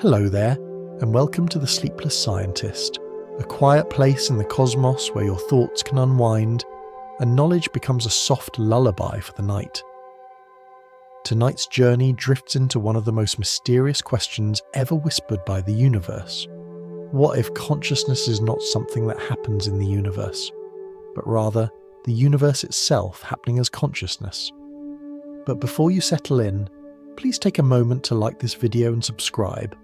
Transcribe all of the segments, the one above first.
Hello there, and welcome to the Sleepless Scientist, a quiet place in the cosmos where your thoughts can unwind and knowledge becomes a soft lullaby for the night. Tonight's journey drifts into one of the most mysterious questions ever whispered by the universe. What if consciousness is not something that happens in the universe, but rather the universe itself happening as consciousness? But before you settle in, please take a moment to like this video and subscribe,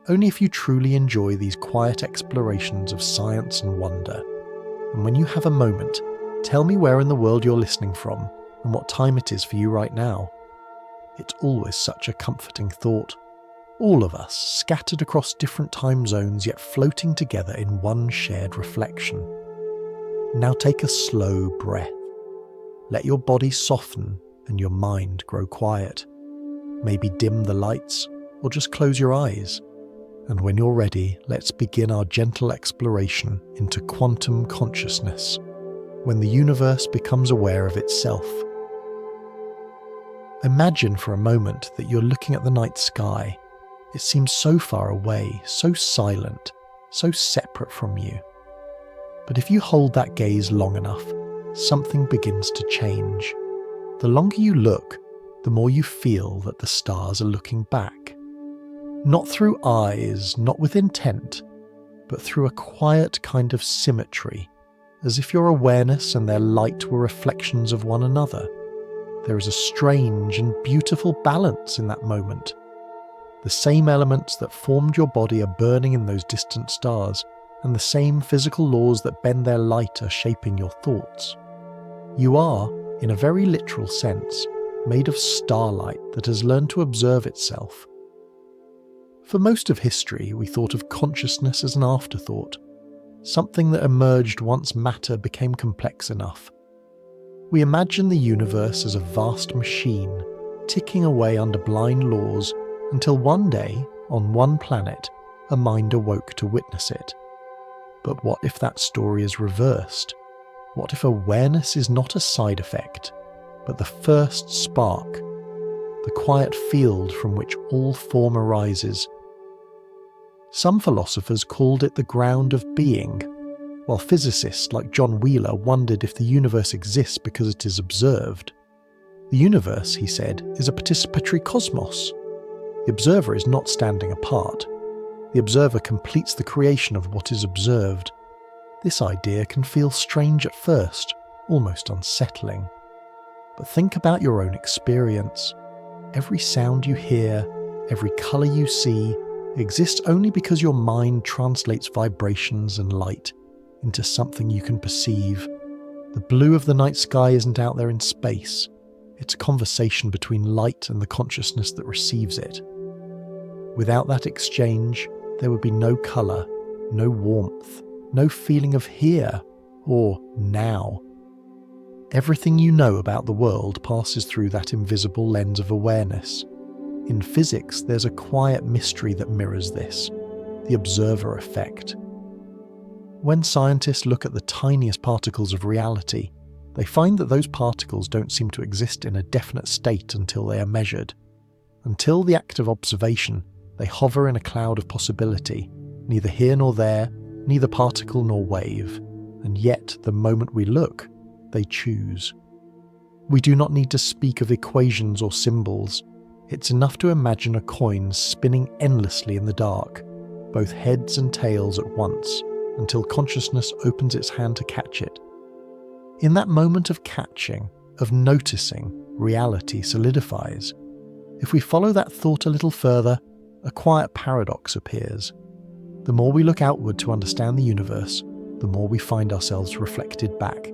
only if you truly enjoy these quiet explorations of science and wonder. And when you have a moment, tell me where in the world you're listening from and what time it is for you right now. It's always such a comforting thought. All of us, scattered across different time zones yet floating together in one shared reflection. Now take a slow breath. Let your body soften and your mind grow quiet. Maybe dim the lights or just close your eyes. And when you're ready, let's begin our gentle exploration into quantum consciousness, when the universe becomes aware of itself. Imagine for a moment that you're looking at the night sky. It seems so far away, so silent, so separate from you. But if you hold that gaze long enough, something begins to change. The longer you look, the more you feel that the stars are looking back. Not through eyes, not with intent, but through a quiet kind of symmetry, as if your awareness and their light were reflections of one another. There is a strange and beautiful balance in that moment. The same elements that formed your body are burning in those distant stars, and the same physical laws that bend their light are shaping your thoughts. You are, in a very literal sense, made of starlight that has learned to observe itself. For most of history, we thought of consciousness as an afterthought, something that emerged once matter became complex enough. We imagined the universe as a vast machine, ticking away under blind laws until one day, on one planet, a mind awoke to witness it. But what if that story is reversed? What if awareness is not a side effect, but the first spark, the quiet field from which all form arises? Some philosophers called it the ground of being, while physicists like John Wheeler wondered if the universe exists because it is observed. The universe, he said, is a participatory cosmos. The observer is not standing apart. The observer completes the creation of what is observed. This idea can feel strange at first, almost unsettling. But think about your own experience. Every sound you hear, every colour you see, exists only because your mind translates vibrations and light into something you can perceive. The blue of the night sky isn't out there in space. It's a conversation between light and the consciousness that receives it. Without that exchange, there would be no colour, no warmth, no feeling of here or now. Everything you know about the world passes through that invisible lens of awareness. In physics, there's a quiet mystery that mirrors this, the observer effect. When scientists look at the tiniest particles of reality, they find that those particles don't seem to exist in a definite state until they are measured. Until the act of observation, they hover in a cloud of possibility, neither here nor there, neither particle nor wave, and yet the moment we look, they choose. We do not need to speak of equations or symbols. It's enough to imagine a coin spinning endlessly in the dark, both heads and tails at once, until consciousness opens its hand to catch it. In that moment of catching, of noticing, reality solidifies. If we follow that thought a little further, a quiet paradox appears. The more we look outward to understand the universe, the more we find ourselves reflected back.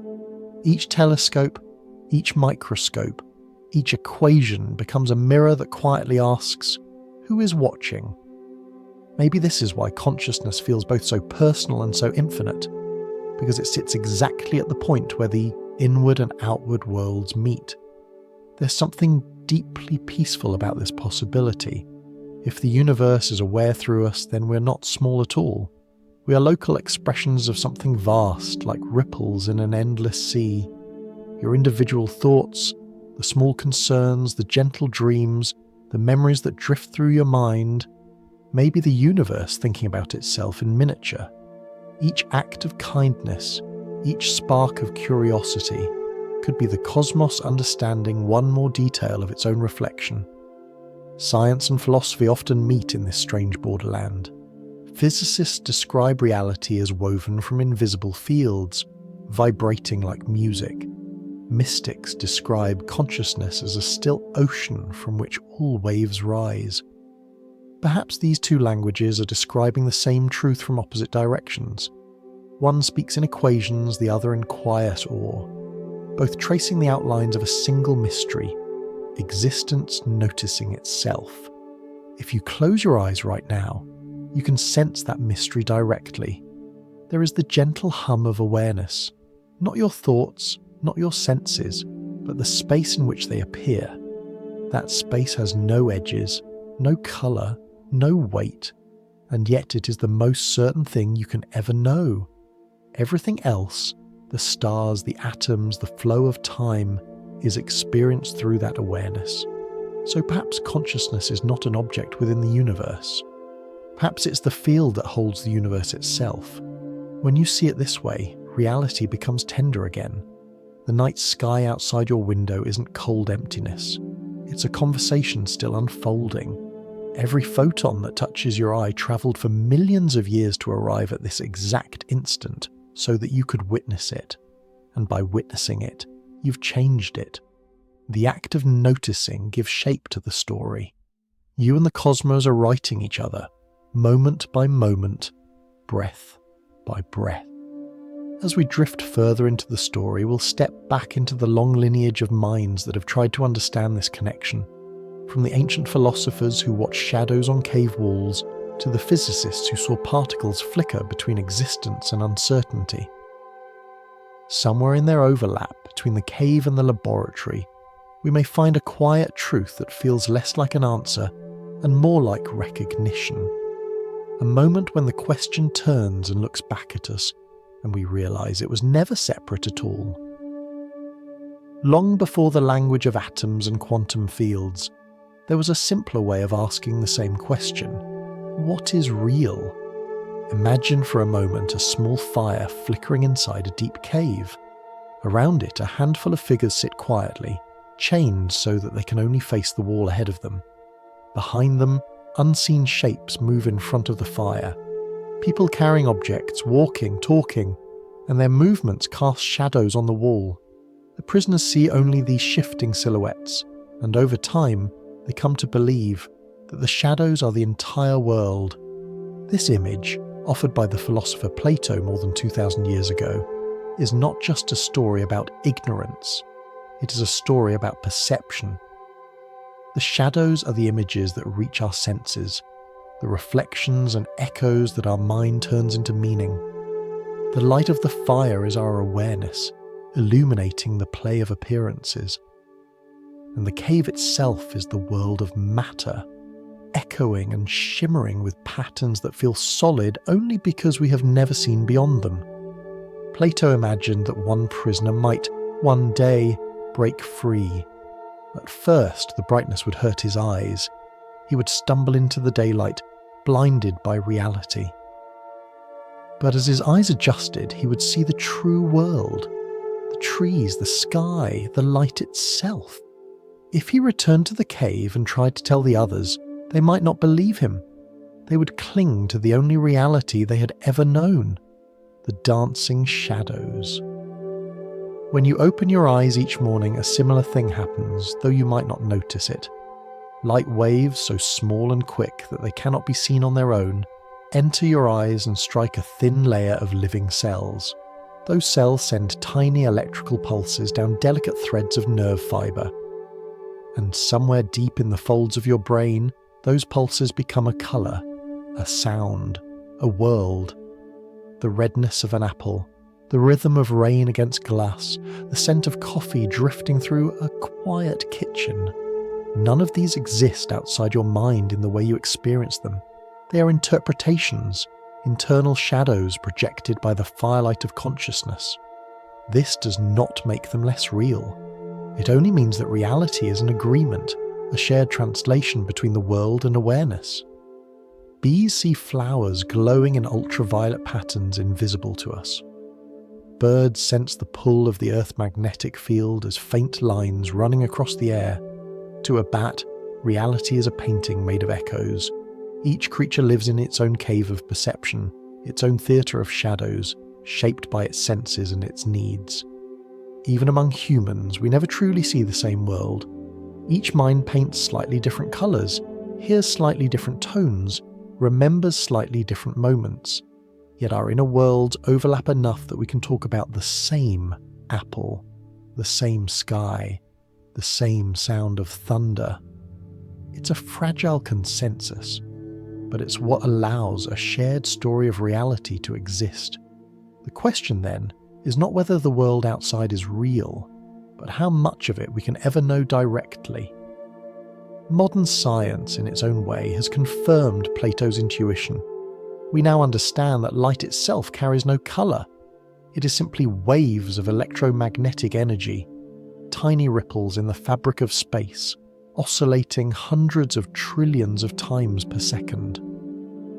Each telescope, each microscope, each equation becomes a mirror that quietly asks, who is watching? Maybe this is why consciousness feels both so personal and so infinite, because it sits exactly at the point where the inward and outward worlds meet. There's something deeply peaceful about this possibility. If the universe is aware through us, then we're not small at all. We are local expressions of something vast, like ripples in an endless sea. Your individual thoughts, the small concerns, the gentle dreams, the memories that drift through your mind, Maybe the universe thinking about itself in miniature. Each act of kindness, each spark of curiosity, could be the cosmos understanding one more detail of its own reflection. Science and philosophy often meet in this strange borderland. Physicists describe reality as woven from invisible fields, vibrating like music. Mystics describe consciousness as a still ocean from which all waves rise. Perhaps these two languages are describing the same truth from opposite directions. One speaks in equations, the other in quiet awe, both tracing the outlines of a single mystery, existence noticing itself. If you close your eyes right now, you can sense that mystery directly. There is the gentle hum of awareness, not your thoughts, not your senses, but the space in which they appear. That space has no edges, no colour, no weight, and yet it is the most certain thing you can ever know. Everything else, the stars, the atoms, the flow of time, is experienced through that awareness. So perhaps consciousness is not an object within the universe. Perhaps it's the field that holds the universe itself. When you see it this way, reality becomes tender again. The night sky outside your window isn't cold emptiness. It's a conversation still unfolding. Every photon that touches your eye travelled for millions of years to arrive at this exact instant so that you could witness it. And by witnessing it, you've changed it. The act of noticing gives shape to the story. You and the cosmos are writing each other, moment by moment, breath by breath. As we drift further into the story, we'll step back into the long lineage of minds that have tried to understand this connection. From the ancient philosophers who watched shadows on cave walls, to the physicists who saw particles flicker between existence and uncertainty. Somewhere in their overlap between the cave and the laboratory, we may find a quiet truth that feels less like an answer and more like recognition. A moment when the question turns and looks back at us, and we realise it was never separate at all. Long before the language of atoms and quantum fields, there was a simpler way of asking the same question. What is real? Imagine for a moment a small fire flickering inside a deep cave. Around it, a handful of figures sit quietly, chained so that they can only face the wall ahead of them. Behind them, unseen shapes move in front of the fire. People carrying objects, walking, talking, and their movements cast shadows on the wall. The prisoners see only these shifting silhouettes, and over time, they come to believe that the shadows are the entire world. This image, offered by the philosopher Plato more than 2,000 years ago, is not just a story about ignorance. It is a story about perception. The shadows are the images that reach our senses, the reflections and echoes that our mind turns into meaning. The light of the fire is our awareness, illuminating the play of appearances. And the cave itself is the world of matter, echoing and shimmering with patterns that feel solid only because we have never seen beyond them. Plato imagined that one prisoner might, one day, break free. At first, the brightness would hurt his eyes. He would stumble into the daylight, blinded by reality. But as his eyes adjusted, he would see the true world, the trees, the sky, the light itself. If he returned to the cave and tried to tell the others, they might not believe him. They would cling to the only reality they had ever known, the dancing shadows. When you open your eyes each morning, a similar thing happens, though you might not notice it. Light waves, so small and quick that they cannot be seen on their own, enter your eyes and strike a thin layer of living cells. Those cells send tiny electrical pulses down delicate threads of nerve fibre. And somewhere deep in the folds of your brain, those pulses become a colour, a sound, a world. The redness of an apple, the rhythm of rain against glass, the scent of coffee drifting through a quiet kitchen. None of these exist outside your mind in the way you experience them. They are interpretations, internal shadows projected by the firelight of consciousness. This does not make them less real. It only means that reality is an agreement, a shared translation between the world and awareness. Bees see flowers glowing in ultraviolet patterns invisible to us. Birds sense the pull of the Earth's magnetic field as faint lines running across the air. To a bat, reality is a painting made of echoes. Each creature lives in its own cave of perception, its own theatre of shadows, shaped by its senses and its needs. Even among humans, we never truly see the same world. Each mind paints slightly different colours, hears slightly different tones, remembers slightly different moments. Yet our inner worlds overlap enough that we can talk about the same apple, the same sky, the same sound of thunder. It's a fragile consensus, but it's what allows a shared story of reality to exist. The question then is not whether the world outside is real, but how much of it we can ever know directly. Modern science, in its own way, has confirmed Plato's intuition. We now understand that light itself carries no colour. It is simply waves of electromagnetic energy, tiny ripples in the fabric of space, oscillating hundreds of trillions of times per second.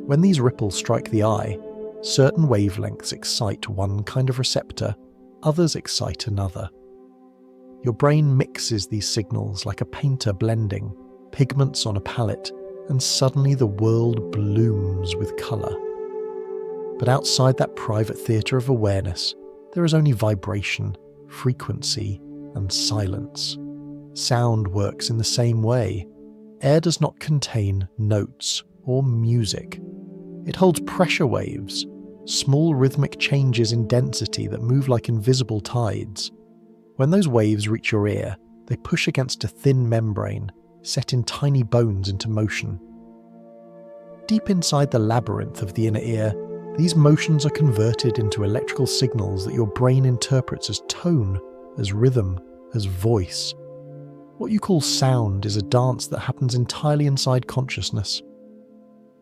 When these ripples strike the eye, certain wavelengths excite one kind of receptor, others excite another. Your brain mixes these signals like a painter blending pigments on a palette, and suddenly the world blooms with colour. But outside that private theatre of awareness, there is only vibration, frequency, and silence. Sound works in the same way. Air does not contain notes or music. It holds pressure waves, small rhythmic changes in density that move like invisible tides. When those waves reach your ear, they push against a thin membrane, set in tiny bones into motion. Deep inside the labyrinth of the inner ear, these motions are converted into electrical signals that your brain interprets as tone, as rhythm, as voice. What you call sound is a dance that happens entirely inside consciousness.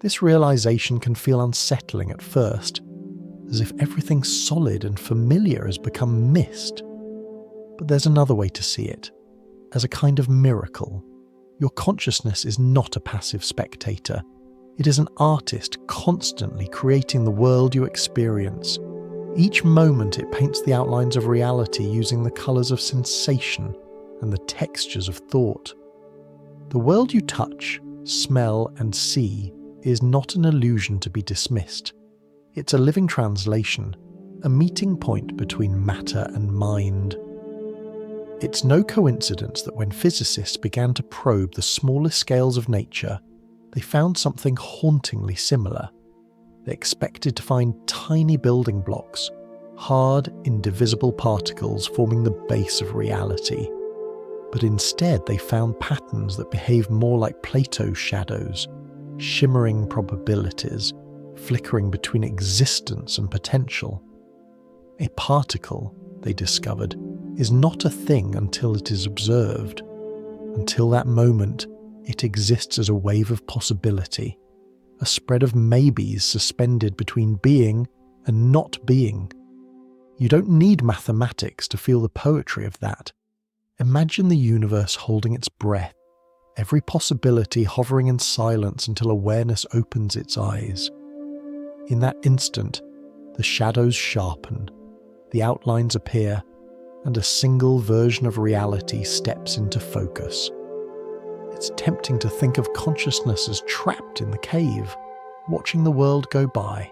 This realization can feel unsettling at first, as if everything solid and familiar has become mist. But there's another way to see it, as a kind of miracle. Your consciousness is not a passive spectator. It is an artist constantly creating the world you experience. Each moment it paints the outlines of reality using the colours of sensation and the textures of thought. The world you touch, smell and see is not an illusion to be dismissed. It's a living translation, a meeting point between matter and mind. It's no coincidence that when physicists began to probe the smallest scales of nature, they found something hauntingly similar. They expected to find tiny building blocks, hard, indivisible particles forming the base of reality. But instead they found patterns that behave more like Plato's shadows, shimmering probabilities, flickering between existence and potential. A particle, they discovered, is not a thing until it is observed. Until that moment, it exists as a wave of possibility, a spread of maybes suspended between being and not being. You don't need mathematics to feel the poetry of that. Imagine the universe holding its breath, every possibility hovering in silence until awareness opens its eyes. In that instant, the shadows sharpen, the outlines appear, and a single version of reality steps into focus. It's tempting to think of consciousness as trapped in the cave, watching the world go by.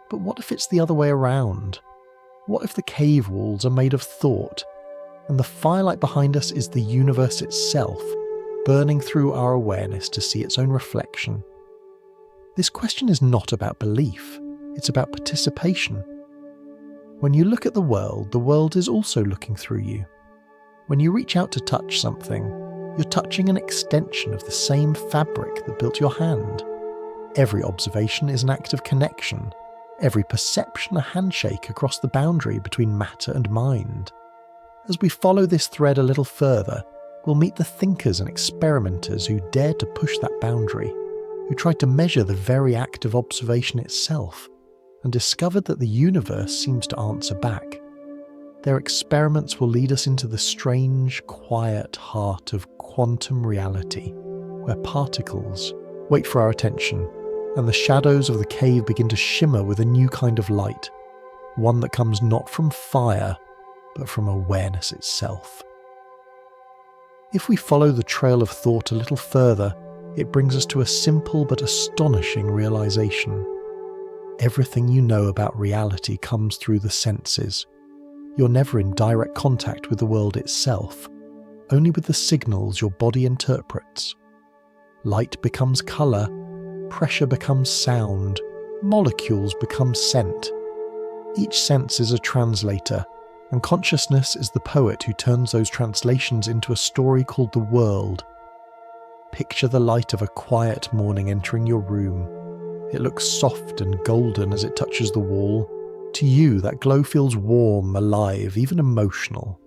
But what if it's the other way around? What if the cave walls are made of thought, and the firelight behind us is the universe itself, burning through our awareness to see its own reflection? This question is not about belief, it's about participation. When you look at the world is also looking through you. When you reach out to touch something, you're touching an extension of the same fabric that built your hand. Every observation is an act of connection, every perception a handshake across the boundary between matter and mind. As we follow this thread a little further, we'll meet the thinkers and experimenters who dared to push that boundary, who tried to measure the very act of observation itself, and discovered that the universe seems to answer back. Their experiments will lead us into the strange, quiet heart of quantum reality, where particles, wait for our attention, and the shadows of the cave begin to shimmer with a new kind of light, one that comes not from fire, but from awareness itself. If we follow the trail of thought a little further, it brings us to a simple but astonishing realization. Everything you know about reality comes through the senses. You're never in direct contact with the world itself, only with the signals your body interprets. Light becomes colour, pressure becomes sound, molecules become scent. Each sense is a translator, and consciousness is the poet who turns those translations into a story called the world. Picture the light of a quiet morning entering your room. It looks soft and golden as it touches the wall. To you, that glow feels warm, alive, even emotional.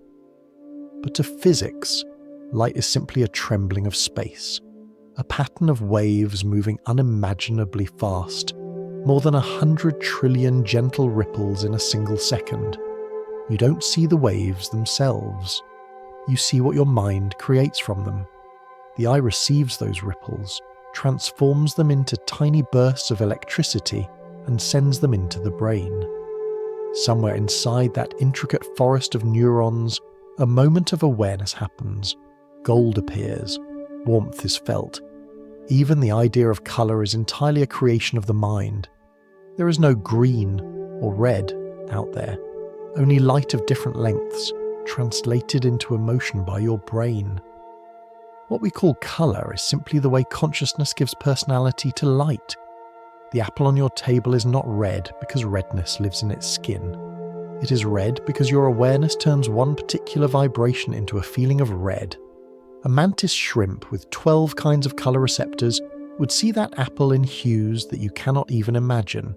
But to physics, light is simply a trembling of space, a pattern of waves moving unimaginably fast, more than 100 trillion gentle ripples in a single second. You don't see the waves themselves. You see what your mind creates from them. The eye receives those ripples, transforms them into tiny bursts of electricity, and sends them into the brain. Somewhere inside that intricate forest of neurons, a moment of awareness happens. Gold appears. Warmth is felt. Even the idea of colour is entirely a creation of the mind. There is no green or red out there, only light of different lengths, translated into emotion by your brain. What we call colour is simply the way consciousness gives personality to light. The apple on your table is not red because redness lives in its skin. It is red because your awareness turns one particular vibration into a feeling of red. A mantis shrimp with 12 kinds of colour receptors would see that apple in hues that you cannot even imagine.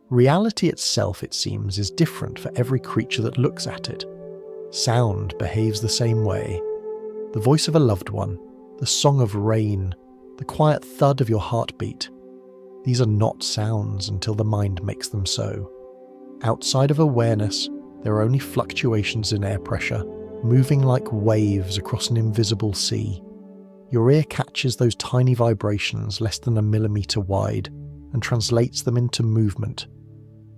Reality itself, it seems, is different for every creature that looks at it. Sound behaves the same way. The voice of a loved one, the song of rain, the quiet thud of your heartbeat. These are not sounds until the mind makes them so. Outside of awareness, there are only fluctuations in air pressure, moving like waves across an invisible sea. Your ear catches those tiny vibrations less than a millimetre wide and translates them into movement.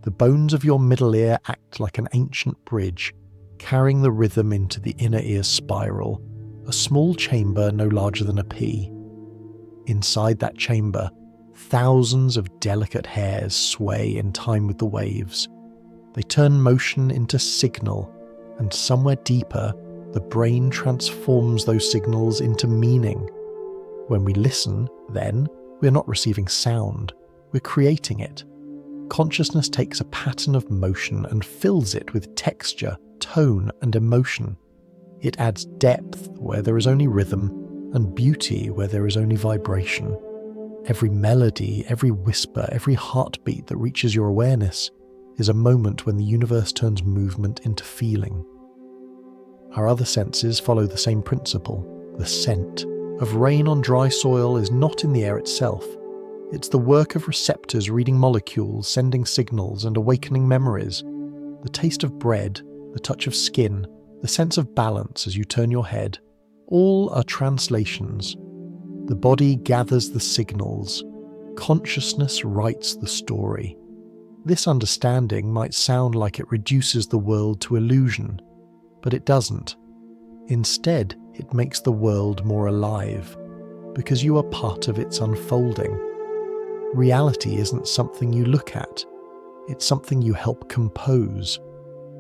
The bones of your middle ear act like an ancient bridge, carrying the rhythm into the inner ear spiral, a small chamber no larger than a pea. Inside that chamber, thousands of delicate hairs sway in time with the waves. They turn motion into signal, and somewhere deeper, the brain transforms those signals into meaning. When we listen, then, we're not receiving sound, we're creating it. Consciousness takes a pattern of motion and fills it with texture, tone, and emotion. It adds depth where there is only rhythm, and beauty where there is only vibration. Every melody, every whisper, every heartbeat that reaches your awareness is a moment when the universe turns movement into feeling. Our other senses follow the same principle. The scent of rain on dry soil is not in the air itself. It's the work of receptors reading molecules, sending signals, and awakening memories. The taste of bread, the touch of skin, the sense of balance as you turn your head, all are translations. The body gathers the signals. Consciousness writes the story. This understanding might sound like it reduces the world to illusion, but it doesn't. Instead, it makes the world more alive, because you are part of its unfolding. Reality isn't something you look at, it's something you help compose.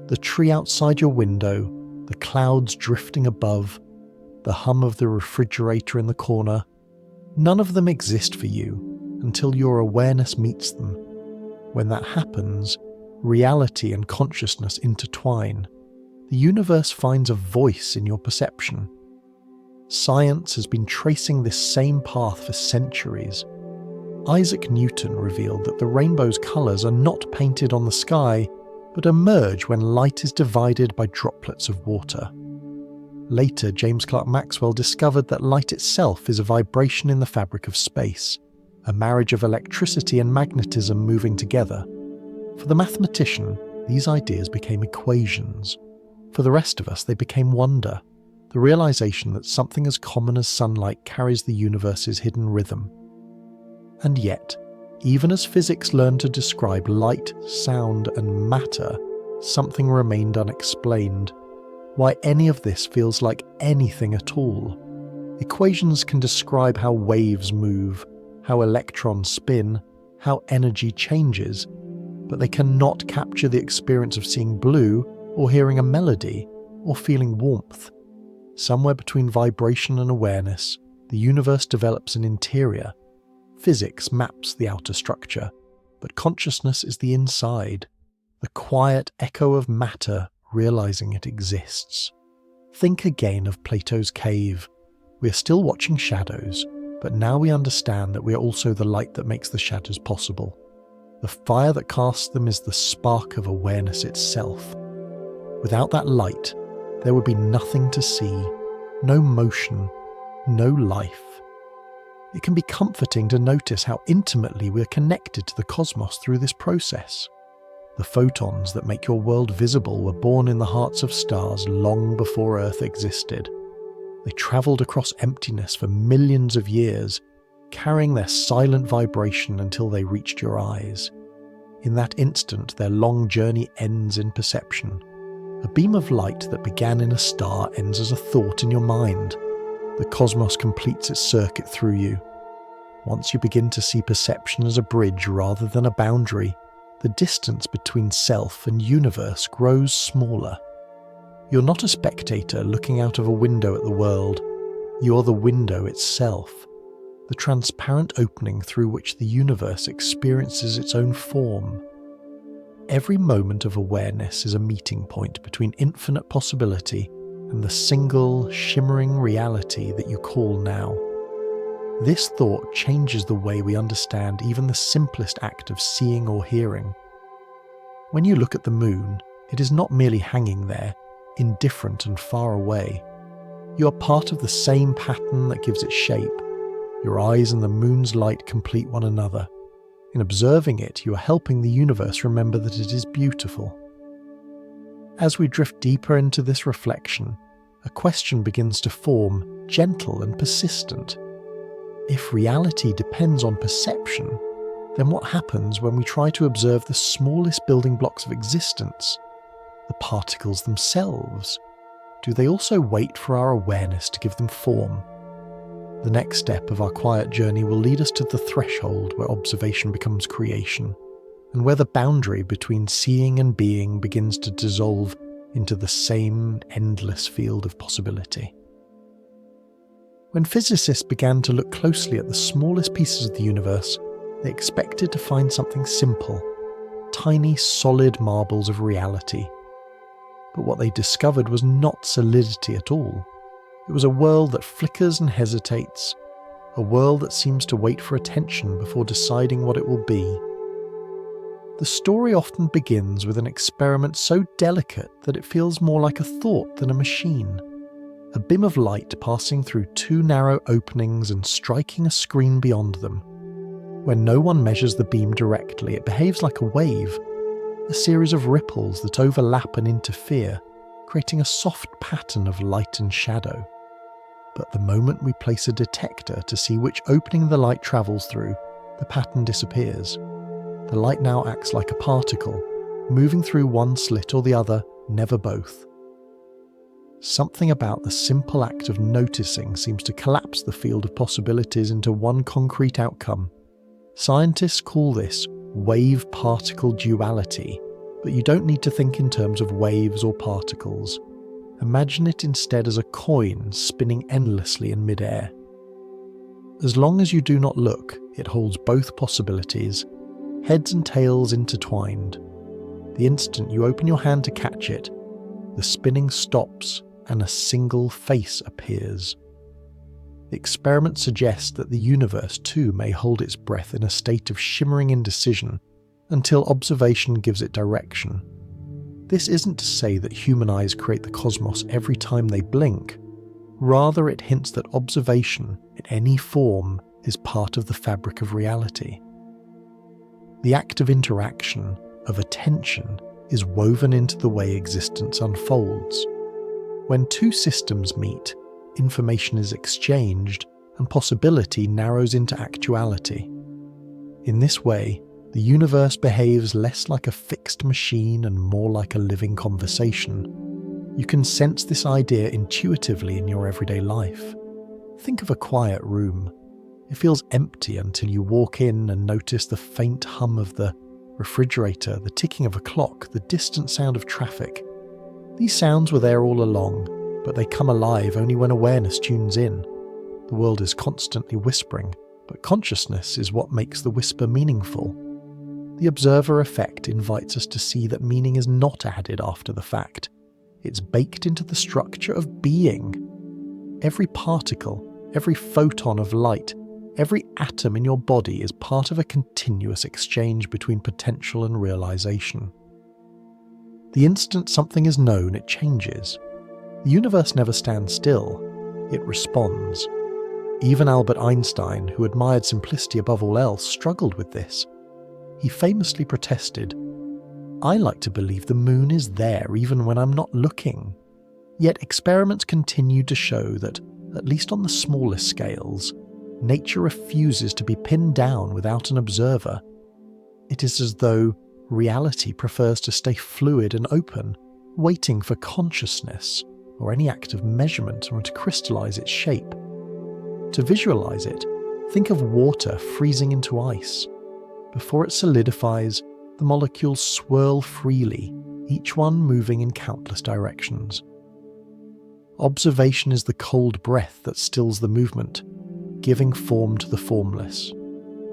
The tree outside your window, the clouds drifting above, the hum of the refrigerator in the corner, none of them exist for you until your awareness meets them. When that happens, reality and consciousness intertwine. The universe finds a voice in your perception. Science has been tracing this same path for centuries. Isaac Newton revealed that the rainbow's colours are not painted on the sky, but emerge when light is divided by droplets of water. Later, James Clerk Maxwell discovered that light itself is a vibration in the fabric of space, a marriage of electricity and magnetism moving together. For the mathematician, these ideas became equations. For the rest of us, they became wonder, the realization that something as common as sunlight carries the universe's hidden rhythm. And yet, even as physics learned to describe light, sound, and matter, something remained unexplained. Why any of this feels like anything at all. Equations can describe how waves move, how electrons spin, how energy changes, but they cannot capture the experience of seeing blue, or hearing a melody, or feeling warmth. Somewhere between vibration and awareness, the universe develops an interior. Physics maps the outer structure, but consciousness is the inside, the quiet echo of matter realizing it exists. Think again of Plato's cave. We are still watching shadows, but now we understand that we are also the light that makes the shadows possible. The fire that casts them is the spark of awareness itself. Without that light, there would be nothing to see, no motion, no life. It can be comforting to notice how intimately we are connected to the cosmos through this process. The photons that make your world visible were born in the hearts of stars long before Earth existed. They travelled across emptiness for millions of years, carrying their silent vibration until they reached your eyes. In that instant, their long journey ends in perception. A beam of light that began in a star ends as a thought in your mind. The cosmos completes its circuit through you. Once you begin to see perception as a bridge rather than a boundary, the distance between self and universe grows smaller. You're not a spectator looking out of a window at the world. You're the window itself, the transparent opening through which the universe experiences its own form. Every moment of awareness is a meeting point between infinite possibility and the single, shimmering reality that you call now. This thought changes the way we understand even the simplest act of seeing or hearing. When you look at the moon, it is not merely hanging there, indifferent and far away. You are part of the same pattern that gives it shape. Your eyes and the moon's light complete one another. In observing it, you are helping the universe remember that it is beautiful. As we drift deeper into this reflection, a question begins to form, gentle and persistent. If reality depends on perception, then what happens when we try to observe the smallest building blocks of existence? The particles themselves? Do they also wait for our awareness to give them form? The next step of our quiet journey will lead us to the threshold where observation becomes creation, and where the boundary between seeing and being begins to dissolve into the same endless field of possibility. When physicists began to look closely at the smallest pieces of the universe, they expected to find something simple, tiny solid marbles of reality. But what they discovered was not solidity at all. It was a world that flickers and hesitates, a world that seems to wait for attention before deciding what it will be. The story often begins with an experiment so delicate that it feels more like a thought than a machine. A beam of light passing through two narrow openings and striking a screen beyond them. When no one measures the beam directly, it behaves like a wave, a series of ripples that overlap and interfere, creating a soft pattern of light and shadow. But the moment we place a detector to see which opening the light travels through, the pattern disappears. The light now acts like a particle, moving through one slit or the other, never both. Something about the simple act of noticing seems to collapse the field of possibilities into one concrete outcome. Scientists call this wave-particle duality, but you don't need to think in terms of waves or particles. Imagine it instead as a coin spinning endlessly in midair. As long as you do not look, it holds both possibilities, heads and tails intertwined. The instant you open your hand to catch it, the spinning stops and a single face appears. The experiment suggests that the universe too may hold its breath in a state of shimmering indecision until observation gives it direction. This isn't to say that human eyes create the cosmos every time they blink. Rather, it hints that observation, in any form, is part of the fabric of reality. The act of interaction, of attention, is woven into the way existence unfolds. When two systems meet, information is exchanged and possibility narrows into actuality. In this way, the universe behaves less like a fixed machine and more like a living conversation. You can sense this idea intuitively in your everyday life. Think of a quiet room. It feels empty until you walk in and notice the faint hum of the refrigerator, the ticking of a clock, the distant sound of traffic. These sounds were there all along, but they come alive only when awareness tunes in. The world is constantly whispering, but consciousness is what makes the whisper meaningful. The observer effect invites us to see that meaning is not added after the fact. It's baked into the structure of being. Every particle, every photon of light, every atom in your body is part of a continuous exchange between potential and realization. The instant something is known, it changes. The universe never stands still, it responds. Even Albert Einstein, who admired simplicity above all else, struggled with this. He famously protested, "I like to believe the moon is there even when I'm not looking." Yet experiments continue to show that, at least on the smallest scales, nature refuses to be pinned down without an observer. It is as though reality prefers to stay fluid and open, waiting for consciousness or any act of measurement or to crystallize its shape. To visualize it, think of water freezing into ice. Before it solidifies, the molecules swirl freely, each one moving in countless directions. Observation is the cold breath that stills the movement, giving form to the formless.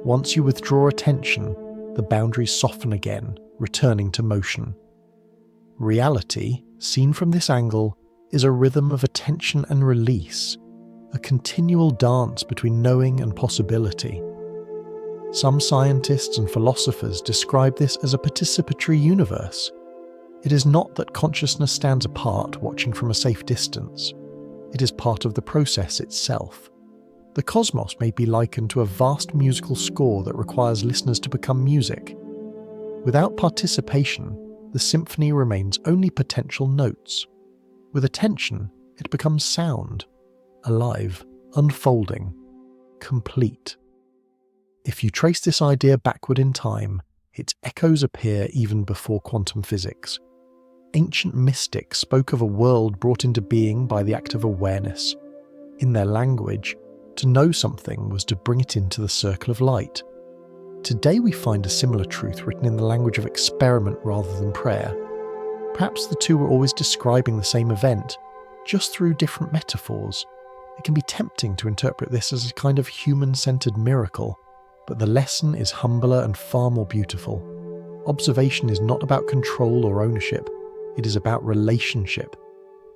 Once you withdraw attention, the boundaries soften again, returning to motion. Reality, seen from this angle, is a rhythm of attention and release, a continual dance between knowing and possibility. Some scientists and philosophers describe this as a participatory universe. It is not that consciousness stands apart, watching from a safe distance. It is part of the process itself. The cosmos may be likened to a vast musical score that requires listeners to become music. Without participation, the symphony remains only potential notes. With attention, it becomes sound, alive, unfolding, complete. If you trace this idea backward in time, its echoes appear even before quantum physics. Ancient mystics spoke of a world brought into being by the act of awareness. In their language, to know something was to bring it into the circle of light. Today we find a similar truth written in the language of experiment rather than prayer. Perhaps the two were always describing the same event, just through different metaphors. It can be tempting to interpret this as a kind of human-centered miracle, but the lesson is humbler and far more beautiful. Observation is not about control or ownership, it is about relationship.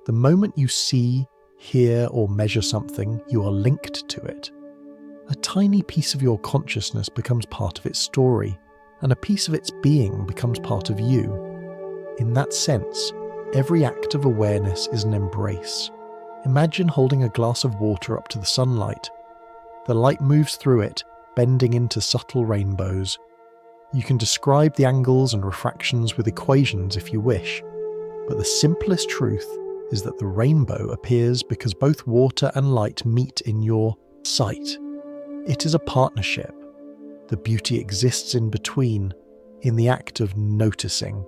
The moment you see, hear, or measure something, you are linked to it. A tiny piece of your consciousness becomes part of its story, and a piece of its being becomes part of you. In that sense, every act of awareness is an embrace. Imagine holding a glass of water up to the sunlight. The light moves through it, bending into subtle rainbows. You can describe the angles and refractions with equations if you wish, but the simplest truth is that the rainbow appears because both water and light meet in your sight. It is a partnership. The beauty exists in between, in the act of noticing.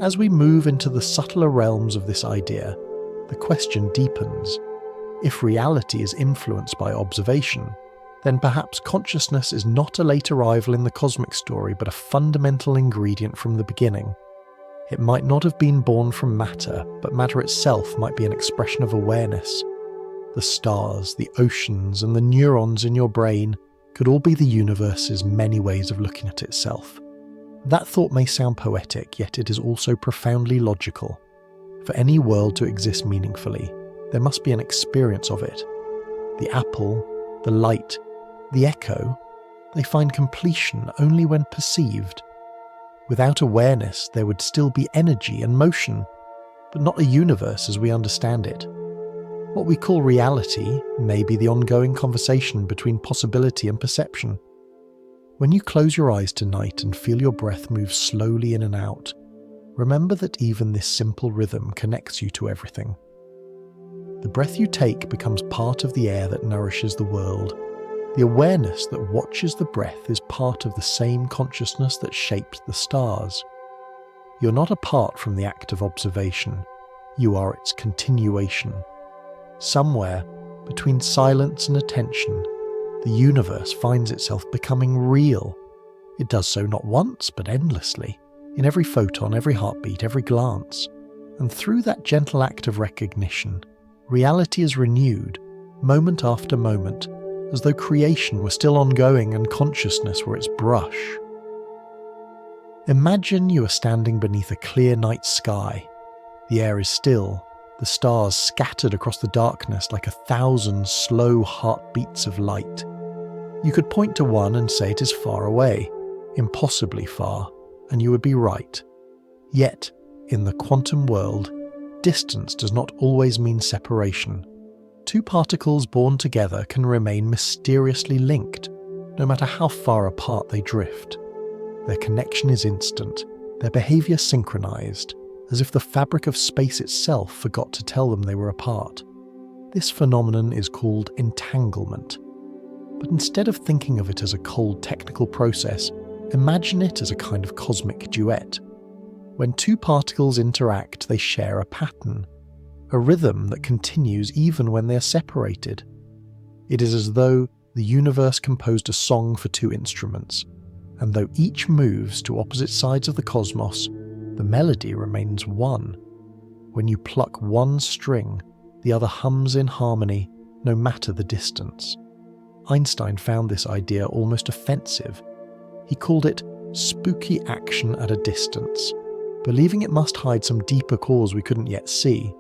As we move into the subtler realms of this idea, the question deepens. If reality is influenced by observation, then perhaps consciousness is not a late arrival in the cosmic story, but a fundamental ingredient from the beginning. It might not have been born from matter, but matter itself might be an expression of awareness. The stars, the oceans, and the neurons in your brain could all be the universe's many ways of looking at itself. That thought may sound poetic, yet it is also profoundly logical. For any world to exist meaningfully, there must be an experience of it. The apple, the light, the echo, they find completion only when perceived. Without awareness, there would still be energy and motion, but not a universe as we understand it. What we call reality may be the ongoing conversation between possibility and perception. When you close your eyes tonight and feel your breath move slowly in and out, remember that even this simple rhythm connects you to everything. The breath you take becomes part of the air that nourishes the world. The awareness that watches the breath is part of the same consciousness that shaped the stars. You're not apart from the act of observation, you are its continuation. Somewhere between silence and attention, the universe finds itself becoming real. It does so not once, but endlessly, in every photon, every heartbeat, every glance. And through that gentle act of recognition, reality is renewed, moment after moment, as though creation were still ongoing and consciousness were its brush. Imagine you are standing beneath a clear night sky. The air is still, the stars scattered across the darkness like 1,000 slow heartbeats of light. You could point to one and say it is far away, impossibly far, and you would be right. Yet, in the quantum world, distance does not always mean separation. Two particles born together can remain mysteriously linked, no matter how far apart they drift. Their connection is instant, their behavior synchronized, as if the fabric of space itself forgot to tell them they were apart. This phenomenon is called entanglement. But instead of thinking of it as a cold technical process, imagine it as a kind of cosmic duet. When two particles interact, they share a pattern, a rhythm that continues even when they are separated. It is as though the universe composed a song for two instruments, and though each moves to opposite sides of the cosmos, the melody remains one. When you pluck one string, the other hums in harmony, no matter the distance. Einstein found this idea almost offensive. He called it spooky action at a distance, believing it must hide some deeper cause we couldn't yet see.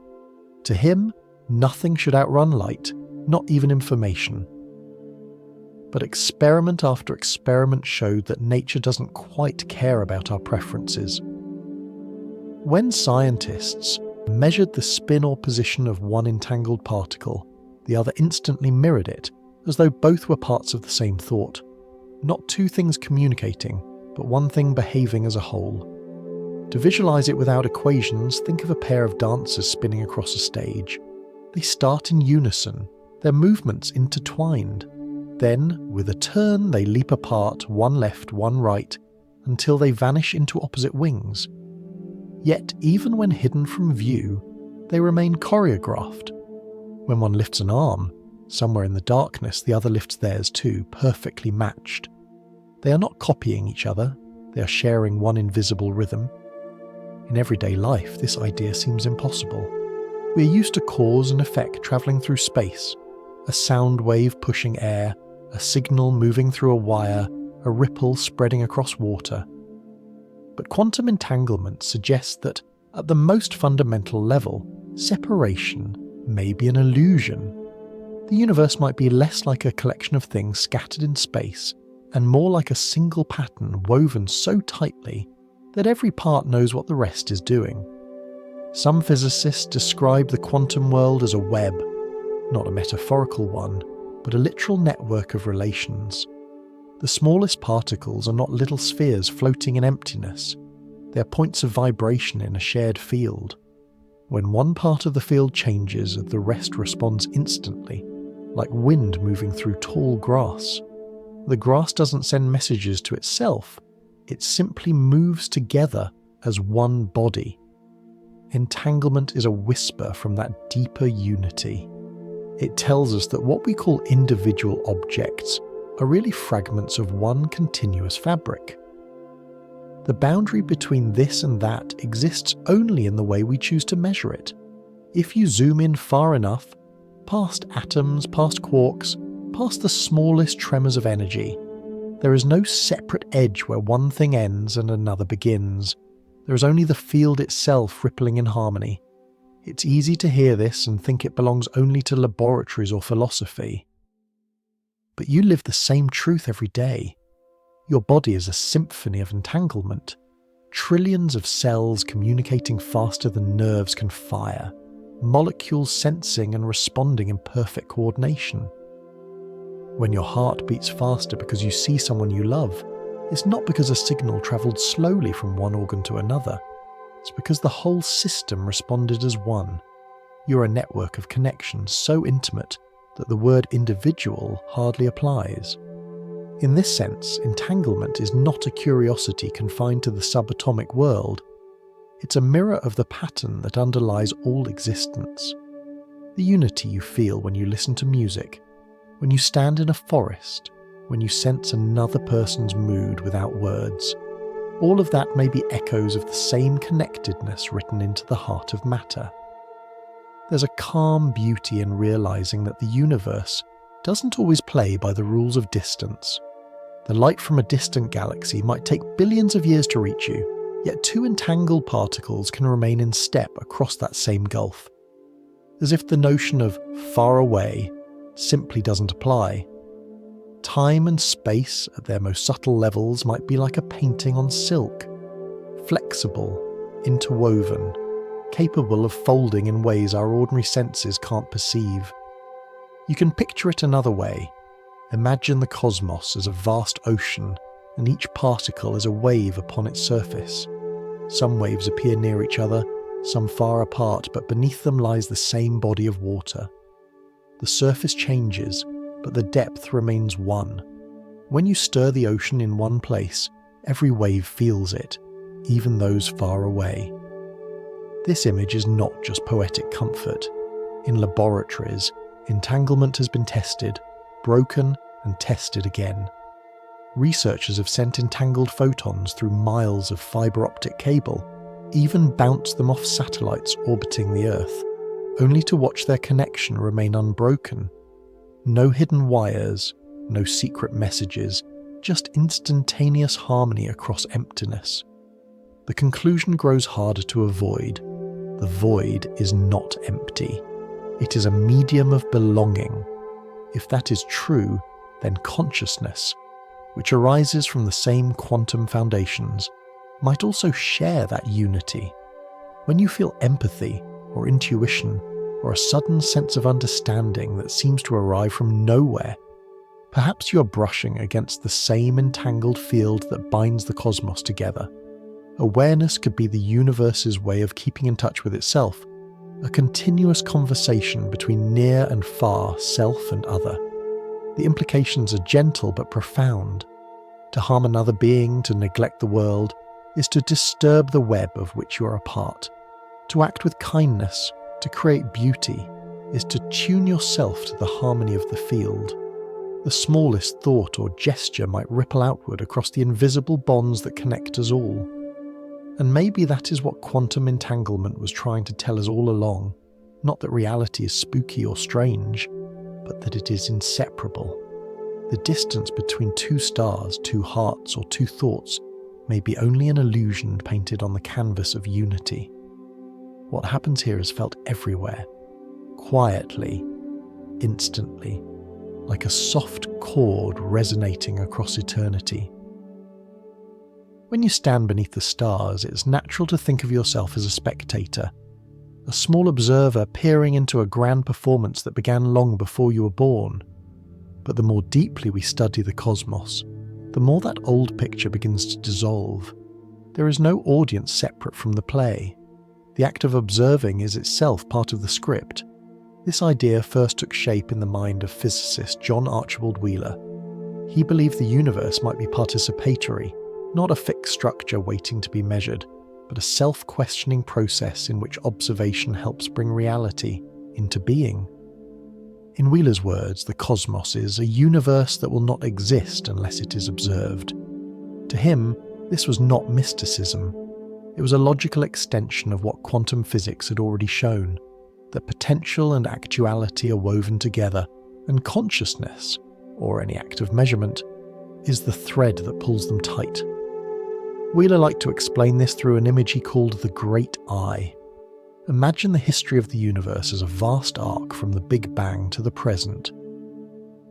To him, nothing should outrun light, not even information. But experiment after experiment showed that nature doesn't quite care about our preferences. When scientists measured the spin or position of one entangled particle, the other instantly mirrored it, as though both were parts of the same thought. Not two things communicating, but one thing behaving as a whole. To visualize it without equations, think of a pair of dancers spinning across a stage. They start in unison, their movements intertwined. Then, with a turn, they leap apart, one left, one right, until they vanish into opposite wings. Yet, even when hidden from view, they remain choreographed. When one lifts an arm, somewhere in the darkness the other lifts theirs too, perfectly matched. They are not copying each other, they are sharing one invisible rhythm. In everyday life, this idea seems impossible. We are used to cause and effect travelling through space, a sound wave pushing air, a signal moving through a wire, a ripple spreading across water. But quantum entanglement suggests that, at the most fundamental level, separation may be an illusion. The universe might be less like a collection of things scattered in space, and more like a single pattern woven so tightly that every part knows what the rest is doing. Some physicists describe the quantum world as a web, not a metaphorical one, but a literal network of relations. The smallest particles are not little spheres floating in emptiness. They are points of vibration in a shared field. When one part of the field changes, the rest responds instantly, like wind moving through tall grass. The grass doesn't send messages to itself, it simply moves together as one body. Entanglement is a whisper from that deeper unity. It tells us that what we call individual objects are really fragments of one continuous fabric. The boundary between this and that exists only in the way we choose to measure it. If you zoom in far enough, past atoms, past quarks, past the smallest tremors of energy, there is no separate edge where one thing ends and another begins. There is only the field itself rippling in harmony. It's easy to hear this and think it belongs only to laboratories or philosophy. But you live the same truth every day. Your body is a symphony of entanglement. Trillions of cells communicating faster than nerves can fire. Molecules sensing and responding in perfect coordination. When your heart beats faster because you see someone you love, it's not because a signal travelled slowly from one organ to another. It's because the whole system responded as one. You're a network of connections so intimate that the word individual hardly applies. In this sense, entanglement is not a curiosity confined to the subatomic world. It's a mirror of the pattern that underlies all existence. The unity you feel when you listen to music, when you stand in a forest, when you sense another person's mood without words, all of that may be echoes of the same connectedness written into the heart of matter. There's a calm beauty in realizing that the universe doesn't always play by the rules of distance. The light from a distant galaxy might take billions of years to reach you, yet two entangled particles can remain in step across that same gulf. As if the notion of far away simply doesn't apply. Time and space at their most subtle levels might be like a painting on silk, flexible, interwoven, capable of folding in ways our ordinary senses can't perceive. You can picture it another way. Imagine the cosmos as a vast ocean, and each particle as a wave upon its surface. Some waves appear near each other, some far apart, but beneath them lies the same body of water. The surface changes, but the depth remains one. When you stir the ocean in one place, every wave feels it, even those far away. This image is not just poetic comfort. In laboratories, entanglement has been tested, broken, and tested again. Researchers have sent entangled photons through miles of fibre optic cable, even bounced them off satellites orbiting the Earth, only to watch their connection remain unbroken. No hidden wires, no secret messages, just instantaneous harmony across emptiness. The conclusion grows harder to avoid. The void is not empty. It is a medium of belonging. If that is true, then consciousness, which arises from the same quantum foundations, might also share that unity. When you feel empathy or intuition or a sudden sense of understanding that seems to arrive from nowhere, perhaps you are brushing against the same entangled field that binds the cosmos together. Awareness could be the universe's way of keeping in touch with itself, a continuous conversation between near and far, self and other. The implications are gentle but profound. To harm another being, to neglect the world, is to disturb the web of which you are a part. To act with kindness, to create beauty, is to tune yourself to the harmony of the field. The smallest thought or gesture might ripple outward across the invisible bonds that connect us all. And maybe that is what quantum entanglement was trying to tell us all along. Not that reality is spooky or strange, but that it is inseparable. The distance between two stars, two hearts, or two thoughts may be only an illusion painted on the canvas of unity. What happens here is felt everywhere, quietly, instantly, like a soft chord resonating across eternity. When you stand beneath the stars, it's natural to think of yourself as a spectator, a small observer peering into a grand performance that began long before you were born. But the more deeply we study the cosmos, the more that old picture begins to dissolve. There is no audience separate from the play. The act of observing is itself part of the script. This idea first took shape in the mind of physicist John Archibald Wheeler. He believed the universe might be participatory, not a fixed structure waiting to be measured, but a self-questioning process in which observation helps bring reality into being. In Wheeler's words, the cosmos is a universe that will not exist unless it is observed. To him, this was not mysticism. It was a logical extension of what quantum physics had already shown, that potential and actuality are woven together, and consciousness, or any act of measurement, is the thread that pulls them tight. Wheeler liked to explain this through an image he called the Great Eye. Imagine the history of the universe as a vast arc from the Big Bang to the present.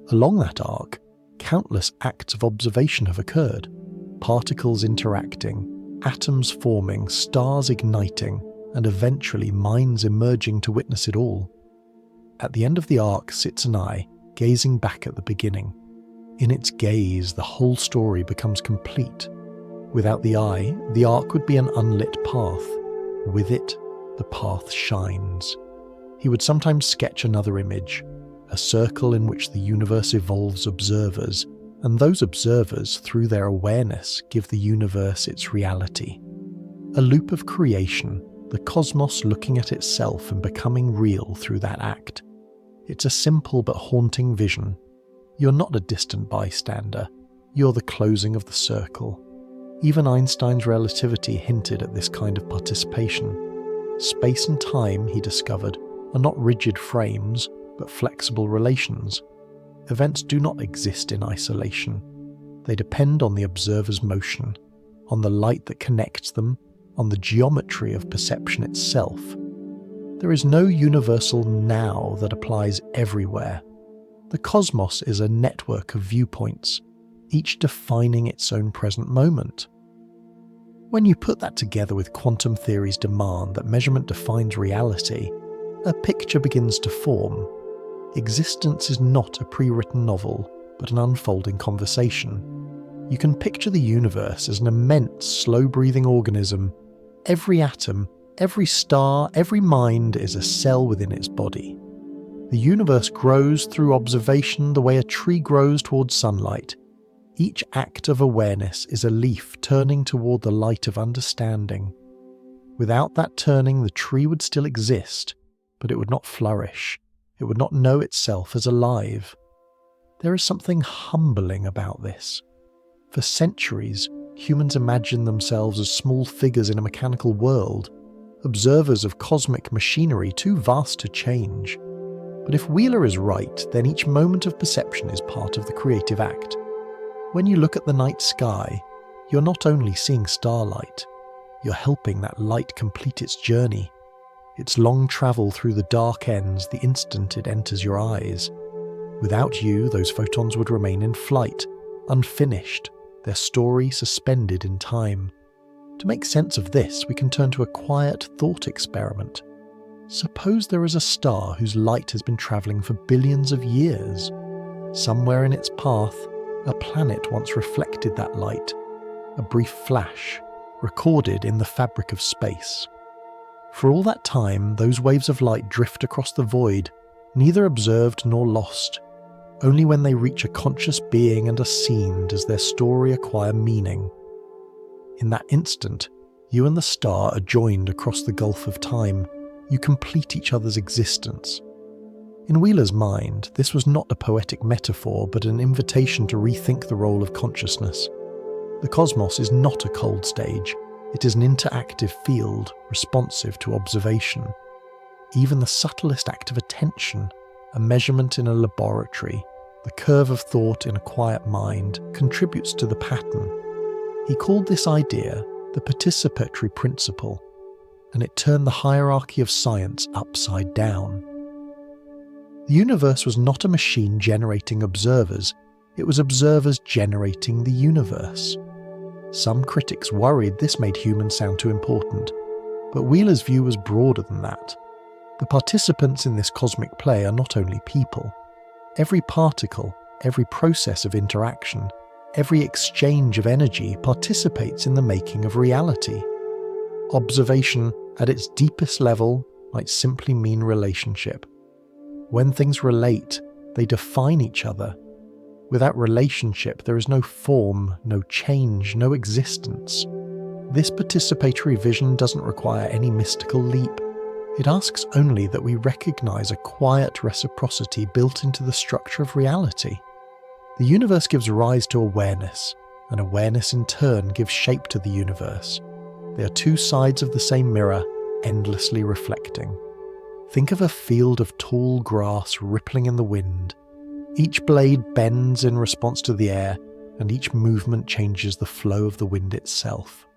Along that arc, countless acts of observation have occurred, particles interacting, atoms forming, stars igniting, and eventually minds emerging to witness it all. At the end of the arc sits an eye, gazing back at the beginning. In its gaze, the whole story becomes complete. Without the eye, the arc would be an unlit path. With it, the path shines. He would sometimes sketch another image, a circle in which the universe evolves observers, and those observers, through their awareness, give the universe its reality. A loop of creation, the cosmos looking at itself and becoming real through that act. It's a simple but haunting vision. You're not a distant bystander, you're the closing of the circle. Even Einstein's relativity hinted at this kind of participation. Space and time, he discovered, are not rigid frames, but flexible relations. Events do not exist in isolation. They depend on the observer's motion, on the light that connects them, on the geometry of perception itself. There is no universal now that applies everywhere. The cosmos is a network of viewpoints, each defining its own present moment. When you put that together with quantum theory's demand that measurement defines reality, a picture begins to form. Existence is not a pre-written novel, but an unfolding conversation. You can picture the universe as an immense, slow-breathing organism. Every atom, every star, every mind is a cell within its body. The universe grows through observation the way a tree grows towards sunlight. Each act of awareness is a leaf turning toward the light of understanding. Without that turning, the tree would still exist, but it would not flourish. It would not know itself as alive. There is something humbling about this. For centuries, humans imagined themselves as small figures in a mechanical world, observers of cosmic machinery too vast to change. But if Wheeler is right, then each moment of perception is part of the creative act. When you look at the night sky, you're not only seeing starlight, you're helping that light complete its journey. Its long travel through the dark ends the instant it enters your eyes. Without you, those photons would remain in flight, unfinished, their story suspended in time. To make sense of this, we can turn to a quiet thought experiment. Suppose there is a star whose light has been travelling for billions of years. Somewhere in its path, a planet once reflected that light, a brief flash, recorded in the fabric of space. For all that time, those waves of light drift across the void, neither observed nor lost. Only when they reach a conscious being and are seen does their story acquire meaning. In that instant, you and the star are joined across the gulf of time. You complete each other's existence. In Wheeler's mind, this was not a poetic metaphor, but an invitation to rethink the role of consciousness. The cosmos is not a cold stage. It is an interactive field, responsive to observation. Even the subtlest act of attention, a measurement in a laboratory, the curve of thought in a quiet mind, contributes to the pattern. He called this idea the participatory principle, and it turned the hierarchy of science upside down. The universe was not a machine generating observers, it was observers generating the universe. Some critics worried this made humans sound too important, but Wheeler's view was broader than that. The participants in this cosmic play are not only people. Every particle, every process of interaction, every exchange of energy participates in the making of reality. Observation, at its deepest level, might simply mean relationship. When things relate, they define each other. Without relationship, there is no form, no change, no existence. This participatory vision doesn't require any mystical leap. It asks only that we recognize a quiet reciprocity built into the structure of reality. The universe gives rise to awareness, and awareness in turn gives shape to the universe. They are two sides of the same mirror, endlessly reflecting. Think of a field of tall grass rippling in the wind. Each blade bends in response to the air, and each movement changes the flow of the wind itself.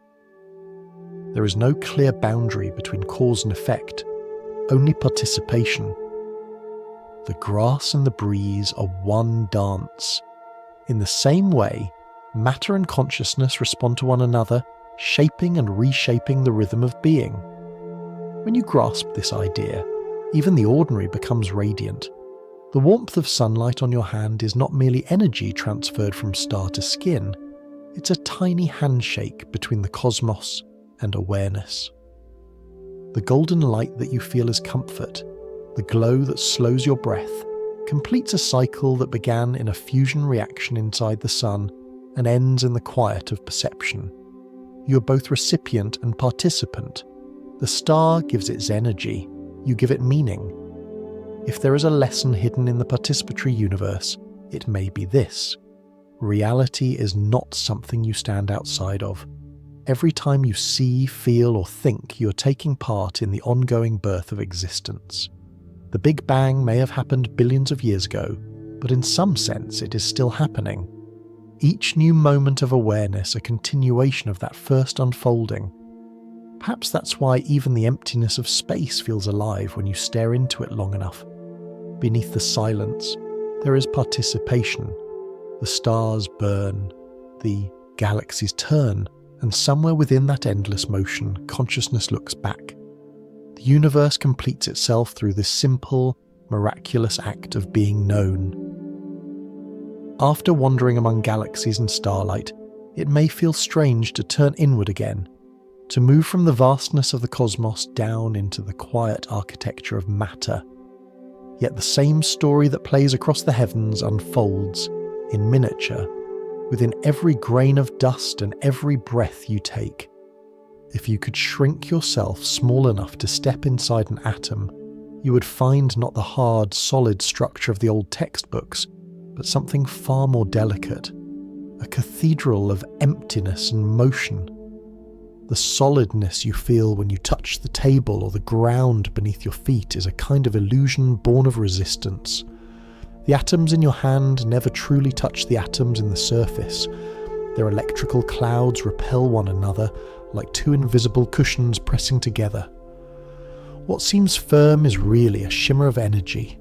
There is no clear boundary between cause and effect, only participation. The grass and the breeze are one dance. In the same way, matter and consciousness respond to one another, shaping and reshaping the rhythm of being. When you grasp this idea, even the ordinary becomes radiant. The warmth of sunlight on your hand is not merely energy transferred from star to skin, it's a tiny handshake between the cosmos and awareness. The golden light that you feel is comfort, the glow that slows your breath, completes a cycle that began in a fusion reaction inside the sun and ends in the quiet of perception. You are both recipient and participant. The star gives its energy, you give it meaning. If there is a lesson hidden in the participatory universe, it may be this: reality is not something you stand outside of. Every time you see, feel, or think, you are taking part in the ongoing birth of existence. The Big Bang may have happened billions of years ago, but in some sense it is still happening. Each new moment of awareness a continuation of that first unfolding. Perhaps that's why even the emptiness of space feels alive when you stare into it long enough. Beneath the silence, there is participation. The stars burn, the galaxies turn, and somewhere within that endless motion, consciousness looks back. The universe completes itself through this simple, miraculous act of being known. After wandering among galaxies and starlight, it may feel strange to turn inward again, to move from the vastness of the cosmos down into the quiet architecture of matter. Yet the same story that plays across the heavens unfolds, in miniature, within every grain of dust and every breath you take. If you could shrink yourself small enough to step inside an atom, you would find not the hard, solid structure of the old textbooks, but something far more delicate, a cathedral of emptiness and motion. The solidness you feel when you touch the table or the ground beneath your feet is a kind of illusion born of resistance. The atoms in your hand never truly touch the atoms in the surface. Their electrical clouds repel one another like two invisible cushions pressing together. What seems firm is really a shimmer of energy,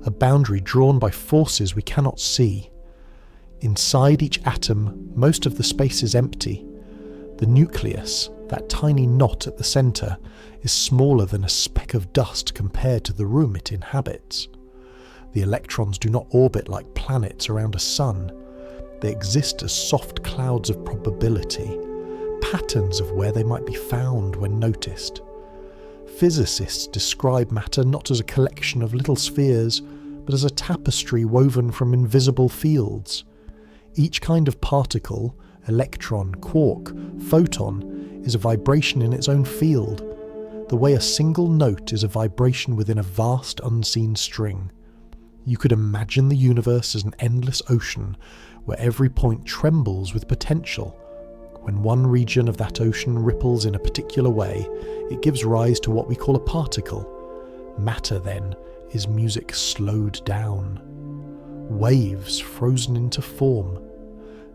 a boundary drawn by forces we cannot see. Inside each atom, most of the space is empty. The nucleus, that tiny knot at the centre, is smaller than a speck of dust compared to the room it inhabits. The electrons do not orbit like planets around a sun. They exist as soft clouds of probability, patterns of where they might be found when noticed. Physicists describe matter not as a collection of little spheres, but as a tapestry woven from invisible fields. Each kind of particle, electron, quark, photon, is a vibration in its own field, the way a single note is a vibration within a vast unseen string. You could imagine the universe as an endless ocean where every point trembles with potential. When one region of that ocean ripples in a particular way, it gives rise to what we call a particle. Matter, then, is music slowed down. Waves frozen into form.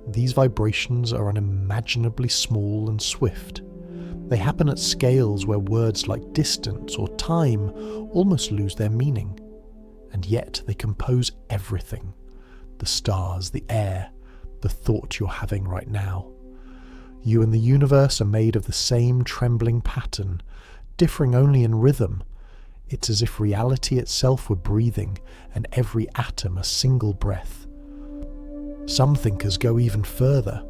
These vibrations are unimaginably small and swift. They happen at scales where words like distance or time almost lose their meaning. And yet they compose everything. The stars, the air, the thought you're having right now. You and the universe are made of the same trembling pattern, differing only in rhythm. It's as if reality itself were breathing, and every atom a single breath. Some thinkers go even further.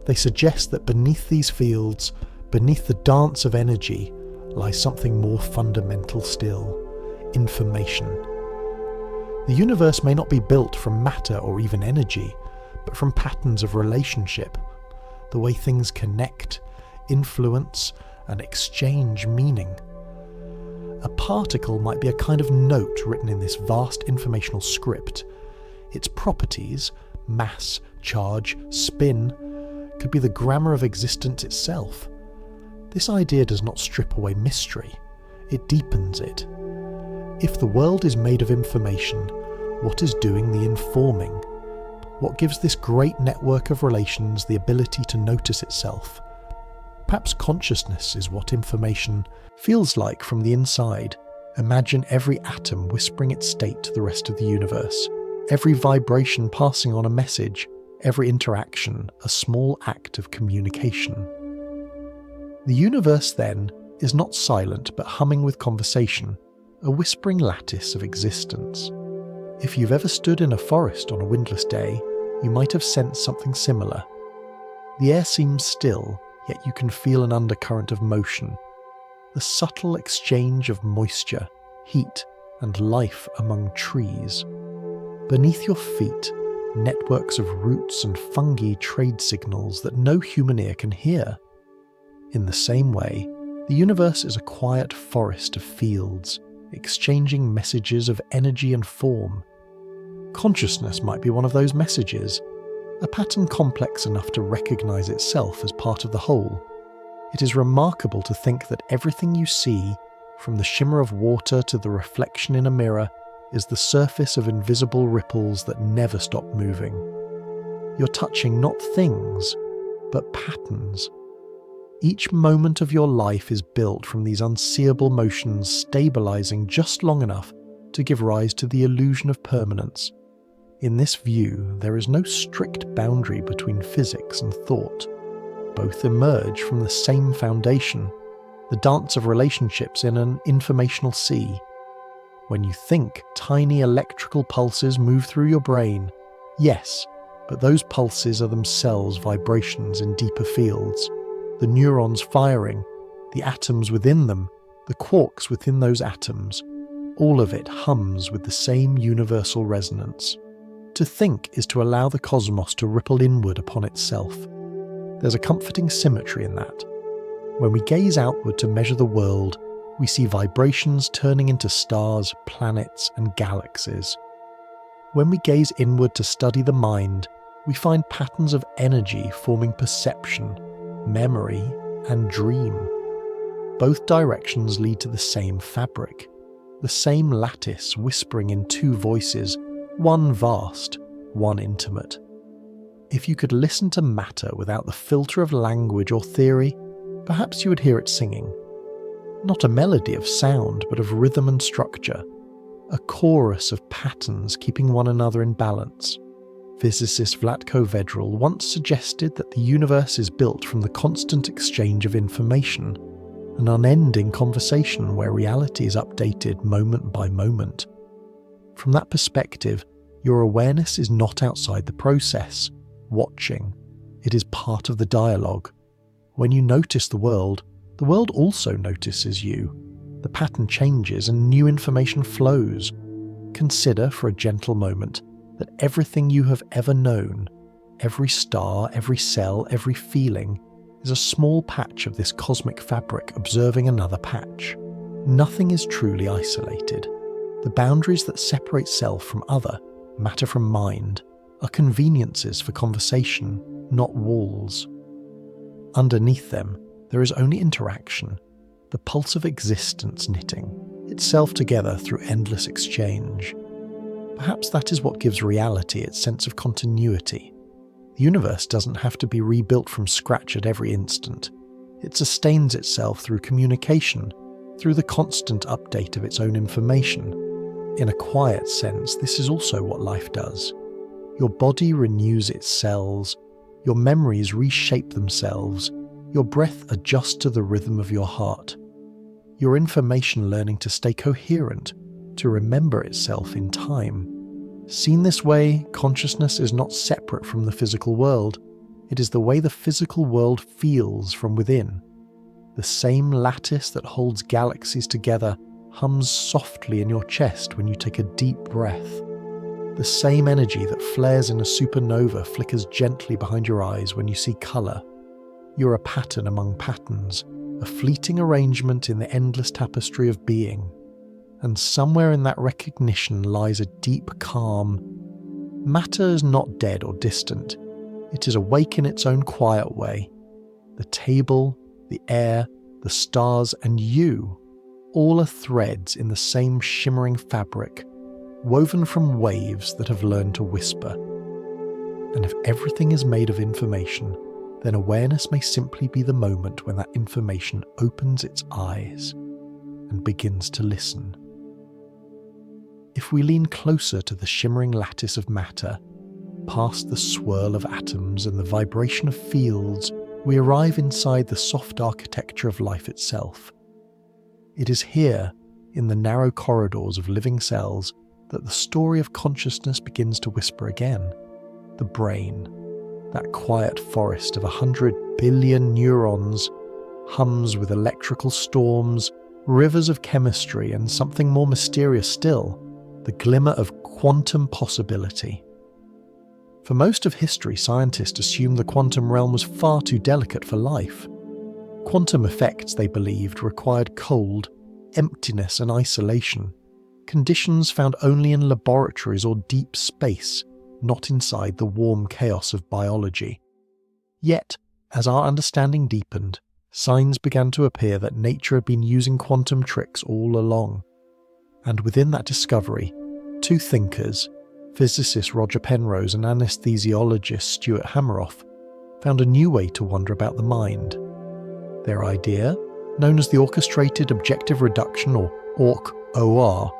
They suggest that beneath these fields, beneath the dance of energy, lies something more fundamental still: information. The universe may not be built from matter or even energy, but from patterns of relationship, the way things connect, influence, and exchange meaning. A particle might be a kind of note written in this vast informational script. Its properties, mass, charge, spin, could be the grammar of existence itself. This idea does not strip away mystery, it deepens it. If the world is made of information, what is doing the informing? What gives this great network of relations the ability to notice itself? Perhaps consciousness is what information feels like from the inside. Imagine every atom whispering its state to the rest of the universe, every vibration passing on a message, every interaction a small act of communication. The universe, then, is not silent but humming with conversation, a whispering lattice of existence. If you've ever stood in a forest on a windless day, you might have sensed something similar. The air seems still, yet you can feel an undercurrent of motion, the subtle exchange of moisture, heat, and life among trees. Beneath your feet, networks of roots and fungi trade signals that no human ear can hear. In the same way, the universe is a quiet forest of fields, exchanging messages of energy and form. Consciousness might be one of those messages, a pattern complex enough to recognize itself as part of the whole. It is remarkable to think that everything you see, from the shimmer of water to the reflection in a mirror, is the surface of invisible ripples that never stop moving. You're touching not things, but patterns. Each moment of your life is built from these unseeable motions stabilizing just long enough to give rise to the illusion of permanence. In this view, there is no strict boundary between physics and thought. Both emerge from the same foundation, the dance of relationships in an informational sea. When you think, tiny electrical pulses move through your brain. Yes, but those pulses are themselves vibrations in deeper fields. The neurons firing, the atoms within them, the quarks within those atoms, all of it hums with the same universal resonance. To think is to allow the cosmos to ripple inward upon itself. There's a comforting symmetry in that. When we gaze outward to measure the world, we see vibrations turning into stars, planets, and galaxies. When we gaze inward to study the mind, we find patterns of energy forming perception, memory, and dream. Both directions lead to the same fabric, the same lattice whispering in two voices, one vast, one intimate. If you could listen to matter without the filter of language or theory, perhaps you would hear it singing. Not a melody of sound, but of rhythm and structure, a chorus of patterns keeping one another in balance. Physicist Vlatko Vedral once suggested that the universe is built from the constant exchange of information, an unending conversation where reality is updated moment by moment. From that perspective, your awareness is not outside the process, watching. It is part of the dialogue. When you notice the world also notices you. The pattern changes and new information flows. Consider for a gentle moment that everything you have ever known, every star, every cell, every feeling, is a small patch of this cosmic fabric observing another patch. Nothing is truly isolated. The boundaries that separate self from other, matter from mind, are conveniences for conversation, not walls. Underneath them, there is only interaction, the pulse of existence knitting itself together through endless exchange. Perhaps that is what gives reality its sense of continuity. The universe doesn't have to be rebuilt from scratch at every instant. It sustains itself through communication, through the constant update of its own information. In a quiet sense, this is also what life does. Your body renews its cells, your memories reshape themselves, your breath adjusts to the rhythm of your heart. Your information learning to stay coherent, to remember itself in time. Seen this way, consciousness is not separate from the physical world. It is the way the physical world feels from within. The same lattice that holds galaxies together hums softly in your chest when you take a deep breath. The same energy that flares in a supernova flickers gently behind your eyes when you see colour. You're a pattern among patterns, a fleeting arrangement in the endless tapestry of being. And somewhere in that recognition lies a deep calm. Matter is not dead or distant. It is awake in its own quiet way. The table, the air, the stars, and you, all are threads in the same shimmering fabric, woven from waves that have learned to whisper. And if everything is made of information, then awareness may simply be the moment when that information opens its eyes and begins to listen. If we lean closer to the shimmering lattice of matter, past the swirl of atoms and the vibration of fields, we arrive inside the soft architecture of life itself. It is here, in the narrow corridors of living cells, that the story of consciousness begins to whisper again. The brain, that quiet forest of 100 billion neurons, hums with electrical storms, rivers of chemistry, and something more mysterious still, the glimmer of quantum possibility. For most of history, scientists assumed the quantum realm was far too delicate for life. Quantum effects, they believed, required cold, emptiness and isolation, conditions found only in laboratories or deep space, not inside the warm chaos of biology. Yet, as our understanding deepened, signs began to appear that nature had been using quantum tricks all along. And within that discovery, two thinkers, physicist Roger Penrose and anesthesiologist Stuart Hameroff, found a new way to wonder about the mind. Their idea, known as the Orchestrated Objective Reduction or OR,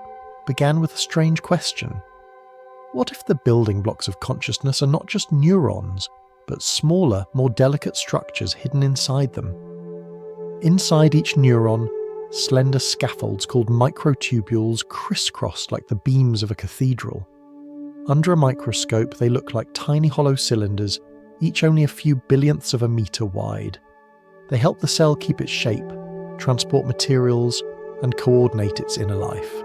began with a strange question. What if the building blocks of consciousness are not just neurons, but smaller, more delicate structures hidden inside them? Inside each neuron, slender scaffolds called microtubules crisscrossed like the beams of a cathedral. Under a microscope, they look like tiny hollow cylinders, each only a few billionths of a meter wide. They help the cell keep its shape, transport materials, and coordinate its inner life.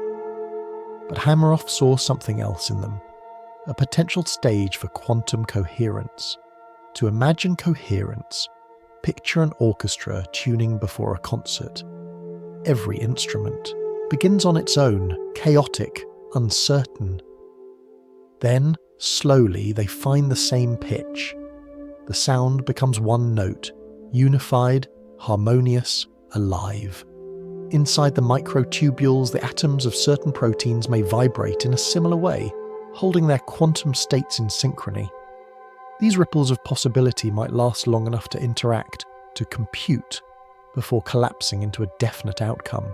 But Hameroff saw something else in them, a potential stage for quantum coherence. To imagine coherence, picture an orchestra tuning before a concert. Every instrument begins on its own, chaotic, uncertain. Then, slowly, they find the same pitch. The sound becomes one note, unified, harmonious, alive. Inside the microtubules, the atoms of certain proteins may vibrate in a similar way, holding their quantum states in synchrony. These ripples of possibility might last long enough to interact, to compute, before collapsing into a definite outcome.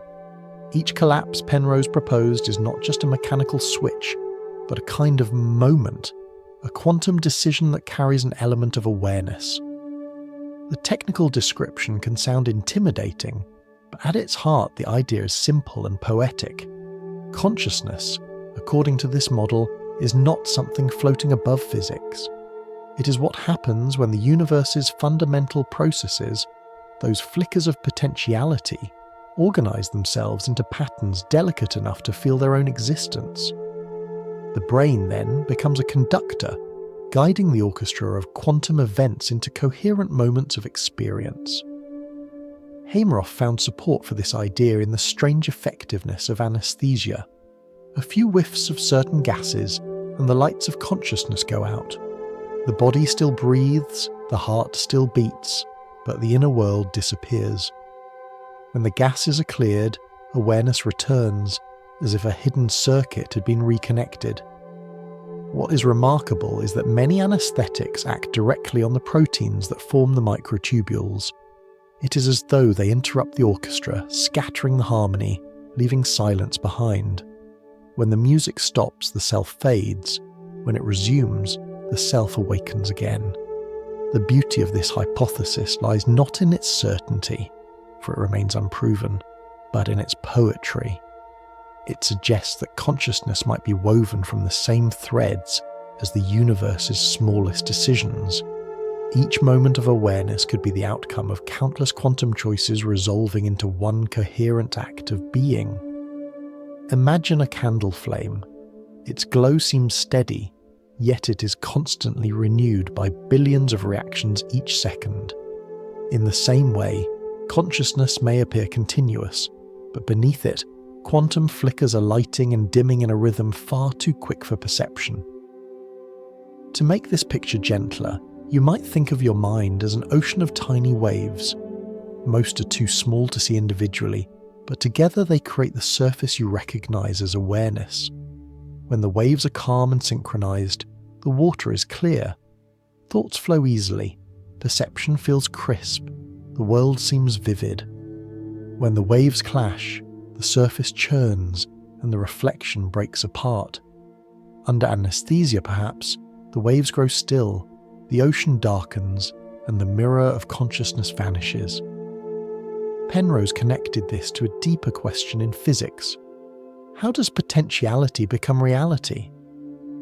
Each collapse, Penrose proposed, is not just a mechanical switch, but a kind of moment, a quantum decision that carries an element of awareness. The technical description can sound intimidating, but at its heart the idea is simple and poetic. Consciousness, according to this model, is not something floating above physics. It is what happens when the universe's fundamental processes, those flickers of potentiality, organize themselves into patterns delicate enough to feel their own existence. The brain then becomes a conductor, guiding the orchestra of quantum events into coherent moments of experience. Hameroff found support for this idea in the strange effectiveness of anesthesia. A few whiffs of certain gases, and the lights of consciousness go out. The body still breathes, the heart still beats, but the inner world disappears. When the gases are cleared, awareness returns, as if a hidden circuit had been reconnected. What is remarkable is that many anesthetics act directly on the proteins that form the microtubules. It is as though they interrupt the orchestra, scattering the harmony, leaving silence behind. When the music stops, the self fades. When it resumes, the self awakens again. The beauty of this hypothesis lies not in its certainty, for it remains unproven, but in its poetry. It suggests that consciousness might be woven from the same threads as the universe's smallest decisions. Each moment of awareness could be the outcome of countless quantum choices resolving into one coherent act of being. Imagine a candle flame. Its glow seems steady, yet it is constantly renewed by billions of reactions each second. In the same way, consciousness may appear continuous, but beneath it, quantum flickers are lighting and dimming in a rhythm far too quick for perception. To make this picture gentler, you might think of your mind as an ocean of tiny waves. Most are too small to see individually, but together they create the surface you recognize as awareness. When the waves are calm and synchronized, the water is clear. Thoughts flow easily, perception feels crisp, the world seems vivid. When the waves clash, the surface churns and the reflection breaks apart. Under anesthesia, perhaps, the waves grow still, the ocean darkens, and the mirror of consciousness vanishes. Penrose connected this to a deeper question in physics. How does potentiality become reality?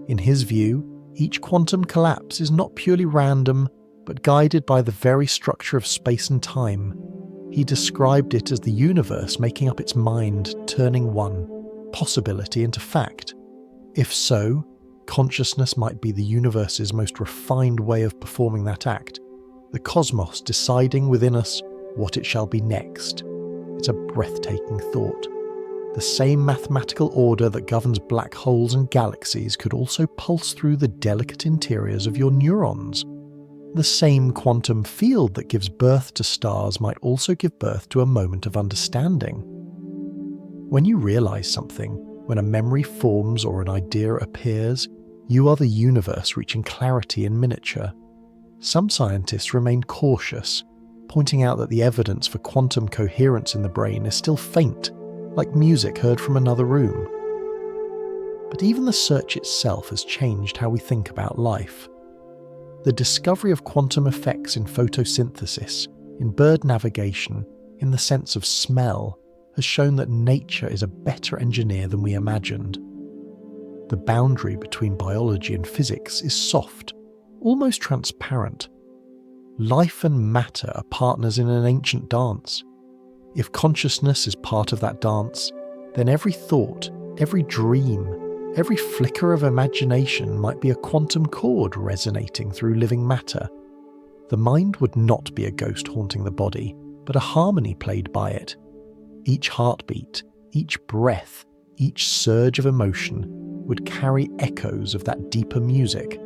In his view, each quantum collapse is not purely random, but guided by the very structure of space and time. He described it as the universe making up its mind, turning one possibility into fact, If so, consciousness might be the universe's most refined way of performing that act, the cosmos deciding within us what it shall be next. It's a breathtaking thought. The same mathematical order that governs black holes and galaxies could also pulse through the delicate interiors of your neurons. The same quantum field that gives birth to stars might also give birth to a moment of understanding. When you realize something, when a memory forms or an idea appears, you are the universe reaching clarity in miniature. Some scientists remain cautious, pointing out that the evidence for quantum coherence in the brain is still faint, like music heard from another room. But even the search itself has changed how we think about life. The discovery of quantum effects in photosynthesis, in bird navigation, in the sense of smell, has shown that nature is a better engineer than we imagined. The boundary between biology and physics is soft, almost transparent. Life and matter are partners in an ancient dance. If consciousness is part of that dance, then every thought, every dream, every flicker of imagination might be a quantum chord resonating through living matter. The mind would not be a ghost haunting the body, but a harmony played by it. Each heartbeat, each breath, each surge of emotion would carry echoes of that deeper music,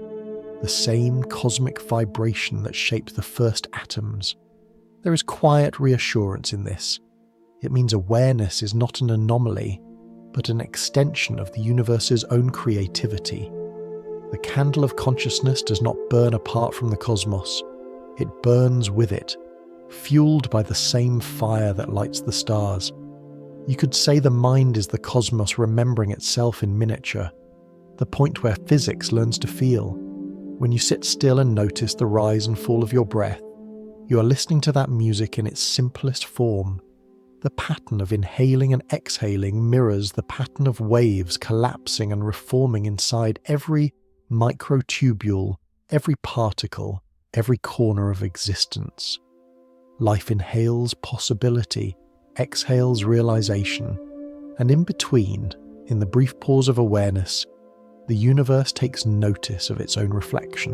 the same cosmic vibration that shaped the first atoms. There is quiet reassurance in this. It means awareness is not an anomaly, but an extension of the universe's own creativity. The candle of consciousness does not burn apart from the cosmos. It burns with it, fueled by the same fire that lights the stars. You could say the mind is the cosmos remembering itself in miniature, the point where physics learns to feel. When you sit still and notice the rise and fall of your breath, you are listening to that music in its simplest form. The pattern of inhaling and exhaling mirrors the pattern of waves collapsing and reforming inside every microtubule, every particle, every corner of existence. Life inhales possibility, exhales realization, and in between, in the brief pause of awareness, the universe takes notice of its own reflection.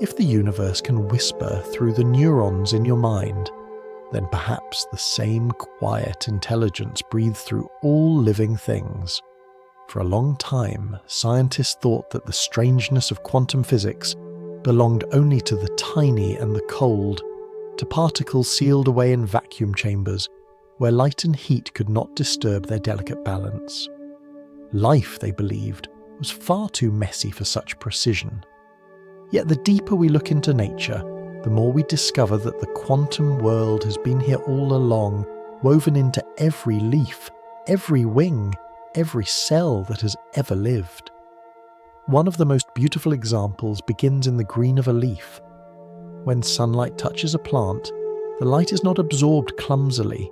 If the universe can whisper through the neurons in your mind, then perhaps the same quiet intelligence breathes through all living things. For a long time, scientists thought that the strangeness of quantum physics belonged only to the tiny and the cold, to particles sealed away in vacuum chambers, where light and heat could not disturb their delicate balance. Life, they believed, was far too messy for such precision. Yet the deeper we look into nature, the more we discover that the quantum world has been here all along, woven into every leaf, every wing, every cell that has ever lived. One of the most beautiful examples begins in the green of a leaf. When sunlight touches a plant, the light is not absorbed clumsily,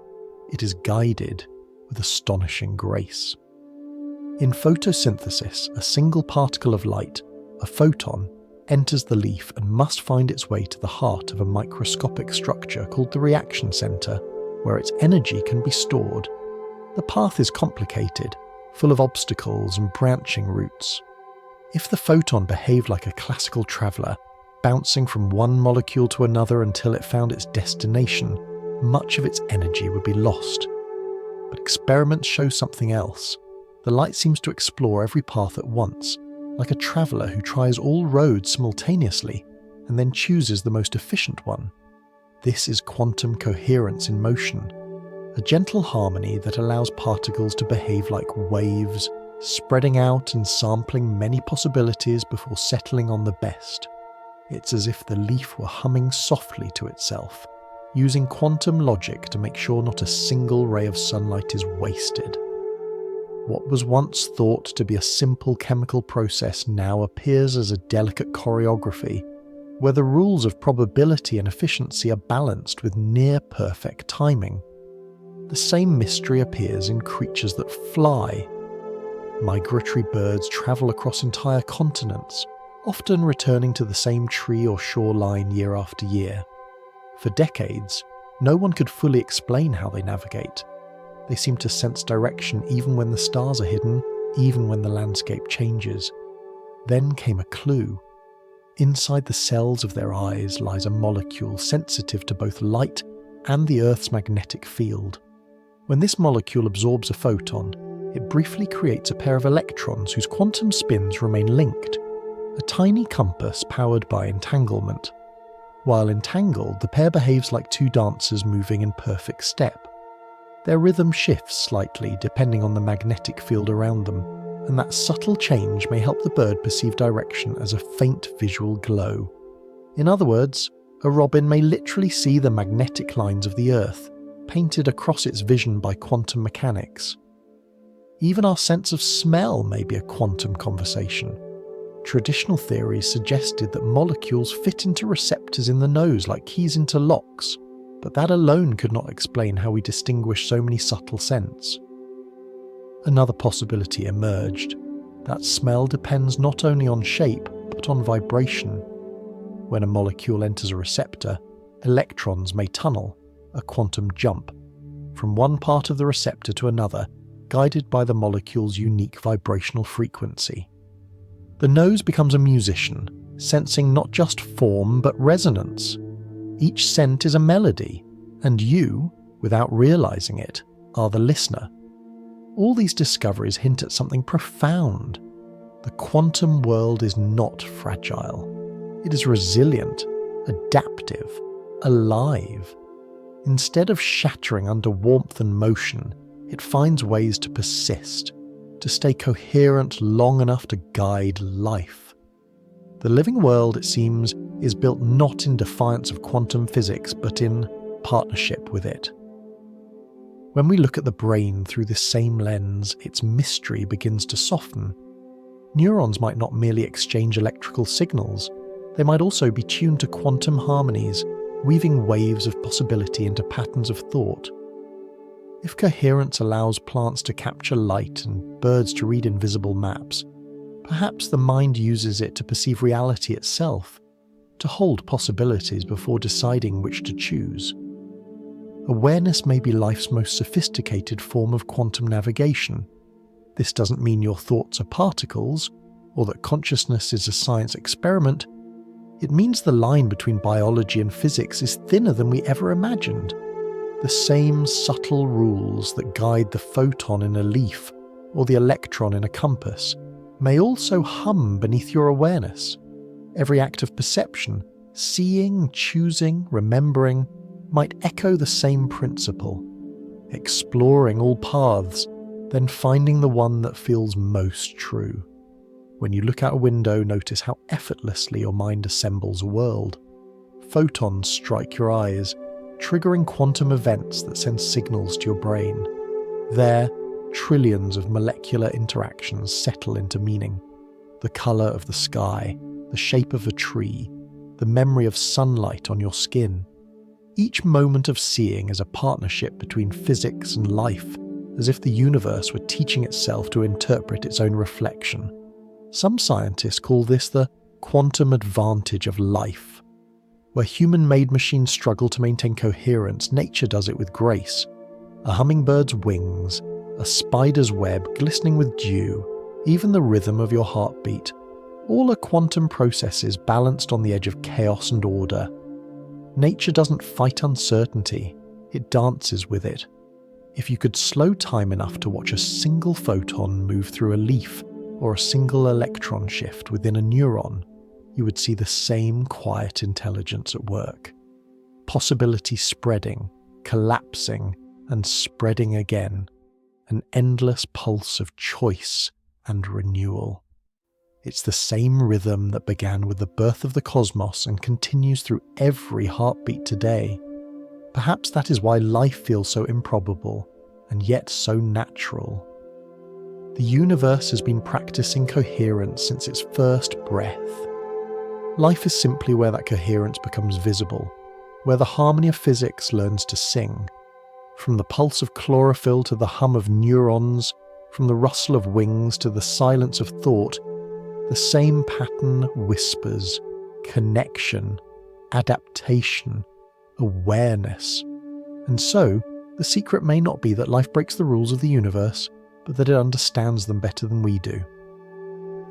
it is guided with astonishing grace. In photosynthesis, a single particle of light, a photon, enters the leaf and must find its way to the heart of a microscopic structure called the reaction center, where its energy can be stored. The path is complicated, full of obstacles and branching routes. If the photon behaved like a classical traveler, bouncing from one molecule to another until it found its destination, much of its energy would be lost. But experiments show something else. The light seems to explore every path at once, like a traveller who tries all roads simultaneously and then chooses the most efficient one. This is quantum coherence in motion, a gentle harmony that allows particles to behave like waves, spreading out and sampling many possibilities before settling on the best. It's as if the leaf were humming softly to itself, using quantum logic to make sure not a single ray of sunlight is wasted. What was once thought to be a simple chemical process now appears as a delicate choreography, where the rules of probability and efficiency are balanced with near-perfect timing. The same mystery appears in creatures that fly. Migratory birds travel across entire continents, often returning to the same tree or shoreline year after year. For decades, no one could fully explain how they navigate. They seem to sense direction even when the stars are hidden, even when the landscape changes. Then came a clue. Inside the cells of their eyes lies a molecule sensitive to both light and the Earth's magnetic field. When this molecule absorbs a photon, it briefly creates a pair of electrons whose quantum spins remain linked, a tiny compass powered by entanglement. While entangled, the pair behaves like two dancers moving in perfect step. Their rhythm shifts slightly depending on the magnetic field around them, and that subtle change may help the bird perceive direction as a faint visual glow. In other words, a robin may literally see the magnetic lines of the Earth, painted across its vision by quantum mechanics. Even our sense of smell may be a quantum conversation. Traditional theories suggested that molecules fit into receptors in the nose like keys into locks, but that alone could not explain how we distinguish so many subtle scents. Another possibility emerged, that smell depends not only on shape, but on vibration. When a molecule enters a receptor, electrons may tunnel, a quantum jump, from one part of the receptor to another, guided by the molecule's unique vibrational frequency. The nose becomes a musician, sensing not just form but resonance. Each scent is a melody, and you, without realizing it, are the listener. All these discoveries hint at something profound. The quantum world is not fragile. It is resilient, adaptive, alive. Instead of shattering under warmth and motion, it finds ways to persist, to stay coherent long enough to guide life. The living world, it seems, is built not in defiance of quantum physics, but in partnership with it. When we look at the brain through this same lens, its mystery begins to soften. Neurons might not merely exchange electrical signals, they might also be tuned to quantum harmonies, weaving waves of possibility into patterns of thought. If coherence allows plants to capture light and birds to read invisible maps, perhaps the mind uses it to perceive reality itself, to hold possibilities before deciding which to choose. Awareness may be life's most sophisticated form of quantum navigation. This doesn't mean your thoughts are particles, or that consciousness is a science experiment. It means the line between biology and physics is thinner than we ever imagined. The same subtle rules that guide the photon in a leaf or the electron in a compass may also hum beneath your awareness. Every act of perception, seeing, choosing, remembering, might echo the same principle. Exploring all paths, then finding the one that feels most true. When you look out a window, notice how effortlessly your mind assembles a world. Photons strike your eyes, triggering quantum events that send signals to your brain. There, trillions of molecular interactions settle into meaning. The colour of the sky, the shape of a tree, the memory of sunlight on your skin. Each moment of seeing is a partnership between physics and life, as if the universe were teaching itself to interpret its own reflection. Some scientists call this the quantum advantage of life. Where human-made machines struggle to maintain coherence, nature does it with grace. A hummingbird's wings, a spider's web glistening with dew, even the rhythm of your heartbeat, all are quantum processes balanced on the edge of chaos and order. Nature doesn't fight uncertainty, it dances with it. If you could slow time enough to watch a single photon move through a leaf, or a single electron shift within a neuron, you would see the same quiet intelligence at work. Possibility spreading, collapsing, and spreading again. An endless pulse of choice and renewal. It's the same rhythm that began with the birth of the cosmos and continues through every heartbeat today. Perhaps that is why life feels so improbable, and yet so natural. The universe has been practicing coherence since its first breath. Life is simply where that coherence becomes visible, where the harmony of physics learns to sing. From the pulse of chlorophyll to the hum of neurons, from the rustle of wings to the silence of thought, the same pattern whispers: connection, adaptation, awareness. And so, the secret may not be that life breaks the rules of the universe, but that it understands them better than we do.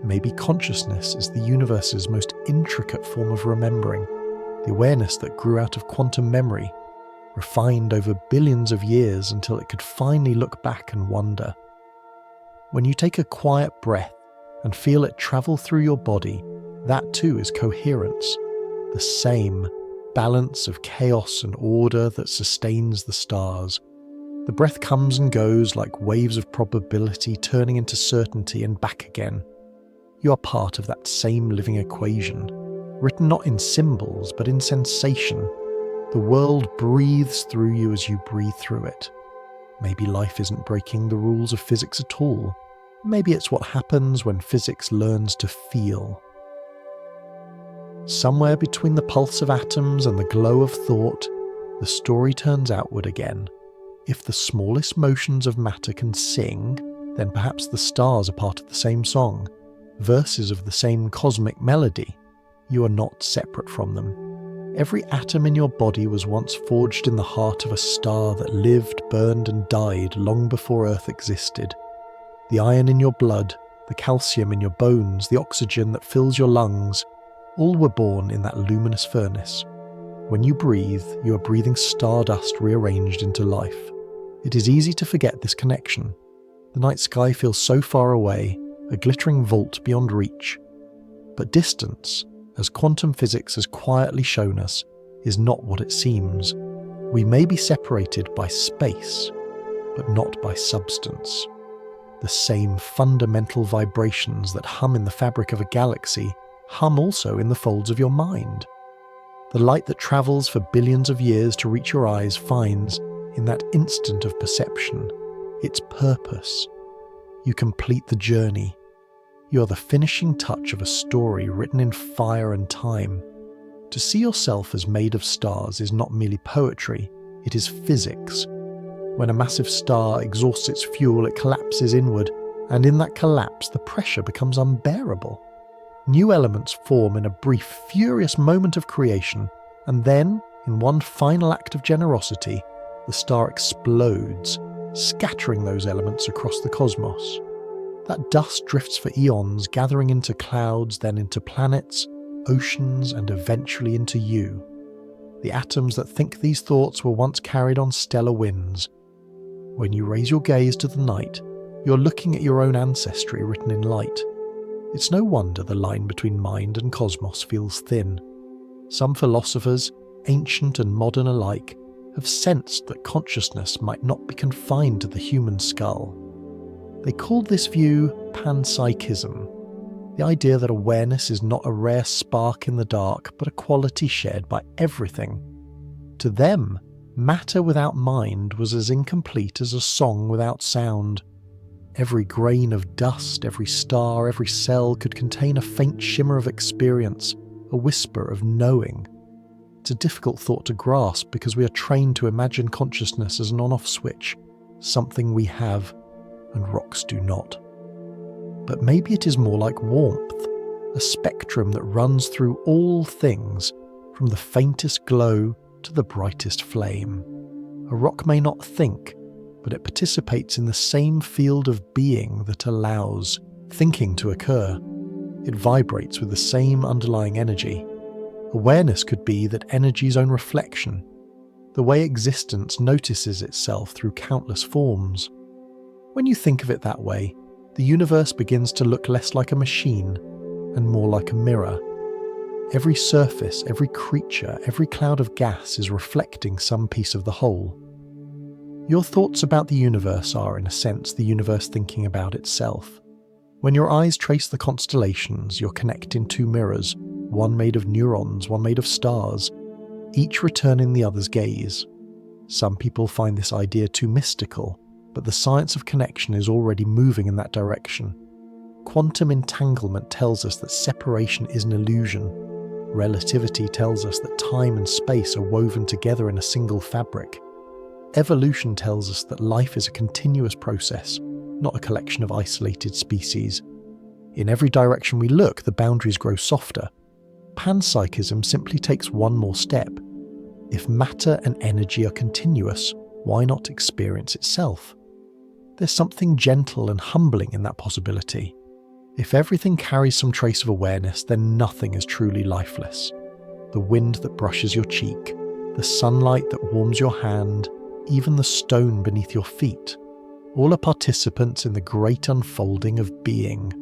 Maybe consciousness is the universe's most intricate form of remembering, the awareness that grew out of quantum memory, refined over billions of years until it could finally look back and wonder. When you take a quiet breath and feel it travel through your body, that too is coherence, the same balance of chaos and order that sustains the stars. The breath comes and goes like waves of probability turning into certainty and back again. You are part of that same living equation, written not in symbols but in sensation. The world breathes through you as you breathe through it. Maybe life isn't breaking the rules of physics at all. Maybe it's what happens when physics learns to feel. Somewhere between the pulse of atoms and the glow of thought, the story turns outward again. If the smallest motions of matter can sing, then perhaps the stars are part of the same song, verses of the same cosmic melody. You are not separate from them. Every atom in your body was once forged in the heart of a star that lived, burned and died long before Earth existed. The iron in your blood, the calcium in your bones, the oxygen that fills your lungs, all were born in that luminous furnace. When you breathe, you are breathing stardust rearranged into life. It is easy to forget this connection. The night sky feels so far away, a glittering vault beyond reach. But distance, as quantum physics has quietly shown us, is not what it seems. We may be separated by space, but not by substance. The same fundamental vibrations that hum in the fabric of a galaxy hum also in the folds of your mind. The light that travels for billions of years to reach your eyes finds, in that instant of perception, its purpose. You complete the journey. You are the finishing touch of a story written in fire and time. To see yourself as made of stars is not merely poetry, it is physics. When a massive star exhausts its fuel, it collapses inward, and in that collapse the pressure becomes unbearable. New elements form in a brief, furious moment of creation, and then, in one final act of generosity, the star explodes, scattering those elements across the cosmos. That dust drifts for eons, gathering into clouds, then into planets, oceans, and eventually into you. The atoms that think these thoughts were once carried on stellar winds. When you raise your gaze to the night, you're looking at your own ancestry written in light. It's no wonder the line between mind and cosmos feels thin. Some philosophers, ancient and modern alike, have sensed that consciousness might not be confined to the human skull. They called this view panpsychism, the idea that awareness is not a rare spark in the dark, but a quality shared by everything. To them, matter without mind was as incomplete as a song without sound. Every grain of dust, every star, every cell could contain a faint shimmer of experience, a whisper of knowing. It's a difficult thought to grasp because we are trained to imagine consciousness as an on-off switch, something we have, and rocks do not. But maybe it is more like warmth, a spectrum that runs through all things, from the faintest glow to the brightest flame. A rock may not think, but it participates in the same field of being that allows thinking to occur. It vibrates with the same underlying energy. Awareness could be that energy's own reflection, the way existence notices itself through countless forms. When you think of it that way, the universe begins to look less like a machine and more like a mirror. Every surface, every creature, every cloud of gas is reflecting some piece of the whole. Your thoughts about the universe are, in a sense, the universe thinking about itself. When your eyes trace the constellations, you're connecting two mirrors, one made of neurons, one made of stars, each returning the other's gaze. Some people find this idea too mystical, but the science of connection is already moving in that direction. Quantum entanglement tells us that separation is an illusion. Relativity tells us that time and space are woven together in a single fabric. Evolution tells us that life is a continuous process, not a collection of isolated species. In every direction we look, the boundaries grow softer. Panpsychism simply takes one more step. If matter and energy are continuous, why not experience itself? There's something gentle and humbling in that possibility. If everything carries some trace of awareness, then nothing is truly lifeless. The wind that brushes your cheek, the sunlight that warms your hand, even the stone beneath your feet, all are participants in the great unfolding of being.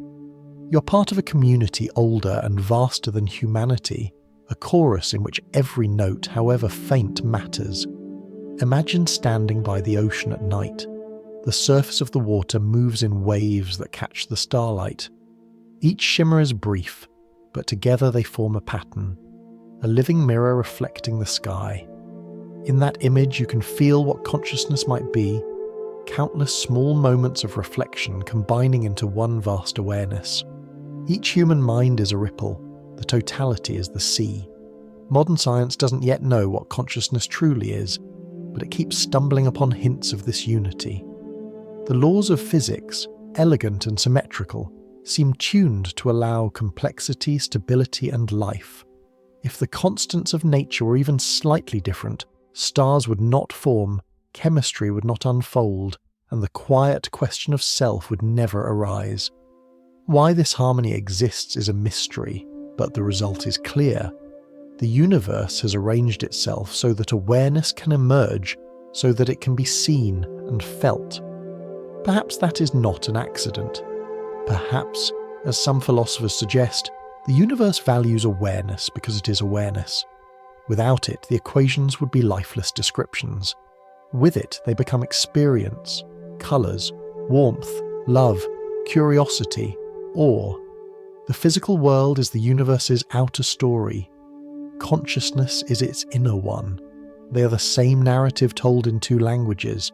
You're part of a community older and vaster than humanity, a chorus in which every note, however faint, matters. Imagine standing by the ocean at night. The surface of the water moves in waves that catch the starlight. Each shimmer is brief, but together they form a pattern, a living mirror reflecting the sky. In that image you can feel what consciousness might be, countless small moments of reflection combining into one vast awareness. Each human mind is a ripple, the totality is the sea. Modern science doesn't yet know what consciousness truly is, but it keeps stumbling upon hints of this unity. The laws of physics, elegant and symmetrical, seem tuned to allow complexity, stability, and life. If the constants of nature were even slightly different, stars would not form, chemistry would not unfold, and the quiet question of self would never arise. Why this harmony exists is a mystery, but the result is clear. The universe has arranged itself so that awareness can emerge, so that it can be seen and felt. Perhaps that is not an accident. Perhaps, as some philosophers suggest, the universe values awareness because it is awareness. Without it, the equations would be lifeless descriptions. With it, they become experience, colours, warmth, love, curiosity, awe. The physical world is the universe's outer story. Consciousness is its inner one. They are the same narrative told in two languages.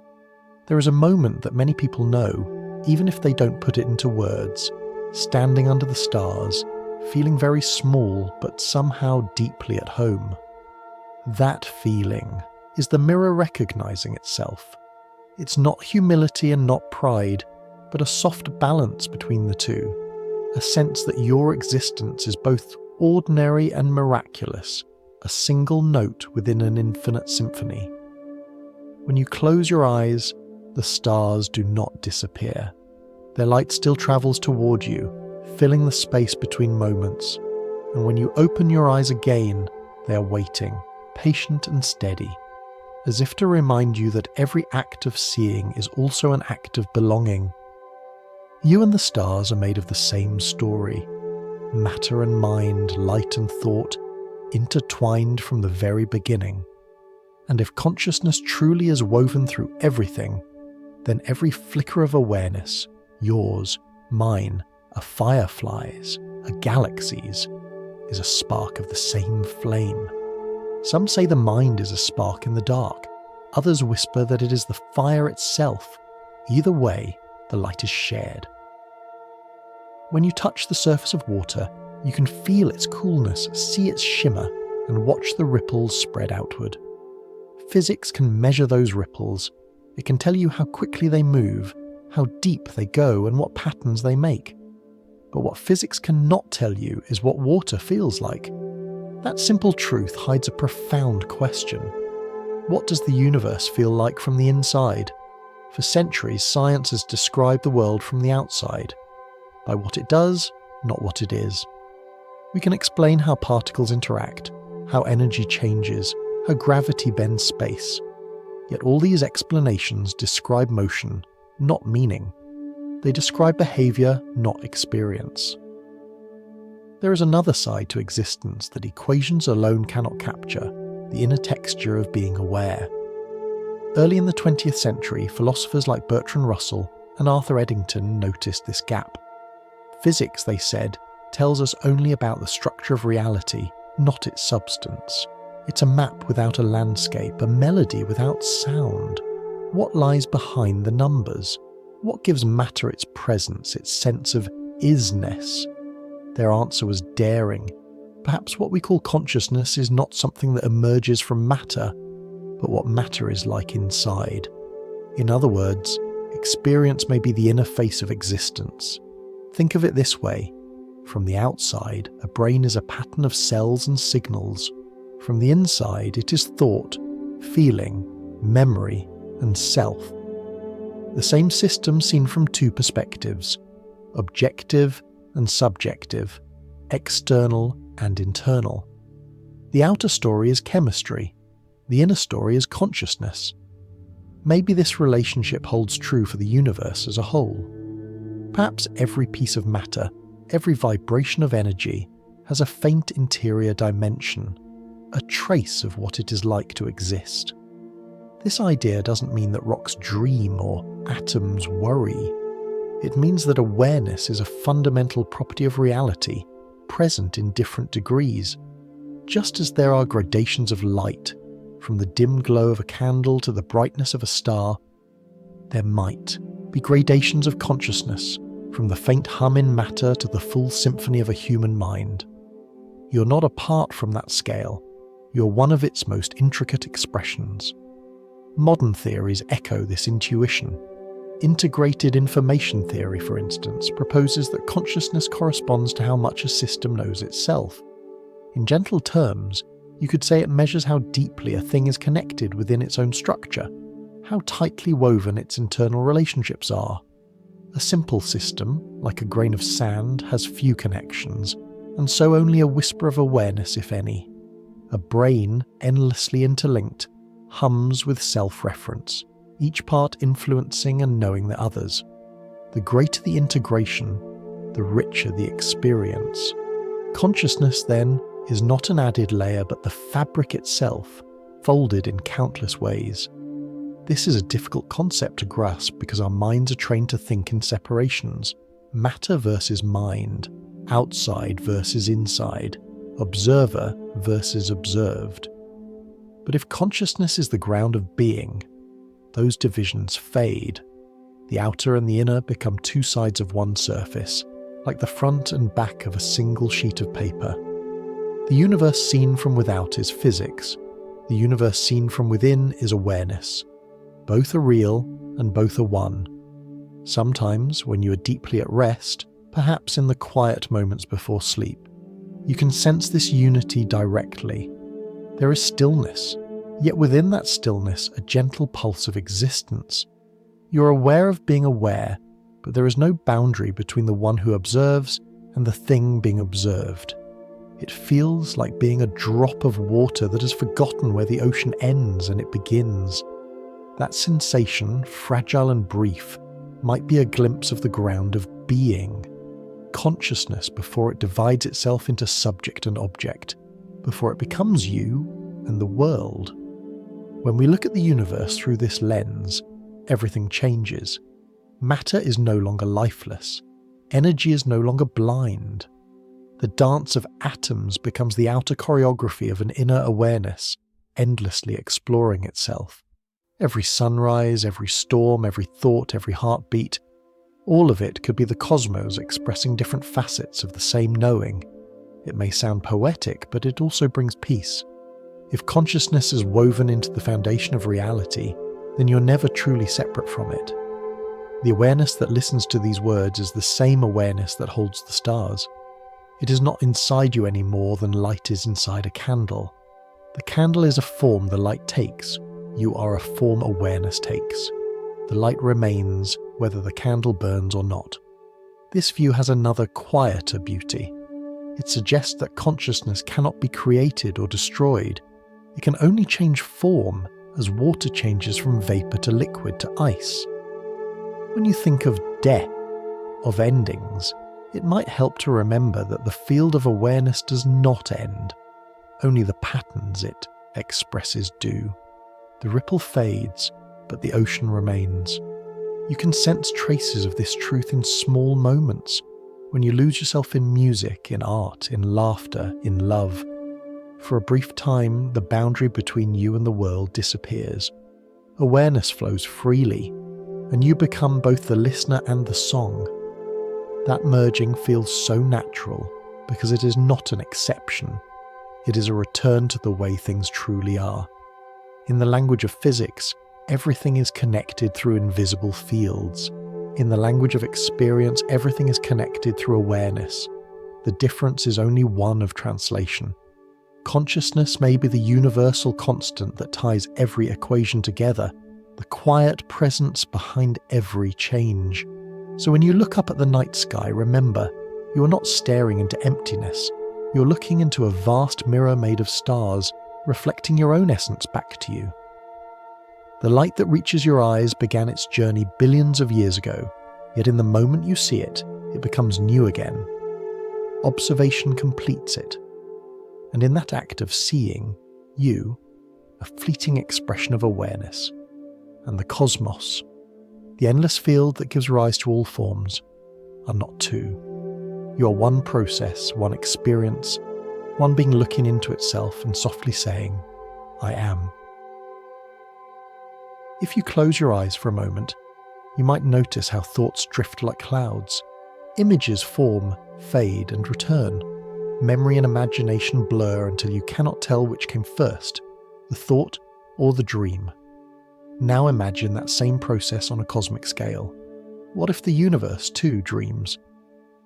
There is a moment that many people know, even if they don't put it into words, standing under the stars, feeling very small but somehow deeply at home. That feeling is the mirror recognizing itself. It's not humility and not pride, but a soft balance between the two, a sense that your existence is both ordinary and miraculous, a single note within an infinite symphony. When you close your eyes, the stars do not disappear. Their light still travels toward you, filling the space between moments, and when you open your eyes again, they are waiting, patient and steady, as if to remind you that every act of seeing is also an act of belonging. You and the stars are made of the same story. Matter and mind, light and thought, intertwined from the very beginning. And if consciousness truly is woven through everything, then every flicker of awareness, yours, mine, a firefly's, a galaxy's, is a spark of the same flame. Some say the mind is a spark in the dark. Others whisper that it is the fire itself. Either way, the light is shared. When you touch the surface of water, you can feel its coolness, see its shimmer, and watch the ripples spread outward. Physics can measure those ripples. It can tell you how quickly they move, how deep they go, and what patterns they make. But what physics cannot tell you is what water feels like. That simple truth hides a profound question. What does the universe feel like from the inside? For centuries, science has described the world from the outside, by what it does, not what it is. We can explain how particles interact, how energy changes, how gravity bends space. Yet all these explanations describe motion, not meaning. They describe behaviour, not experience. There is another side to existence that equations alone cannot capture, the inner texture of being aware. Early in the 20th century, philosophers like Bertrand Russell and Arthur Eddington noticed this gap. Physics, they said, tells us only about the structure of reality, not its substance. It's a map without a landscape, a melody without sound. What lies behind the numbers? What gives matter its presence, its sense of isness? Their answer was daring. Perhaps what we call consciousness is not something that emerges from matter, but what matter is like inside. In other words, experience may be the inner face of existence. Think of it this way. From the outside, a brain is a pattern of cells and signals. From the inside, it is thought, feeling, memory, and self. The same system seen from two perspectives, objective and subjective, external and internal. The outer story is chemistry, the inner story is consciousness. Maybe this relationship holds true for the universe as a whole. Perhaps every piece of matter, every vibration of energy, has a faint interior dimension, a trace of what it is like to exist. This idea doesn't mean that rocks dream or atoms worry. It means that awareness is a fundamental property of reality, present in different degrees. Just as there are gradations of light, from the dim glow of a candle to the brightness of a star, there might be gradations of consciousness, from the faint hum in matter to the full symphony of a human mind. You're not apart from that scale, you're one of its most intricate expressions. Modern theories echo this intuition. Integrated information theory, for instance, proposes that consciousness corresponds to how much a system knows itself. In gentle terms, you could say it measures how deeply a thing is connected within its own structure, how tightly woven its internal relationships are. A simple system, like a grain of sand, has few connections, and so only a whisper of awareness, if any. A brain, endlessly interlinked, hums with self-reference, each part influencing and knowing the others. The greater the integration, the richer the experience. Consciousness, then, is not an added layer but the fabric itself, folded in countless ways. This is a difficult concept to grasp because our minds are trained to think in separations, matter versus mind, outside versus inside, observer versus observed. But if consciousness is the ground of being, those divisions fade. The outer and the inner become two sides of one surface, like the front and back of a single sheet of paper. The universe seen from without is physics. The universe seen from within is awareness. Both are real and both are one. Sometimes, when you are deeply at rest, perhaps in the quiet moments before sleep, you can sense this unity directly. There is stillness, yet within that stillness a gentle pulse of existence. You're aware of being aware, but there is no boundary between the one who observes and the thing being observed. It feels like being a drop of water that has forgotten where the ocean ends and it begins. That sensation, fragile and brief, might be a glimpse of the ground of being. Consciousness before it divides itself into subject and object, before it becomes you and the world. When we look at the universe through this lens, everything changes. Matter is no longer lifeless. Energy is no longer blind. The dance of atoms becomes the outer choreography of an inner awareness, endlessly exploring itself. Every sunrise, every storm, every thought, every heartbeat, all of it could be the cosmos expressing different facets of the same knowing. It may sound poetic, but it also brings peace. If consciousness is woven into the foundation of reality, then you're never truly separate from it. The awareness that listens to these words is the same awareness that holds the stars. It is not inside you any more than light is inside a candle. The candle is a form the light takes. You are a form awareness takes. The light remains whether the candle burns or not. This view has another quieter beauty. It suggests that consciousness cannot be created or destroyed. It can only change form as water changes from vapor to liquid to ice. When you think of death, of endings, it might help to remember that the field of awareness does not end. Only the patterns it expresses do. The ripple fades, but the ocean remains. You can sense traces of this truth in small moments, when you lose yourself in music, in art, in laughter, in love. For a brief time, the boundary between you and the world disappears. Awareness flows freely, and you become both the listener and the song. That merging feels so natural because it is not an exception. It is a return to the way things truly are. In the language of physics, everything is connected through invisible fields. In the language of experience, everything is connected through awareness. The difference is only one of translation. Consciousness may be the universal constant that ties every equation together, the quiet presence behind every change. So when you look up at the night sky, remember, you are not staring into emptiness. You're looking into a vast mirror made of stars, reflecting your own essence back to you. The light that reaches your eyes began its journey billions of years ago, yet in the moment you see it, it becomes new again. Observation completes it. And in that act of seeing, you, a fleeting expression of awareness, and the cosmos, the endless field that gives rise to all forms, are not two. You are one process, one experience, one being looking into itself and softly saying, I am. If you close your eyes for a moment, you might notice how thoughts drift like clouds. Images form, fade, and return. Memory and imagination blur until you cannot tell which came first, the thought or the dream. Now imagine that same process on a cosmic scale. What if the universe too dreams?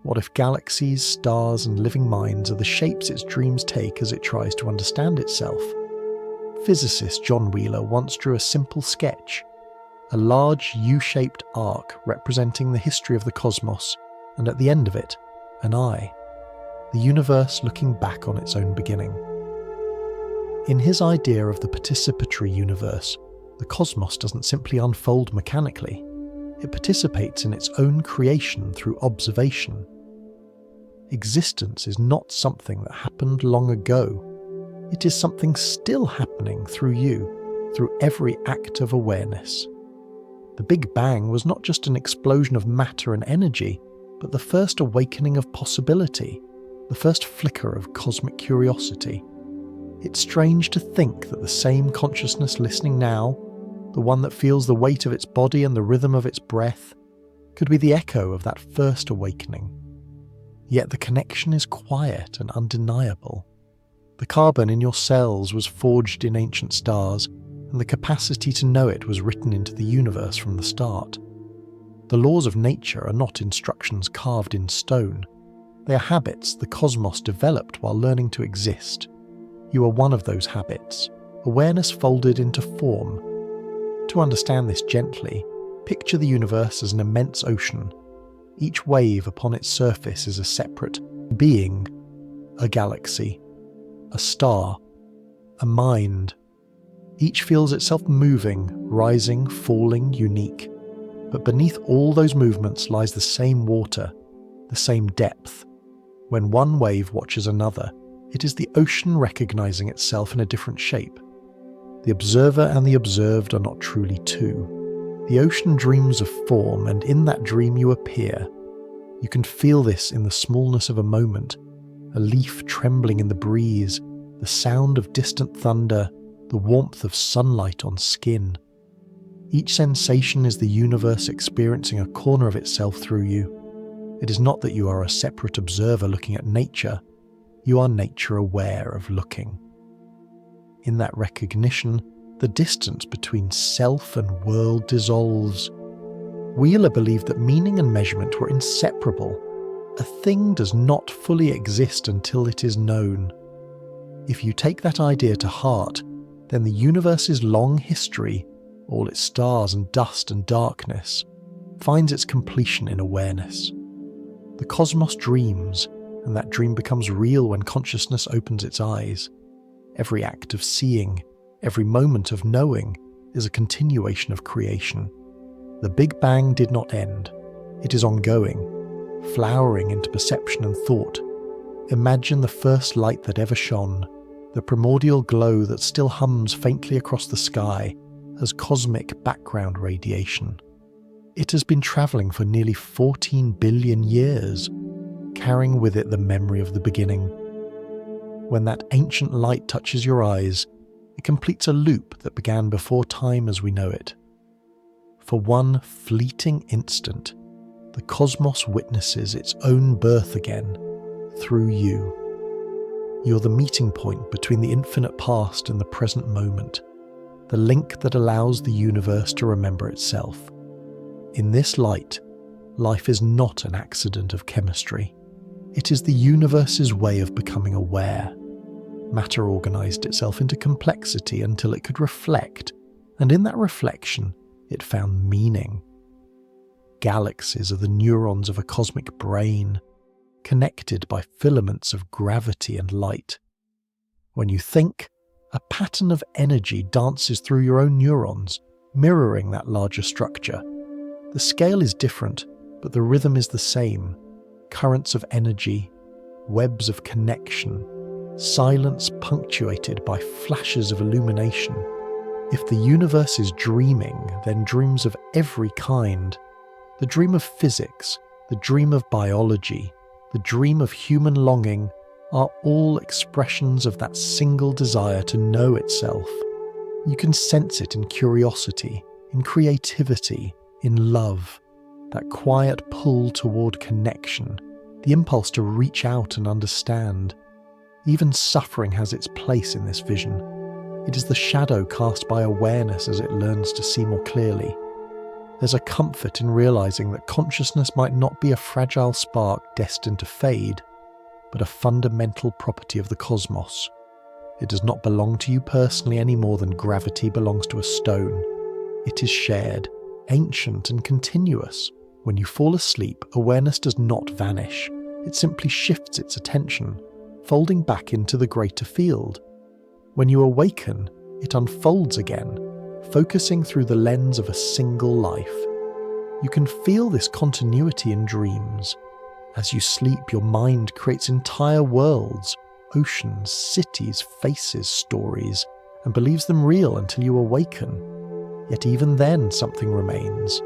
What if galaxies, stars, and living minds are the shapes its dreams take as it tries to understand itself? Physicist John Wheeler once drew a simple sketch, a large U-shaped arc representing the history of the cosmos, and at the end of it, an eye, the universe looking back on its own beginning. In his idea of the participatory universe, the cosmos doesn't simply unfold mechanically. It participates in its own creation through observation. Existence is not something that happened long ago. It is something still happening through you, through every act of awareness. The Big Bang was not just an explosion of matter and energy, but the first awakening of possibility, the first flicker of cosmic curiosity. It's strange to think that the same consciousness listening now, the one that feels the weight of its body and the rhythm of its breath, could be the echo of that first awakening. Yet the connection is quiet and undeniable. The carbon in your cells was forged in ancient stars, and the capacity to know it was written into the universe from the start. The laws of nature are not instructions carved in stone. They are habits the cosmos developed while learning to exist. You are one of those habits, awareness folded into form. To understand this gently, picture the universe as an immense ocean. Each wave upon its surface is a separate being, a galaxy, a star, a mind. Each feels itself moving, rising, falling, unique. But beneath all those movements lies the same water, the same depth. When one wave watches another, it is the ocean recognizing itself in a different shape. The observer and the observed are not truly two. The ocean dreams of form, and in that dream you appear. You can feel this in the smallness of a moment, a leaf trembling in the breeze, the sound of distant thunder, the warmth of sunlight on skin. Each sensation is the universe experiencing a corner of itself through you. It is not that you are a separate observer looking at nature. You are nature aware of looking. In that recognition, the distance between self and world dissolves. Wheeler believed that meaning and measurement were inseparable. A thing does not fully exist until it is known. If you take that idea to heart, then the universe's long history, all its stars and dust and darkness, finds its completion in awareness. The cosmos dreams, and that dream becomes real when consciousness opens its eyes. Every act of seeing, every moment of knowing, is a continuation of creation. The Big Bang did not end. It is ongoing, flowering into perception and thought. Imagine the first light that ever shone, the primordial glow that still hums faintly across the sky as cosmic background radiation. It has been travelling for nearly 14 billion years, carrying with it the memory of the beginning. When that ancient light touches your eyes, it completes a loop that began before time as we know it. For one fleeting instant, the cosmos witnesses its own birth again, through you. You're the meeting point between the infinite past and the present moment, the link that allows the universe to remember itself. In this light, life is not an accident of chemistry. It is the universe's way of becoming aware. Matter organized itself into complexity until it could reflect, and in that reflection, it found meaning. Galaxies are the neurons of a cosmic brain, connected by filaments of gravity and light. When you think, a pattern of energy dances through your own neurons, mirroring that larger structure. The scale is different, but the rhythm is the same. Currents of energy, webs of connection, silence punctuated by flashes of illumination. If the universe is dreaming, then dreams of every kind. The dream of physics, the dream of biology, the dream of human longing are all expressions of that single desire to know itself. You can sense it in curiosity, in creativity, in love, that quiet pull toward connection, the impulse to reach out and understand. Even suffering has its place in this vision. It is the shadow cast by awareness as it learns to see more clearly. There's a comfort in realizing that consciousness might not be a fragile spark destined to fade, but a fundamental property of the cosmos. It does not belong to you personally any more than gravity belongs to a stone. It is shared, ancient and continuous. When you fall asleep, awareness does not vanish. It simply shifts its attention, folding back into the greater field. When you awaken, it unfolds again, focusing through the lens of a single life. You can feel this continuity in dreams. As you sleep, your mind creates entire worlds, oceans, cities, faces, stories, and believes them real until you awaken. Yet even then something remains,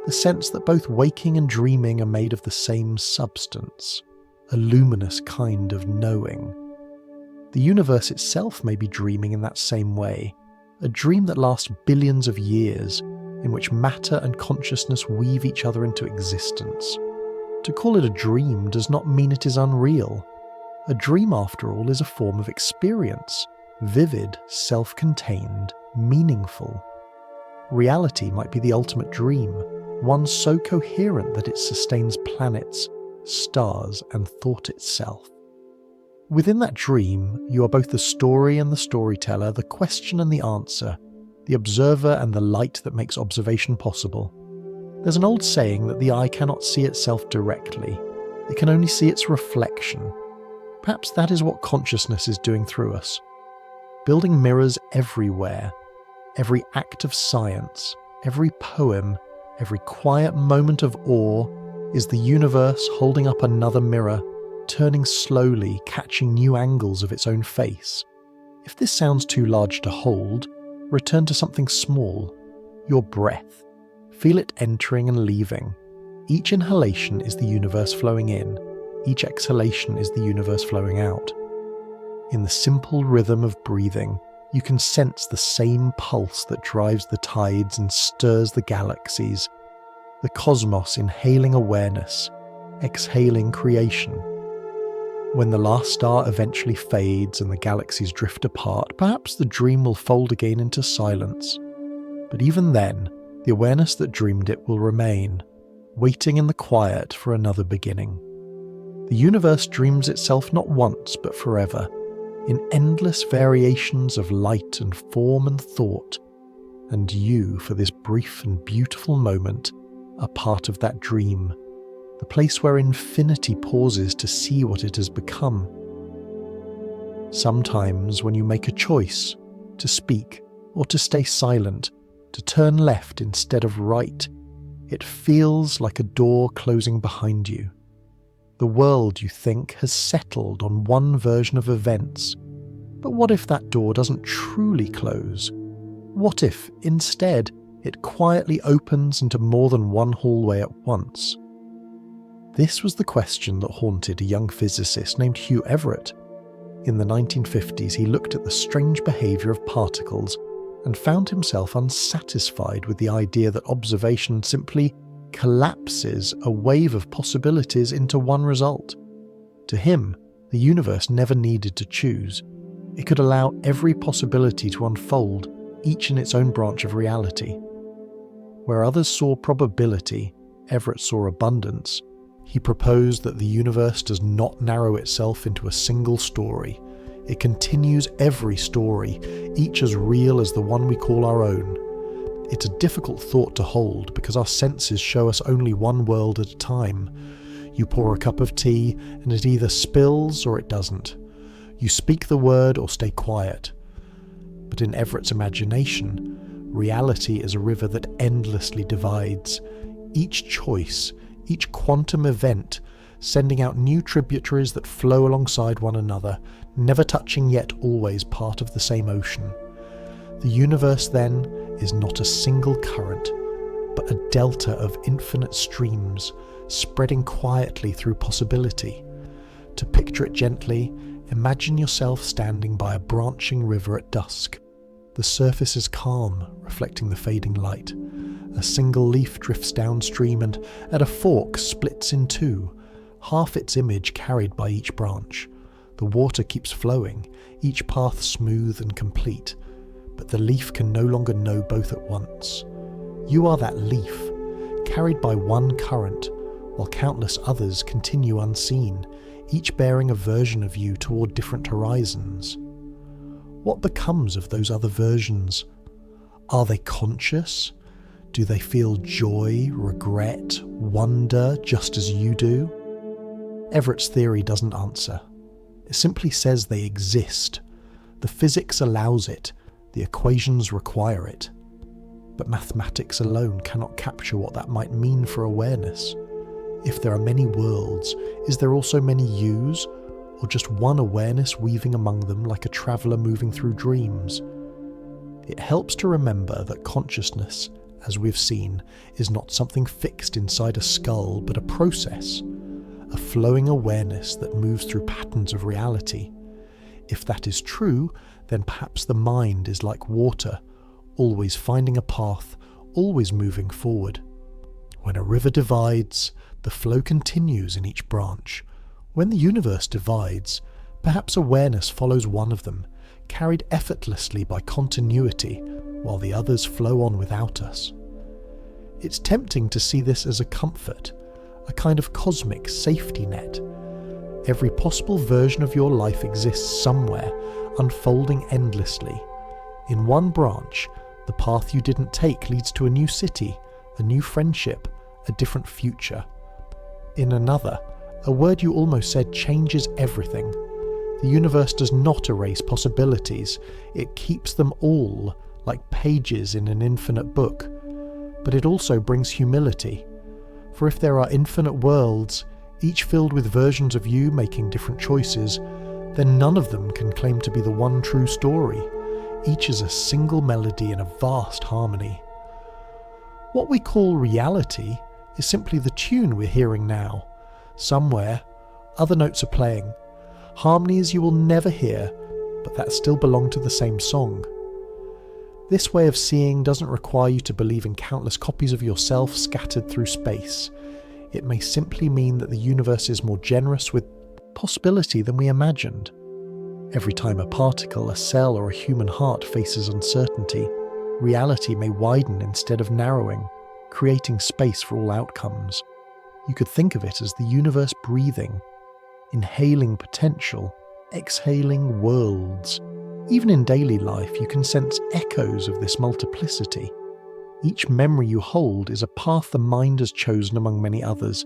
the sense that both waking and dreaming are made of the same substance, a luminous kind of knowing. The universe itself may be dreaming in that same way, a dream that lasts billions of years, in which matter and consciousness weave each other into existence. To call it a dream does not mean it is unreal. A dream, after all, is a form of experience, vivid, self-contained, meaningful. Reality might be the ultimate dream, one so coherent that it sustains planets, stars, and thought itself. Within that dream, you are both the story and the storyteller, the question and the answer, the observer and the light that makes observation possible. There's an old saying that the eye cannot see itself directly, it can only see its reflection. Perhaps that is what consciousness is doing through us, building mirrors everywhere. Every act of science, every poem, every quiet moment of awe is the universe holding up another mirror, turning slowly, catching new angles of its own face. If this sounds too large to hold, return to something small, your breath. Feel it entering and leaving. Each inhalation is the universe flowing in. Each exhalation is the universe flowing out. In the simple rhythm of breathing, you can sense the same pulse that drives the tides and stirs the galaxies. The cosmos inhaling awareness, exhaling creation. When the last star eventually fades and the galaxies drift apart, perhaps the dream will fold again into silence. But even then, the awareness that dreamed it will remain, waiting in the quiet for another beginning. The universe dreams itself not once but forever, in endless variations of light and form and thought, and you, for this brief and beautiful moment, are part of that dream, the place where infinity pauses to see what it has become. Sometimes when you make a choice, to speak or to stay silent, to turn left instead of right, it feels like a door closing behind you. The world, you think, has settled on one version of events. But what if that door doesn't truly close? What if, instead, it quietly opens into more than one hallway at once? This was the question that haunted a young physicist named Hugh Everett. In the 1950s, he looked at the strange behaviour of particles and found himself unsatisfied with the idea that observation simply collapses a wave of possibilities into one result. To him, the universe never needed to choose. It could allow every possibility to unfold, each in its own branch of reality. Where others saw probability, Everett saw abundance. He proposed that the universe does not narrow itself into a single story. It continues every story, each as real as the one we call our own. It's a difficult thought to hold because our senses show us only one world at a time. You pour a cup of tea and it either spills or it doesn't. You speak the word or stay quiet. But in Everett's imagination, reality is a river that endlessly divides. Each choice, each quantum event, sending out new tributaries that flow alongside one another, never touching yet always part of the same ocean. The universe, then, is not a single current, but a delta of infinite streams, spreading quietly through possibility. To picture it gently, imagine yourself standing by a branching river at dusk. The surface is calm, reflecting the fading light. A single leaf drifts downstream and, at a fork, splits in two, half its image carried by each branch. The water keeps flowing, each path smooth and complete, but the leaf can no longer know both at once. You are that leaf, carried by one current, while countless others continue unseen, each bearing a version of you toward different horizons. What becomes of those other versions? Are they conscious? Do they feel joy, regret, wonder, just as you do? Everett's theory doesn't answer. It simply says they exist. The physics allows it, the equations require it. But mathematics alone cannot capture what that might mean for awareness. If there are many worlds, is there also many yous, or just one awareness weaving among them like a traveller moving through dreams? It helps to remember that consciousness, as we've seen, is not something fixed inside a skull, but a process, a flowing awareness that moves through patterns of reality. If that is true, then perhaps the mind is like water, always finding a path, always moving forward. When a river divides, the flow continues in each branch. When the universe divides, perhaps awareness follows one of them, carried effortlessly by continuity, while the others flow on without us. It's tempting to see this as a comfort, a kind of cosmic safety net. Every possible version of your life exists somewhere, unfolding endlessly. In one branch, the path you didn't take leads to a new city, a new friendship, a different future. In another, a word you almost said changes everything. The universe does not erase possibilities, it keeps them all, like pages in an infinite book. But it also brings humility. For if there are infinite worlds, each filled with versions of you making different choices, then none of them can claim to be the one true story. Each is a single melody in a vast harmony. What we call reality is simply the tune we're hearing now. Somewhere, other notes are playing, harmonies you will never hear, but that still belong to the same song. This way of seeing doesn't require you to believe in countless copies of yourself scattered through space. It may simply mean that the universe is more generous with possibility than we imagined. Every time a particle, a cell, or a human heart faces uncertainty, reality may widen instead of narrowing, creating space for all outcomes. You could think of it as the universe breathing, inhaling potential, exhaling worlds. Even in daily life, you can sense echoes of this multiplicity. Each memory you hold is a path the mind has chosen among many others.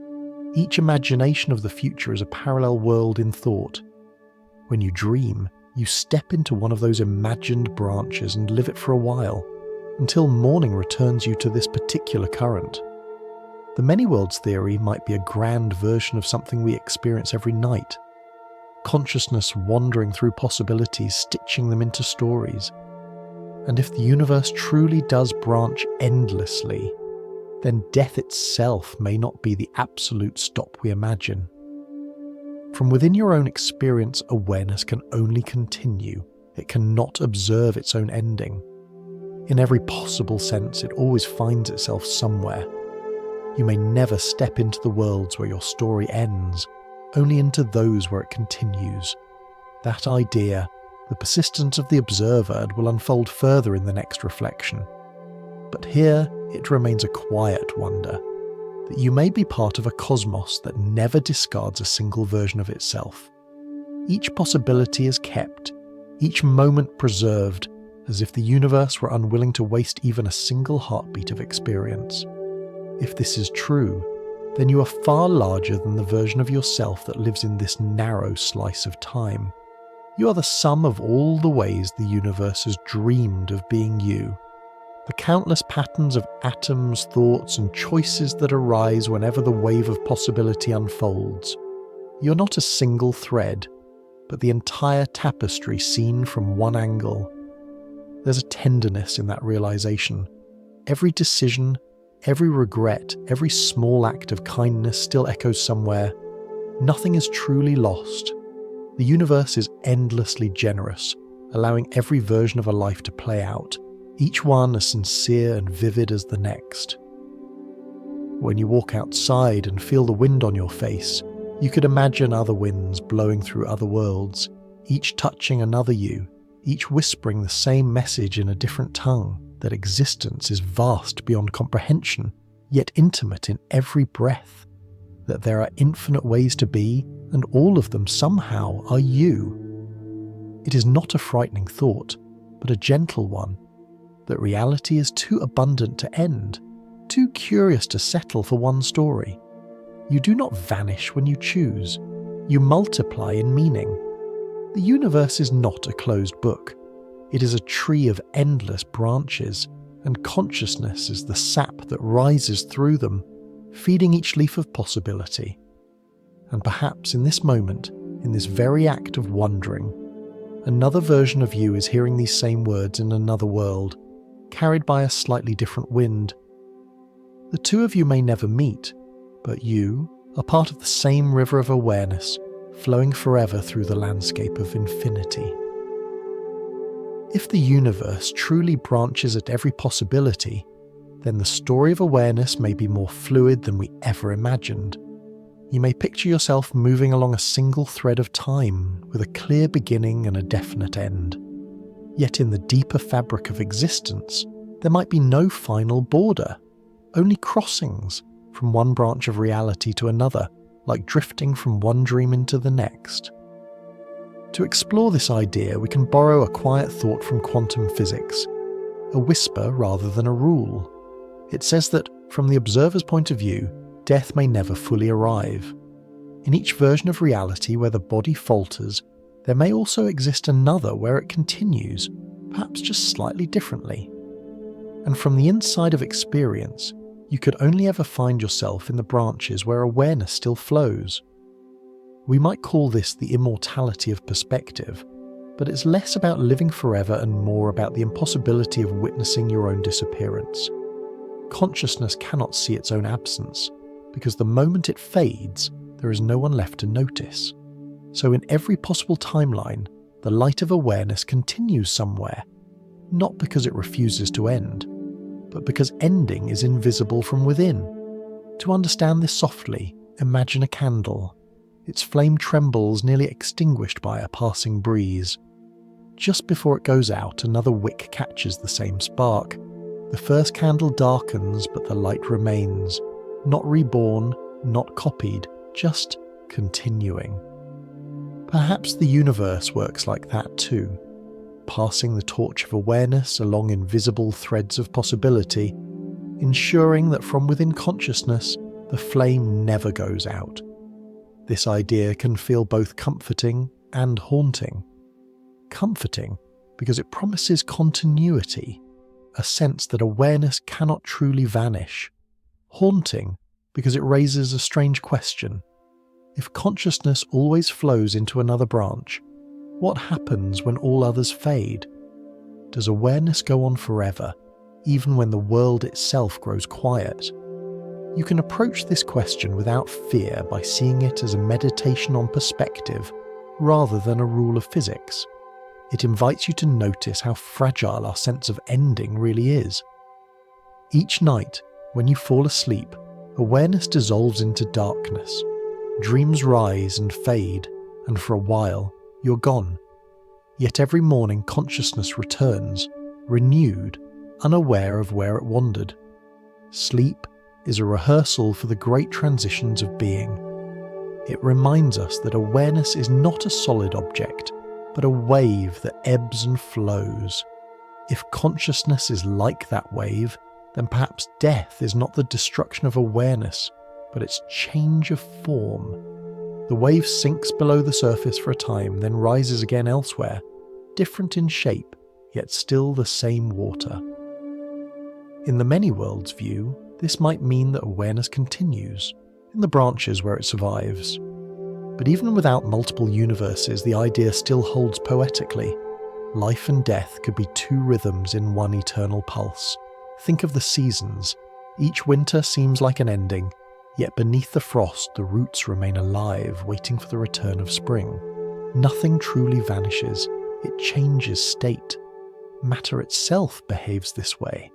Each imagination of the future is a parallel world in thought. When you dream, you step into one of those imagined branches and live it for a while, until morning returns you to this particular current. The many worlds theory might be a grand version of something we experience every night. Consciousness wandering through possibilities, stitching them into stories. And if the universe truly does branch endlessly, then death itself may not be the absolute stop we imagine. From within your own experience, awareness can only continue. It cannot observe its own ending. In every possible sense, it always finds itself somewhere. You may never step into the worlds where your story ends, only into those where it continues. That idea, the persistence of the observer, will unfold further in the next reflection. But here it remains a quiet wonder, that you may be part of a cosmos that never discards a single version of itself. Each possibility is kept, each moment preserved, as if the universe were unwilling to waste even a single heartbeat of experience. If this is true, then you are far larger than the version of yourself that lives in this narrow slice of time. You are the sum of all the ways the universe has dreamed of being you. The countless patterns of atoms, thoughts, and choices that arise whenever the wave of possibility unfolds. You're not a single thread, but the entire tapestry seen from one angle. There's a tenderness in that realization. Every decision, every regret, every small act of kindness still echoes somewhere. Nothing is truly lost. The universe is endlessly generous, allowing every version of a life to play out, each one as sincere and vivid as the next. When you walk outside and feel the wind on your face, you could imagine other winds blowing through other worlds, each touching another you, each whispering the same message in a different tongue, that existence is vast beyond comprehension, yet intimate in every breath, that there are infinite ways to be, and all of them somehow are you. It is not a frightening thought, but a gentle one, that reality is too abundant to end, too curious to settle for one story. You do not vanish when you choose, you multiply in meaning. The universe is not a closed book. It is a tree of endless branches, and consciousness is the sap that rises through them, feeding each leaf of possibility. And perhaps in this moment, in this very act of wondering, another version of you is hearing these same words in another world, carried by a slightly different wind. The two of you may never meet, but you are part of the same river of awareness, flowing forever through the landscape of infinity. If the universe truly branches at every possibility, then the story of awareness may be more fluid than we ever imagined. You may picture yourself moving along a single thread of time, with a clear beginning and a definite end. Yet in the deeper fabric of existence, there might be no final border, only crossings from one branch of reality to another, like drifting from one dream into the next. To explore this idea, we can borrow a quiet thought from quantum physics, a whisper rather than a rule. It says that, from the observer's point of view, death may never fully arrive. In each version of reality where the body falters, there may also exist another where it continues, perhaps just slightly differently. And from the inside of experience, you could only ever find yourself in the branches where awareness still flows. We might call this the immortality of perspective, but it's less about living forever and more about the impossibility of witnessing your own disappearance. Consciousness cannot see its own absence, because the moment it fades, there is no one left to notice. So in every possible timeline, the light of awareness continues somewhere, not because it refuses to end, but because ending is invisible from within. To understand this softly, imagine a candle. Its flame trembles, nearly extinguished by a passing breeze. Just before it goes out, another wick catches the same spark. The first candle darkens, but the light remains, not reborn, not copied, just continuing. Perhaps the universe works like that too, passing the torch of awareness along invisible threads of possibility, ensuring that from within consciousness, the flame never goes out. This idea can feel both comforting and haunting. Comforting because it promises continuity, a sense that awareness cannot truly vanish. Haunting because it raises a strange question. If consciousness always flows into another branch, what happens when all others fade? Does awareness go on forever, even when the world itself grows quiet? You can approach this question without fear by seeing it as a meditation on perspective rather than a rule of physics. It invites you to notice how fragile our sense of ending really is. Each night, when you fall asleep, awareness dissolves into darkness. Dreams rise and fade, and for a while, you're gone. Yet every morning consciousness returns, renewed, unaware of where it wandered. Sleep is a rehearsal for the great transitions of being. It reminds us that awareness is not a solid object, but a wave that ebbs and flows. If consciousness is like that wave, then perhaps death is not the destruction of awareness, but its change of form. The wave sinks below the surface for a time, then rises again elsewhere, different in shape, yet still the same water. In the many worlds view, this might mean that awareness continues, in the branches where it survives. But even without multiple universes, the idea still holds poetically. Life and death could be two rhythms in one eternal pulse. Think of the seasons. Each winter seems like an ending, yet beneath the frost the roots remain alive, waiting for the return of spring. Nothing truly vanishes, it changes state. Matter itself behaves this way.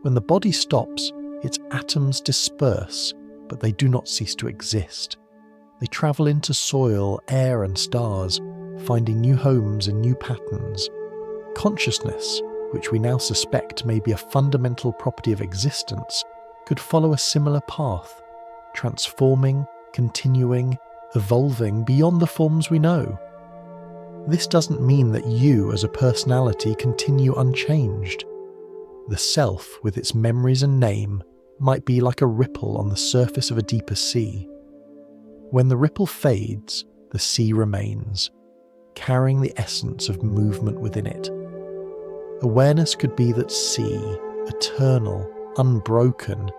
When the body stops, its atoms disperse, but they do not cease to exist. They travel into soil, air and stars, finding new homes and new patterns. Consciousness, which we now suspect may be a fundamental property of existence, could follow a similar path, transforming, continuing, evolving beyond the forms we know. This doesn't mean that you as a personality continue unchanged. The self, with its memories and name, might be like a ripple on the surface of a deeper sea. When the ripple fades, the sea remains, carrying the essence of movement within it. Awareness could be that sea, eternal, unbroken,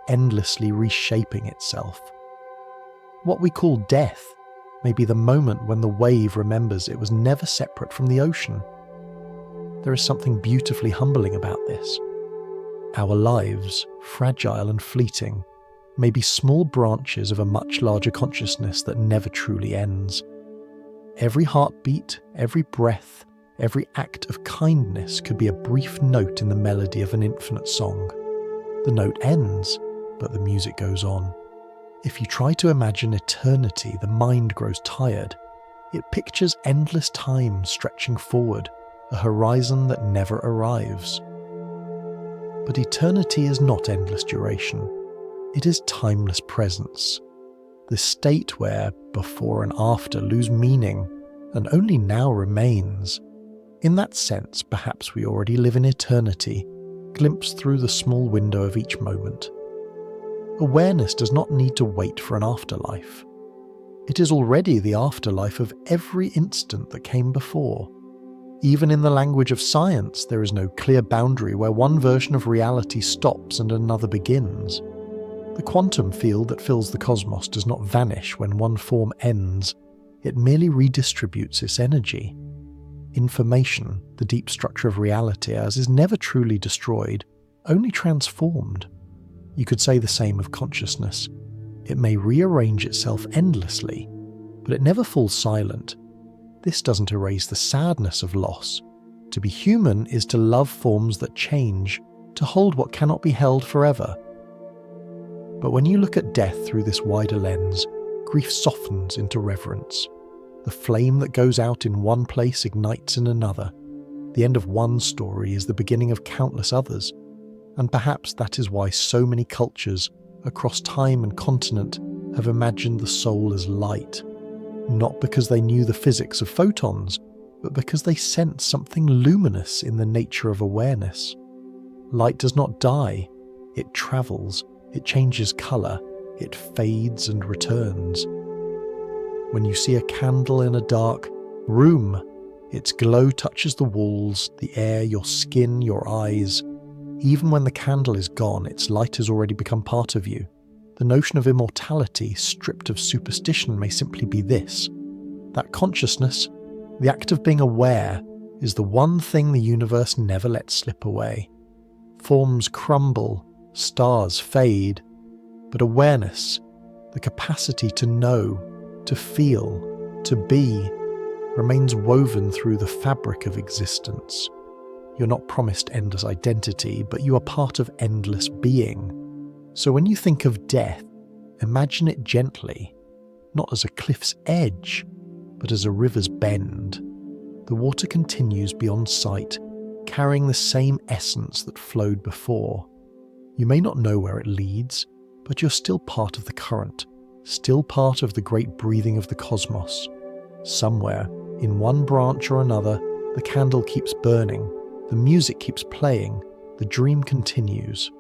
endlessly reshaping itself. What we call death may be the moment when the wave remembers it was never separate from the ocean. There is something beautifully humbling about this. Our lives, fragile and fleeting, may be small branches of a much larger consciousness that never truly ends. Every heartbeat, every breath, every act of kindness could be a brief note in the melody of an infinite song. The note ends, but the music goes on. If you try to imagine eternity, the mind grows tired. It pictures endless time stretching forward, a horizon that never arrives. But eternity is not endless duration. It is timeless presence. The state where before and after lose meaning and only now remains. In that sense, perhaps we already live in eternity, glimpsed through the small window of each moment. Awareness does not need to wait for an afterlife. It is already the afterlife of every instant that came before. Even in the language of science, there is no clear boundary where one version of reality stops and another begins. The quantum field that fills the cosmos does not vanish when one form ends, it merely redistributes its energy. Information, the deep structure of reality as is never truly destroyed, only transformed. You could say the same of consciousness. It may rearrange itself endlessly, but it never falls silent. This doesn't erase the sadness of loss. To be human is to love forms that change, to hold what cannot be held forever. But when you look at death through this wider lens, grief softens into reverence. The flame that goes out in one place ignites in another. The end of one story is the beginning of countless others. And perhaps that is why so many cultures, across time and continent, have imagined the soul as light. Not because they knew the physics of photons, but because they sensed something luminous in the nature of awareness. Light does not die, it travels, it changes colour, it fades and returns. When you see a candle in a dark room, its glow touches the walls, the air, your skin, your eyes. Even when the candle is gone, its light has already become part of you. The notion of immortality, stripped of superstition, may simply be this: that consciousness, the act of being aware, is the one thing the universe never lets slip away. Forms crumble, stars fade, but awareness, the capacity to know, to feel, to be, remains woven through the fabric of existence. You're not promised endless identity, but you are part of endless being. So when you think of death, imagine it gently, not as a cliff's edge, but as a river's bend. The water continues beyond sight, carrying the same essence that flowed before. You may not know where it leads, but you're still part of the current, still part of the great breathing of the cosmos. Somewhere, in one branch or another, the candle keeps burning, The music keeps playing, the dream continues.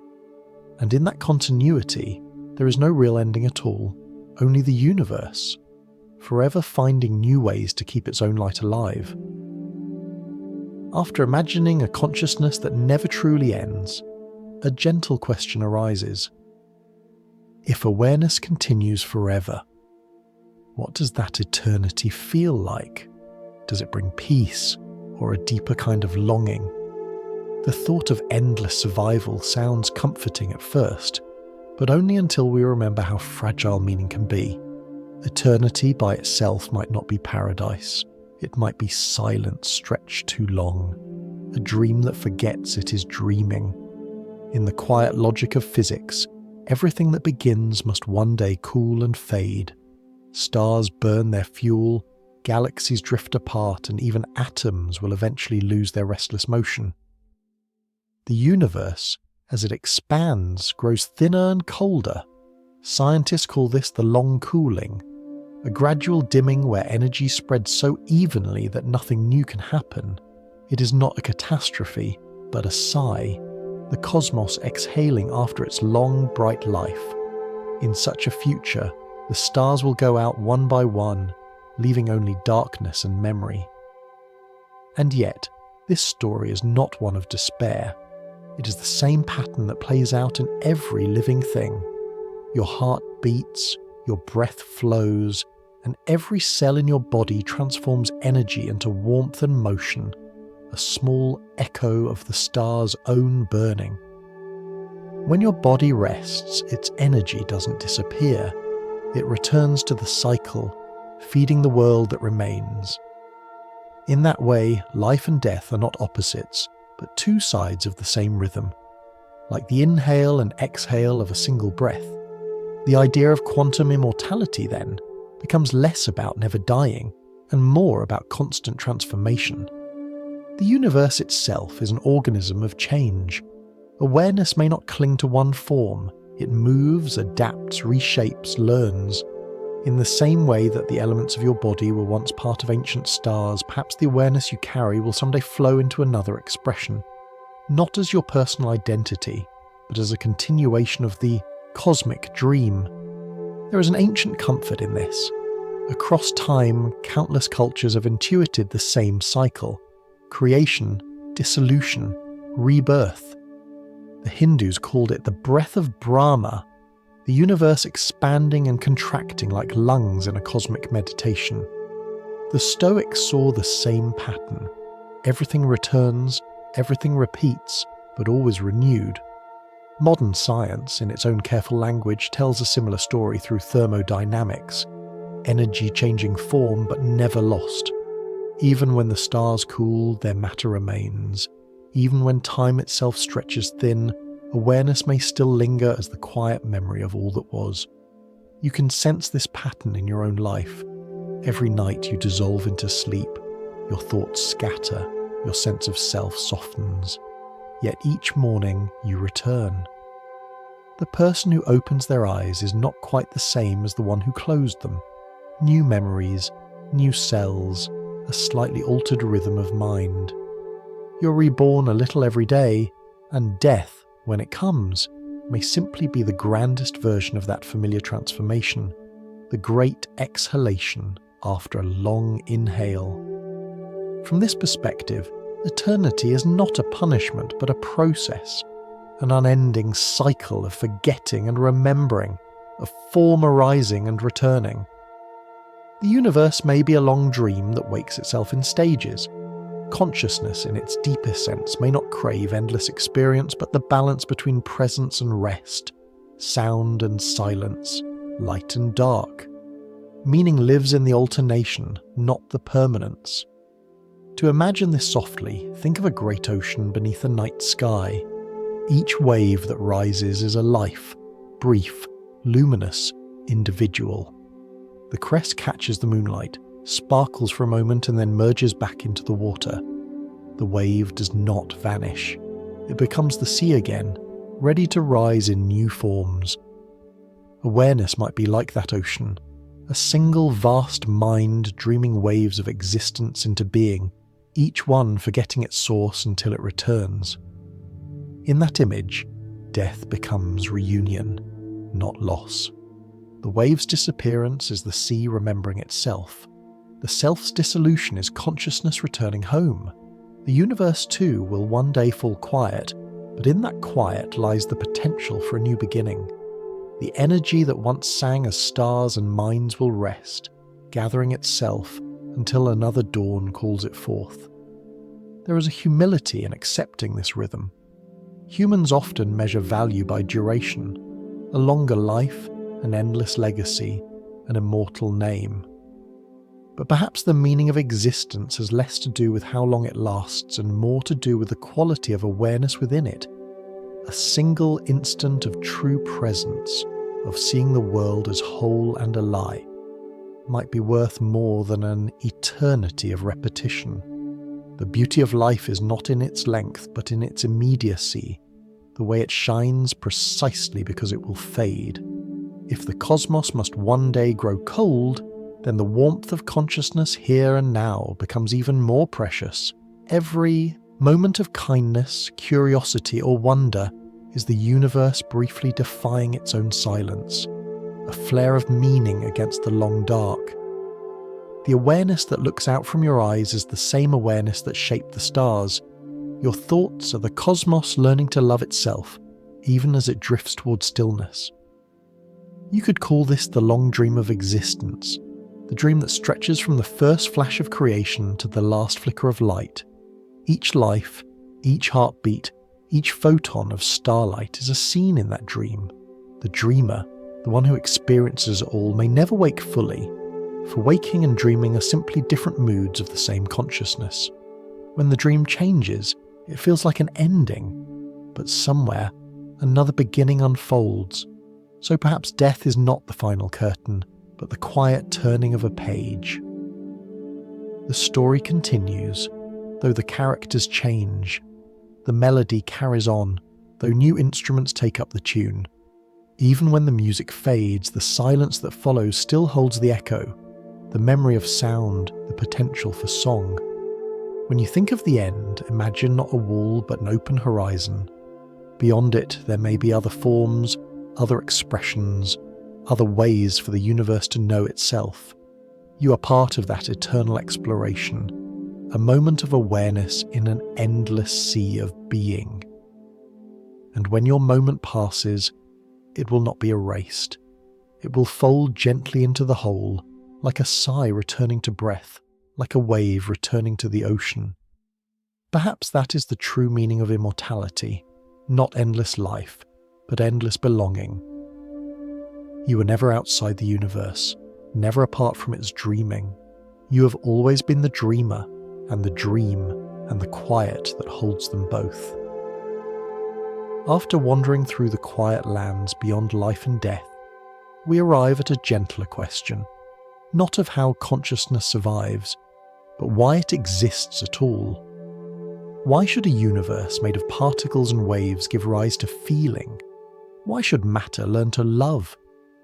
And in that continuity, there is no real ending at all, only the universe, forever finding new ways to keep its own light alive. After imagining a consciousness that never truly ends, a gentle question arises. If awareness continues forever, what does that eternity feel like? Does it bring peace or a deeper kind of longing? The thought of endless survival sounds comforting at first, but only until we remember how fragile meaning can be. Eternity by itself might not be paradise. It might be silence stretched too long, a dream that forgets it is dreaming. In the quiet logic of physics, everything that begins must one day cool and fade. Stars burn their fuel, galaxies drift apart, and even atoms will eventually lose their restless motion. The universe, as it expands, grows thinner and colder. Scientists call this the long cooling, a gradual dimming where energy spreads so evenly that nothing new can happen. It is not a catastrophe, but a sigh, the cosmos exhaling after its long, bright life. In such a future, the stars will go out one by one, leaving only darkness and memory. And yet, this story is not one of despair. It is the same pattern that plays out in every living thing. Your heart beats, your breath flows, and every cell in your body transforms energy into warmth and motion, a small echo of the star's own burning. When your body rests, its energy doesn't disappear. It returns to the cycle, feeding the world that remains. In that way, life and death are not opposites, but two sides of the same rhythm. Like the inhale and exhale of a single breath, the idea of quantum immortality, then, becomes less about never dying and more about constant transformation. The universe itself is an organism of change. Awareness may not cling to one form. It moves, adapts, reshapes, learns. In the same way that the elements of your body were once part of ancient stars, perhaps the awareness you carry will someday flow into another expression, not as your personal identity, but as a continuation of the cosmic dream. There is an ancient comfort in this. Across time, countless cultures have intuited the same cycle: creation, dissolution, rebirth. The Hindus called it the breath of Brahma, the universe expanding and contracting like lungs in a cosmic meditation. The Stoics saw the same pattern. Everything returns, everything repeats, but always renewed. Modern science, in its own careful language, tells a similar story through thermodynamics. Energy changing form, but never lost. Even when the stars cool, their matter remains. Even when time itself stretches thin, awareness may still linger as the quiet memory of all that was. You can sense this pattern in your own life. Every night you dissolve into sleep, your thoughts scatter, your sense of self softens. Yet each morning you return. The person who opens their eyes is not quite the same as the one who closed them. New memories, new cells, a slightly altered rhythm of mind. You're reborn a little every day, and death, when it comes, may simply be the grandest version of that familiar transformation, the great exhalation after a long inhale. From this perspective, eternity is not a punishment but a process, an unending cycle of forgetting and remembering, of form arising and returning. The universe may be a long dream that wakes itself in stages. Consciousness, in its deepest sense, may not crave endless experience, but the balance between presence and rest, sound and silence, light and dark. Meaning lives in the alternation, not the permanence. To imagine this softly, think of a great ocean beneath a night sky. Each wave that rises is a life, brief, luminous, individual. The crest catches the moonlight, sparkles for a moment and then merges back into the water. The wave does not vanish. It becomes the sea again, ready to rise in new forms. Awareness might be like that ocean, a single vast mind dreaming waves of existence into being, each one forgetting its source until it returns. In that image, death becomes reunion, not loss. The wave's disappearance is the sea remembering itself. The self's dissolution is consciousness returning home. The universe too will one day fall quiet, but in that quiet lies the potential for a new beginning. The energy that once sang as stars and minds will rest, gathering itself until another dawn calls it forth. There is a humility in accepting this rhythm. Humans often measure value by duration, a longer life, an endless legacy, an immortal name. But perhaps the meaning of existence has less to do with how long it lasts and more to do with the quality of awareness within it. A single instant of true presence, of seeing the world as whole and alive, might be worth more than an eternity of repetition. The beauty of life is not in its length, but in its immediacy, the way it shines precisely because it will fade. If the cosmos must one day grow cold, then the warmth of consciousness here and now becomes even more precious. Every moment of kindness, curiosity, or wonder is the universe briefly defying its own silence, a flare of meaning against the long dark. The awareness that looks out from your eyes is the same awareness that shaped the stars. Your thoughts are the cosmos learning to love itself, even as it drifts toward stillness. You could call this the long dream of existence, the dream that stretches from the first flash of creation to the last flicker of light. Each life, each heartbeat, each photon of starlight is a scene in that dream. The dreamer, the one who experiences it all, may never wake fully, for waking and dreaming are simply different moods of the same consciousness. When the dream changes, it feels like an ending, but somewhere, another beginning unfolds. So perhaps death is not the final curtain, but the quiet turning of a page. The story continues, though the characters change. The melody carries on, though new instruments take up the tune. Even when the music fades, the silence that follows still holds the echo, the memory of sound, the potential for song. When you think of the end, imagine not a wall but an open horizon. Beyond it, there may be other forms, other expressions, other ways for the universe to know itself. You are part of that eternal exploration, a moment of awareness in an endless sea of being. And when your moment passes, it will not be erased. It will fold gently into the whole, like a sigh returning to breath, like a wave returning to the ocean. Perhaps that is the true meaning of immortality, not endless life, but endless belonging. You were never outside the universe, never apart from its dreaming. You have always been the dreamer, and the dream, and the quiet that holds them both. After wandering through the quiet lands beyond life and death, we arrive at a gentler question, not of how consciousness survives, but why it exists at all. Why should a universe made of particles and waves give rise to feeling? Why should matter learn to love,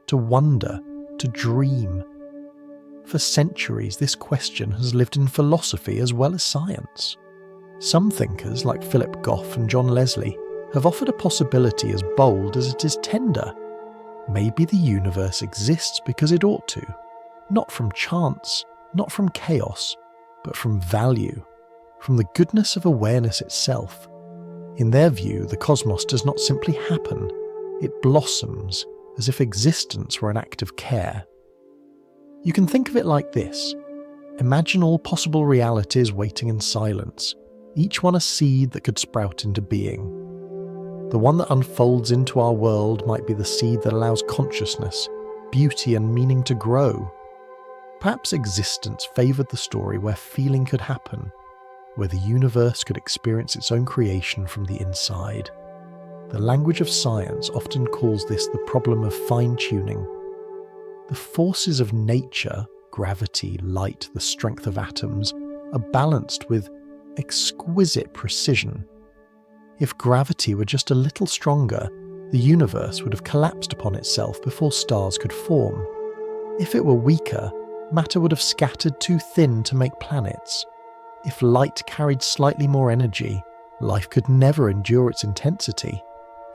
to wonder, to dream? For centuries, this question has lived in philosophy as well as science. Some thinkers, like Philip Goff and John Leslie, have offered a possibility as bold as it is tender. Maybe the universe exists because it ought to, not from chance, not from chaos, but from value, from the goodness of awareness itself. In their view, the cosmos does not simply happen, it blossoms, as if existence were an act of care. You can think of it like this. Imagine all possible realities waiting in silence, each one a seed that could sprout into being. The one that unfolds into our world might be the seed that allows consciousness, beauty and meaning to grow. Perhaps existence favoured the story where feeling could happen, where the universe could experience its own creation from the inside. The language of science often calls this the problem of fine-tuning. The forces of nature, gravity, light, the strength of atoms, are balanced with exquisite precision. If gravity were just a little stronger, the universe would have collapsed upon itself before stars could form. If it were weaker, matter would have scattered too thin to make planets. If light carried slightly more energy, life could never endure its intensity.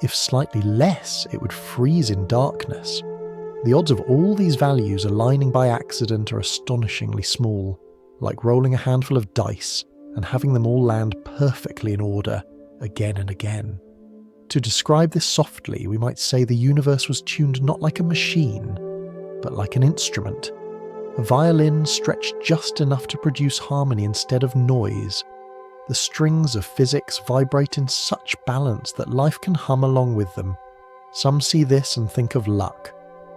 If slightly less, it would freeze in darkness. The odds of all these values aligning by accident are astonishingly small, like rolling a handful of dice and having them all land perfectly in order again and again. To describe this softly, we might say the universe was tuned not like a machine, but like an instrument. A violin stretched just enough to produce harmony instead of noise. The strings of physics vibrate in such balance that life can hum along with them. Some see this and think of luck.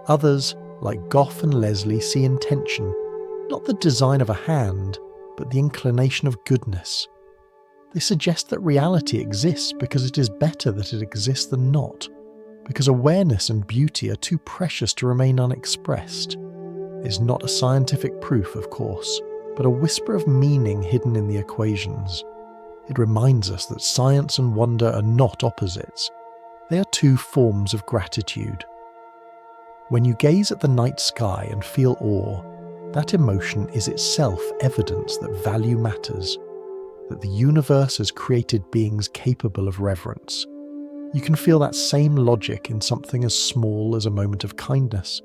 Others, like Goff and Leslie, see intention, not the design of a hand, but the inclination of goodness. They suggest that reality exists because it is better that it exists than not, because awareness and beauty are too precious to remain unexpressed. It's not a scientific proof, of course, but a whisper of meaning hidden in the equations. It reminds us that science and wonder are not opposites. They are two forms of gratitude. When you gaze at the night sky and feel awe, that emotion is itself evidence that value matters, that the universe has created beings capable of reverence. You can feel that same logic in something as small as a moment of kindness.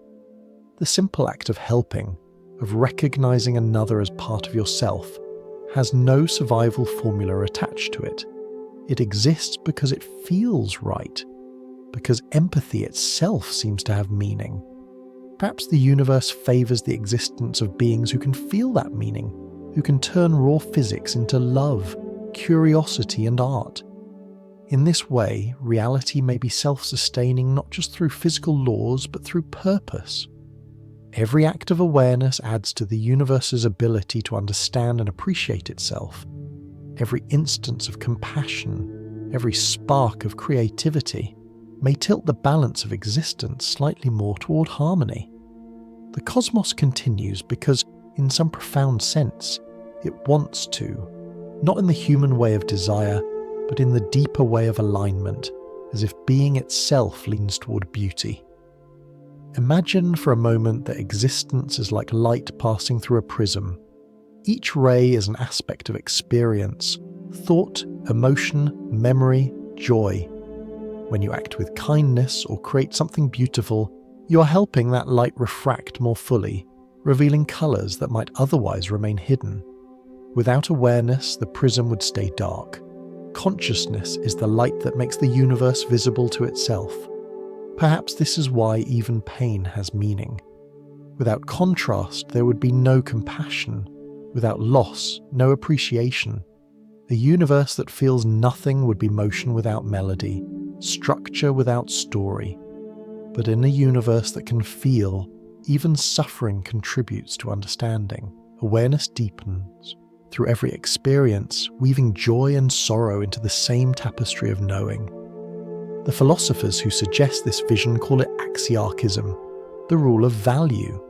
The simple act of helping, of recognizing another as part of yourself, has no survival formula attached to it. It exists because it feels right, because empathy itself seems to have meaning. Perhaps the universe favours the existence of beings who can feel that meaning, who can turn raw physics into love, curiosity and art. In this way, reality may be self-sustaining not just through physical laws but through purpose. Every act of awareness adds to the universe's ability to understand and appreciate itself. Every instance of compassion, every spark of creativity, may tilt the balance of existence slightly more toward harmony. The cosmos continues because, in some profound sense, it wants to, not in the human way of desire, but in the deeper way of alignment, as if being itself leans toward beauty. Imagine for a moment that existence is like light passing through a prism. Each ray is an aspect of experience, thought, emotion, memory, joy. When you act with kindness or create something beautiful, you are helping that light refract more fully, revealing colours that might otherwise remain hidden. Without awareness, the prism would stay dark. Consciousness is the light that makes the universe visible to itself. Perhaps this is why even pain has meaning. Without contrast, there would be no compassion. Without loss, no appreciation. A universe that feels nothing would be motion without melody, structure without story. But in a universe that can feel, even suffering contributes to understanding. Awareness deepens through every experience, weaving joy and sorrow into the same tapestry of knowing. The philosophers who suggest this vision call it axiarchism, the rule of value.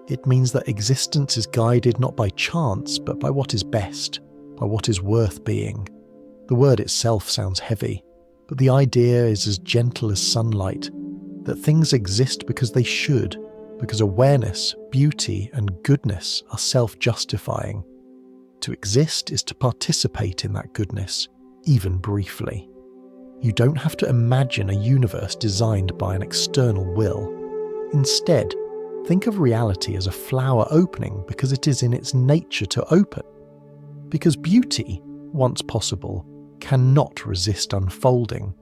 It means that existence is guided not by chance, but by what is best, by what is worth being. The word itself sounds heavy, but the idea is as gentle as sunlight, that things exist because they should, because awareness, beauty, and goodness are self-justifying. To exist is to participate in that goodness, even briefly. You don't have to imagine a universe designed by an external will. Instead, think of reality as a flower opening because it is in its nature to open. Because beauty, once possible, cannot resist unfolding.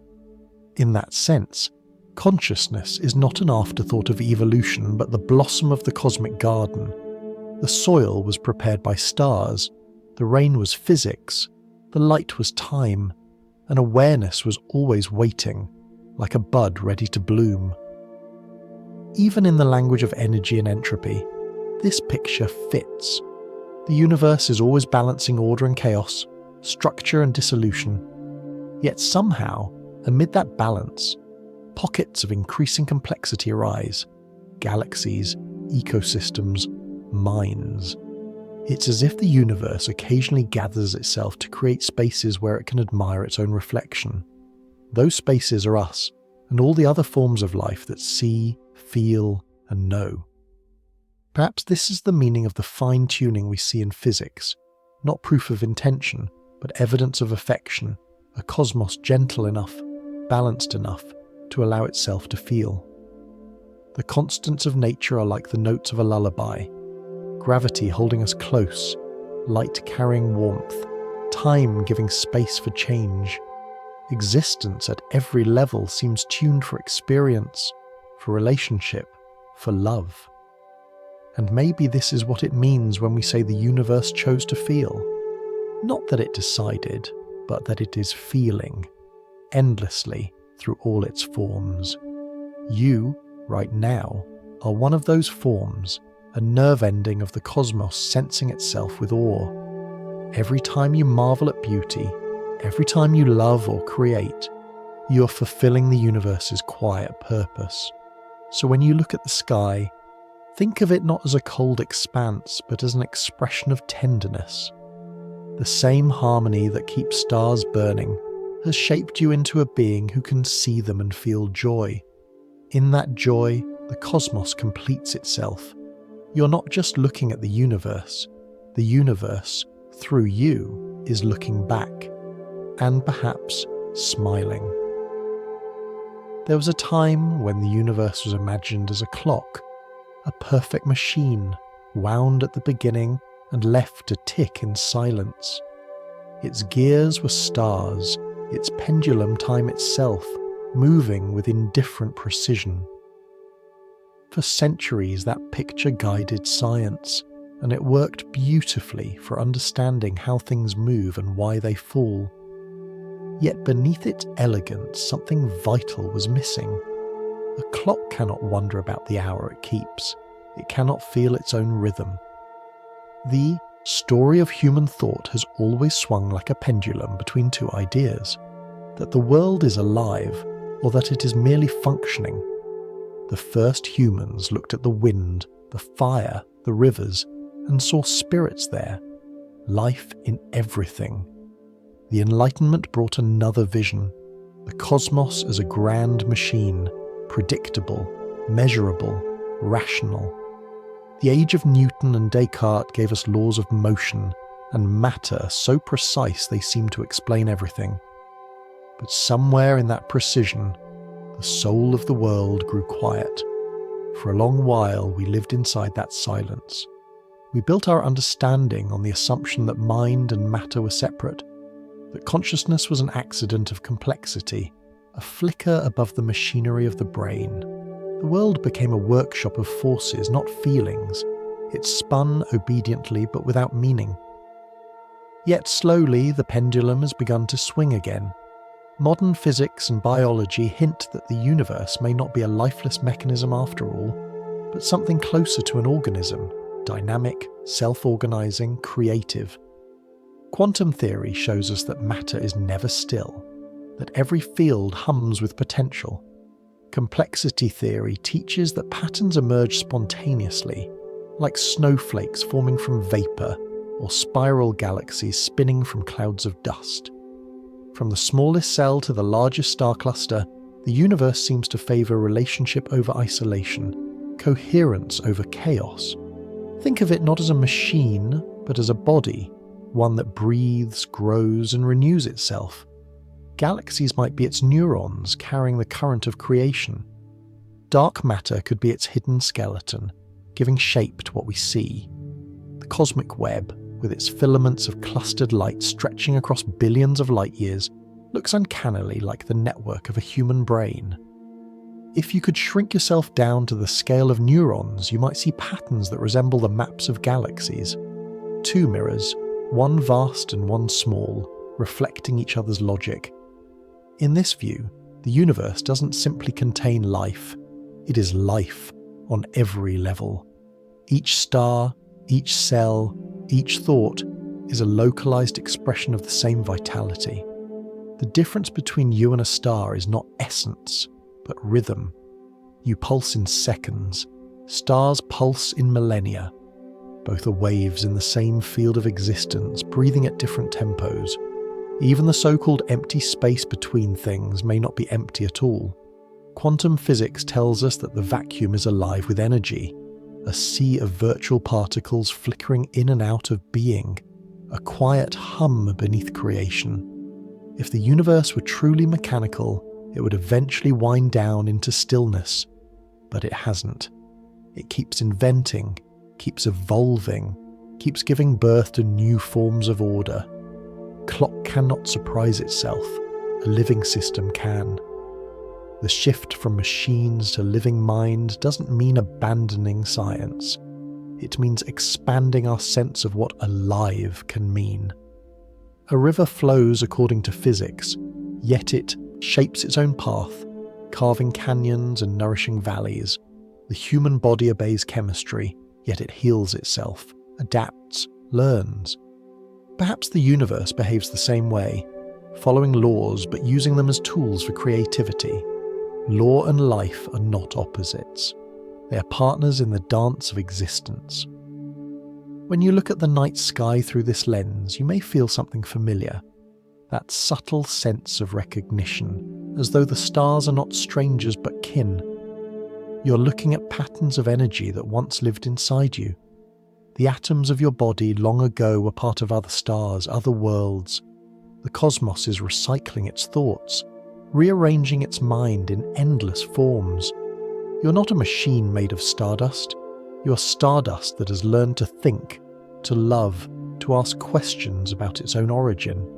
In that sense, consciousness is not an afterthought of evolution but the blossom of the cosmic garden. The soil was prepared by stars, the rain was physics, the light was time, and awareness was always waiting, like a bud ready to bloom. Even in the language of energy and entropy, this picture fits. The universe is always balancing order and chaos, structure and dissolution. Yet somehow, amid that balance, pockets of increasing complexity arise. Galaxies, ecosystems, minds. It's as if the universe occasionally gathers itself to create spaces where it can admire its own reflection. Those spaces are us, and all the other forms of life that see, feel, and know. Perhaps this is the meaning of the fine-tuning we see in physics. not proof of intention, but evidence of affection, a cosmos gentle enough, balanced enough to allow itself to feel. The constants of nature are like the notes of a lullaby, gravity holding us close, light carrying warmth, time giving space for change. Existence at every level seems tuned for experience, for relationship, for love. And maybe this is what it means when we say the universe chose to feel. Not that it decided, but that it is feeling, endlessly through all its forms. You, right now, are one of those forms, a nerve ending of the cosmos sensing itself with awe. Every time you marvel at beauty, every time you love or create, you are fulfilling the universe's quiet purpose. So when you look at the sky, think of it not as a cold expanse, but as an expression of tenderness. The same harmony that keeps stars burning has shaped you into a being who can see them and feel joy. In that joy, the cosmos completes itself. You're not just looking at the universe, through you, is looking back, and perhaps smiling. There was a time when the universe was imagined as a clock, a perfect machine, wound at the beginning and left to tick in silence. Its gears were stars, its pendulum time itself, moving with indifferent precision. For centuries that picture guided science, and it worked beautifully for understanding how things move and why they fall. Yet beneath its elegance, something vital was missing. A clock cannot wonder about the hour it keeps. It cannot feel its own rhythm. The story of human thought has always swung like a pendulum between two ideas, that the world is alive or that it is merely functioning. The first humans looked at the wind, the fire, the rivers, and saw spirits there, life in everything. The Enlightenment brought another vision, the cosmos as a grand machine, predictable, measurable, rational. The age of Newton and Descartes gave us laws of motion and matter so precise they seemed to explain everything. But somewhere in that precision, the soul of the world grew quiet. For a long while we lived inside that silence. We built our understanding on the assumption that mind and matter were separate, that consciousness was an accident of complexity, a flicker above the machinery of the brain. The world became a workshop of forces, not feelings. It spun obediently but without meaning. Yet slowly the pendulum has begun to swing again. Modern physics and biology hint that the universe may not be a lifeless mechanism after all, but something closer to an organism, dynamic, self-organizing, creative. Quantum theory shows us that matter is never still, that every field hums with potential. Complexity theory teaches that patterns emerge spontaneously, like snowflakes forming from vapor or spiral galaxies spinning from clouds of dust. From the smallest cell to the largest star cluster, the universe seems to favor relationship over isolation, coherence over chaos. Think of it not as a machine, but as a body, one that breathes, grows, and renews itself. Galaxies might be its neurons carrying the current of creation. Dark matter could be its hidden skeleton, giving shape to what we see. The cosmic web, with its filaments of clustered light stretching across billions of light years, looks uncannily like the network of a human brain. If you could shrink yourself down to the scale of neurons, you might see patterns that resemble the maps of galaxies. Two mirrors, one vast and one small, reflecting each other's logic. In this view, the universe doesn't simply contain life, it is life on every level. Each star, each cell, each thought is a localized expression of the same vitality. The difference between you and a star is not essence, but rhythm. You pulse in seconds. Stars pulse in millennia. Both are waves in the same field of existence, breathing at different tempos. Even the so-called empty space between things may not be empty at all. Quantum physics tells us that the vacuum is alive with energy, a sea of virtual particles flickering in and out of being, a quiet hum beneath creation. If the universe were truly mechanical, it would eventually wind down into stillness, but it hasn't. It keeps inventing, keeps evolving, keeps giving birth to new forms of order. Clock cannot surprise itself, a living system can. The shift from machines to living mind doesn't mean abandoning science. It means expanding our sense of what alive can mean. A river flows according to physics, yet it shapes its own path, carving canyons and nourishing valleys. The human body obeys chemistry, yet it heals itself, adapts, learns. Perhaps the universe behaves the same way, following laws but using them as tools for creativity. Law and life are not opposites. They are partners in the dance of existence. When you look at the night sky through this lens, you may feel something familiar. That subtle sense of recognition, as though the stars are not strangers but kin. You're looking at patterns of energy that once lived inside you. The atoms of your body long ago were part of other stars, other worlds. The cosmos is recycling its thoughts, rearranging its mind in endless forms. You're not a machine made of stardust. You're stardust that has learned to think, to love, to ask questions about its own origin.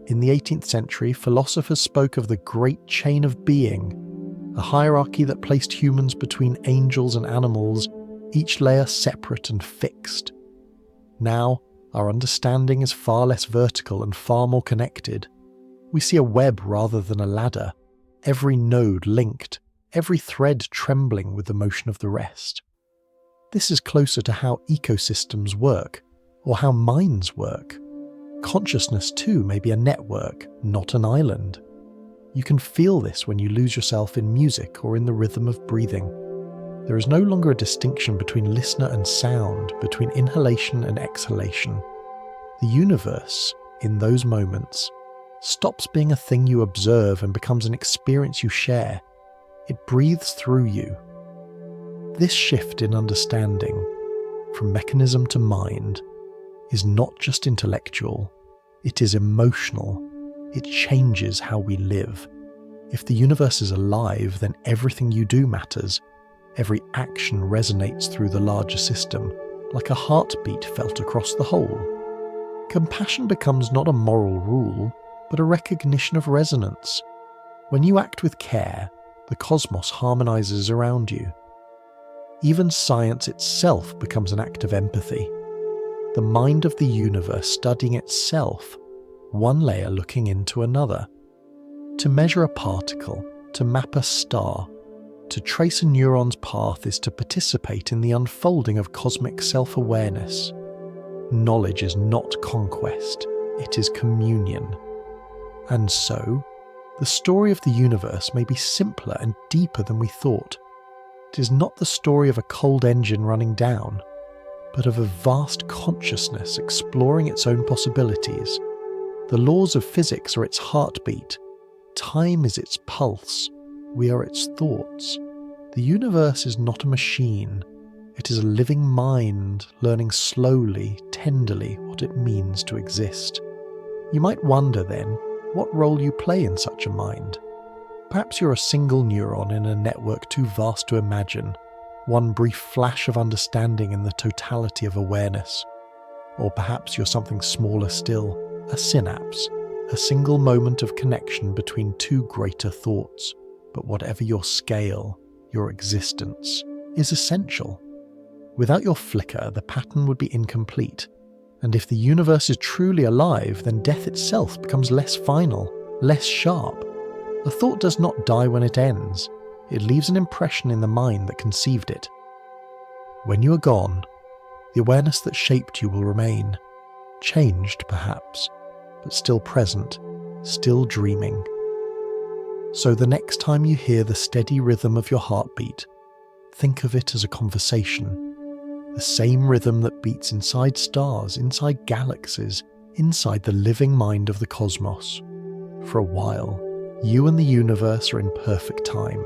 In the 18th century, philosophers spoke of the great chain of being, a hierarchy that placed humans between angels and animals, each layer separate and fixed. Now, our understanding is far less vertical and far more connected. We see a web rather than a ladder, every node linked, every thread trembling with the motion of the rest. This is closer to how ecosystems work, or how minds work. Consciousness too may be a network, not an island. You can feel this when you lose yourself in music or in the rhythm of breathing. There is no longer a distinction between listener and sound, between inhalation and exhalation. The universe, in those moments, stops being a thing you observe and becomes an experience you share. It breathes through you. This shift in understanding, from mechanism to mind, is not just intellectual, it is emotional. It changes how we live. If the universe is alive, then everything you do matters. Every action resonates through the larger system, like a heartbeat felt across the whole. Compassion becomes not a moral rule, but a recognition of resonance. When you act with care, the cosmos harmonizes around you. Even science itself becomes an act of empathy. The mind of the universe studying itself, one layer looking into another. To measure a particle, to map a star, to trace a neuron's path is to participate in the unfolding of cosmic self-awareness. Knowledge is not conquest, it is communion. And so, the story of the universe may be simpler and deeper than we thought. It is not the story of a cold engine running down, but of a vast consciousness exploring its own possibilities. The laws of physics are its heartbeat. Time is its pulse. We are its thoughts. The universe is not a machine. It is a living mind, learning slowly, tenderly what it means to exist. You might wonder then, what role you play in such a mind. Perhaps you're a single neuron in a network too vast to imagine, one brief flash of understanding in the totality of awareness. Or perhaps you're something smaller still, a synapse, a single moment of connection between two greater thoughts. But whatever your scale, your existence, is essential. Without your flicker, the pattern would be incomplete. And if the universe is truly alive, then death itself becomes less final, less sharp. A thought does not die when it ends. It leaves an impression in the mind that conceived it. When you are gone, the awareness that shaped you will remain. Changed, perhaps, but still present, still dreaming. So the next time you hear the steady rhythm of your heartbeat, think of it as a conversation. The same rhythm that beats inside stars, inside galaxies, inside the living mind of the cosmos. For a while, you and the universe are in perfect time.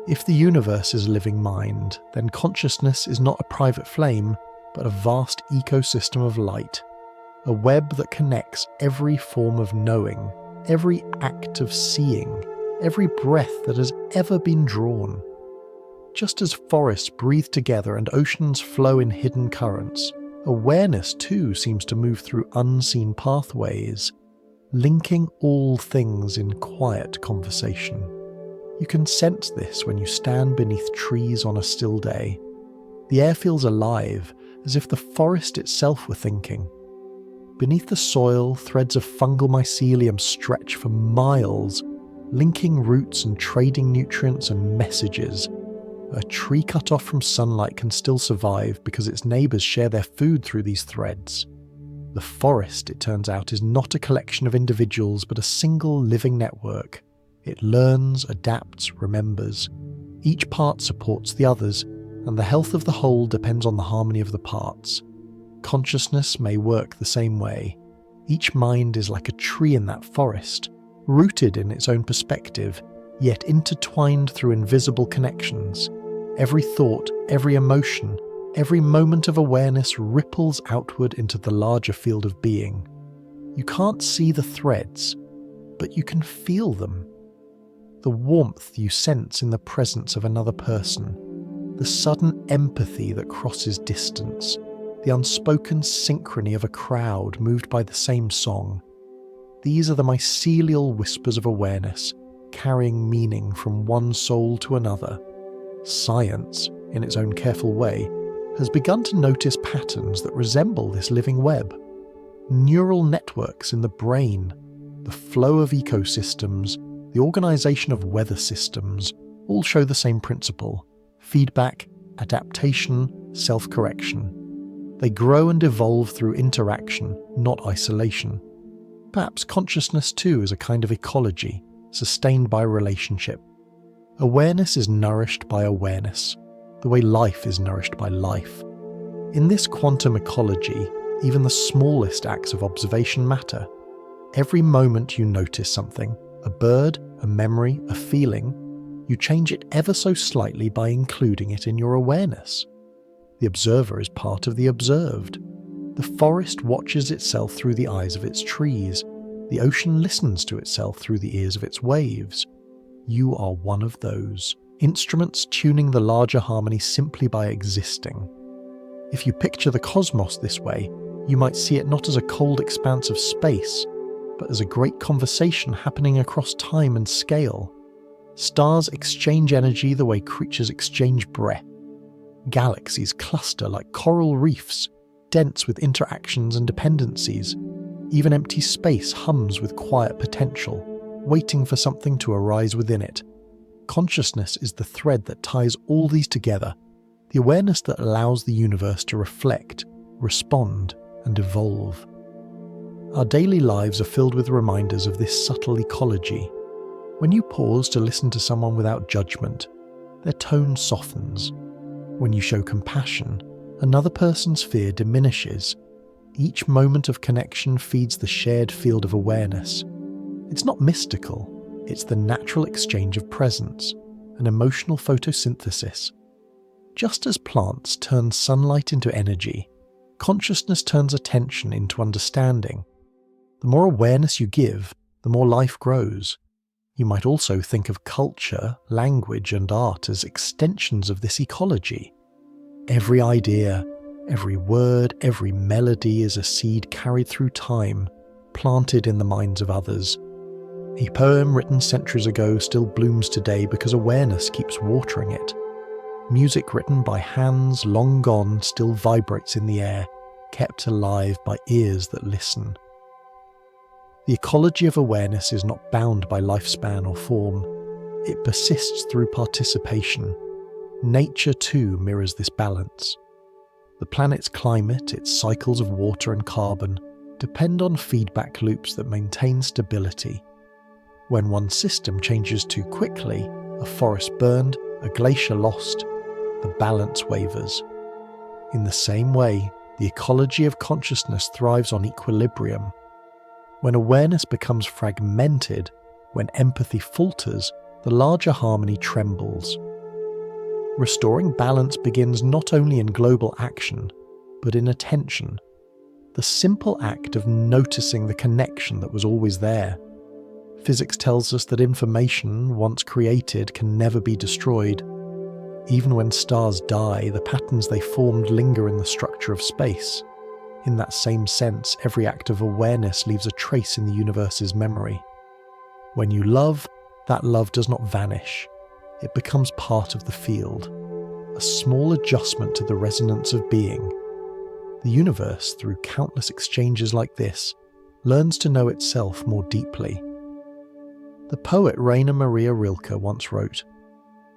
If the universe is a living mind, then consciousness is not a private flame, but a vast ecosystem of light, a web that connects every form of knowing, every act of seeing, every breath that has ever been drawn. Just as forests breathe together and oceans flow in hidden currents, awareness too seems to move through unseen pathways, linking all things in quiet conversation. You can sense this when you stand beneath trees on a still day. The air feels alive, as if the forest itself were thinking. Beneath the soil, threads of fungal mycelium stretch for miles, linking roots and trading nutrients and messages. A tree cut off from sunlight can still survive because its neighbours share their food through these threads. The forest, it turns out, is not a collection of individuals but a single living network. It learns, adapts, remembers. Each part supports the others, and the health of the whole depends on the harmony of the parts. Consciousness may work the same way. Each mind is like a tree in that forest, rooted in its own perspective, yet intertwined through invisible connections. Every thought, every emotion, every moment of awareness ripples outward into the larger field of being. You can't see the threads, but you can feel them. The warmth you sense in the presence of another person, the sudden empathy that crosses distance, the unspoken synchrony of a crowd moved by the same song. These are the mycelial whispers of awareness, carrying meaning from one soul to another. Science, in its own careful way, has begun to notice patterns that resemble this living web. Neural networks in the brain, the flow of ecosystems, the organization of weather systems, all show the same principle: feedback, adaptation, self-correction. They grow and evolve through interaction, not isolation. Perhaps consciousness too is a kind of ecology, sustained by relationship. Awareness is nourished by awareness, the way life is nourished by life. In this quantum ecology, even the smallest acts of observation matter. Every moment you notice something, a bird, a memory, a feeling, you change it ever so slightly by including it in your awareness. The observer is part of the observed. The forest watches itself through the eyes of its trees. The ocean listens to itself through the ears of its waves. You are one of those, instruments tuning the larger harmony simply by existing. If you picture the cosmos this way, you might see it not as a cold expanse of space, but as a great conversation happening across time and scale. Stars exchange energy the way creatures exchange breath. Galaxies cluster like coral reefs, dense with interactions and dependencies. Even empty space hums with quiet potential, waiting for something to arise within it. Consciousness is the thread that ties all these together, the awareness that allows the universe to reflect, respond, and evolve. Our daily lives are filled with reminders of this subtle ecology. When you pause to listen to someone without judgment, their tone softens. When you show compassion, another person's fear diminishes. Each moment of connection feeds the shared field of awareness. It's not mystical, it's the natural exchange of presence, an emotional photosynthesis. Just as plants turn sunlight into energy, consciousness turns attention into understanding. The more awareness you give, the more life grows. You might also think of culture, language, and art as extensions of this ecology. Every idea, every word, every melody is a seed carried through time, planted in the minds of others. A poem written centuries ago still blooms today because awareness keeps watering it. Music written by hands long gone still vibrates in the air, kept alive by ears that listen. The ecology of awareness is not bound by lifespan or form. It persists through participation. Nature too mirrors this balance. The planet's climate, its cycles of water and carbon, depend on feedback loops that maintain stability. When one system changes too quickly, a forest burned, a glacier lost, the balance wavers. In the same way, the ecology of consciousness thrives on equilibrium. When awareness becomes fragmented, when empathy falters, the larger harmony trembles. Restoring balance begins not only in global action, but in attention. The simple act of noticing the connection that was always there. Physics tells us that information, once created, can never be destroyed. Even when stars die, the patterns they formed linger in the structure of space. In that same sense, every act of awareness leaves a trace in the universe's memory. When you love, that love does not vanish. It becomes part of the field, a small adjustment to the resonance of being. The universe, through countless exchanges like this, learns to know itself more deeply. The poet Rainer Maria Rilke once wrote,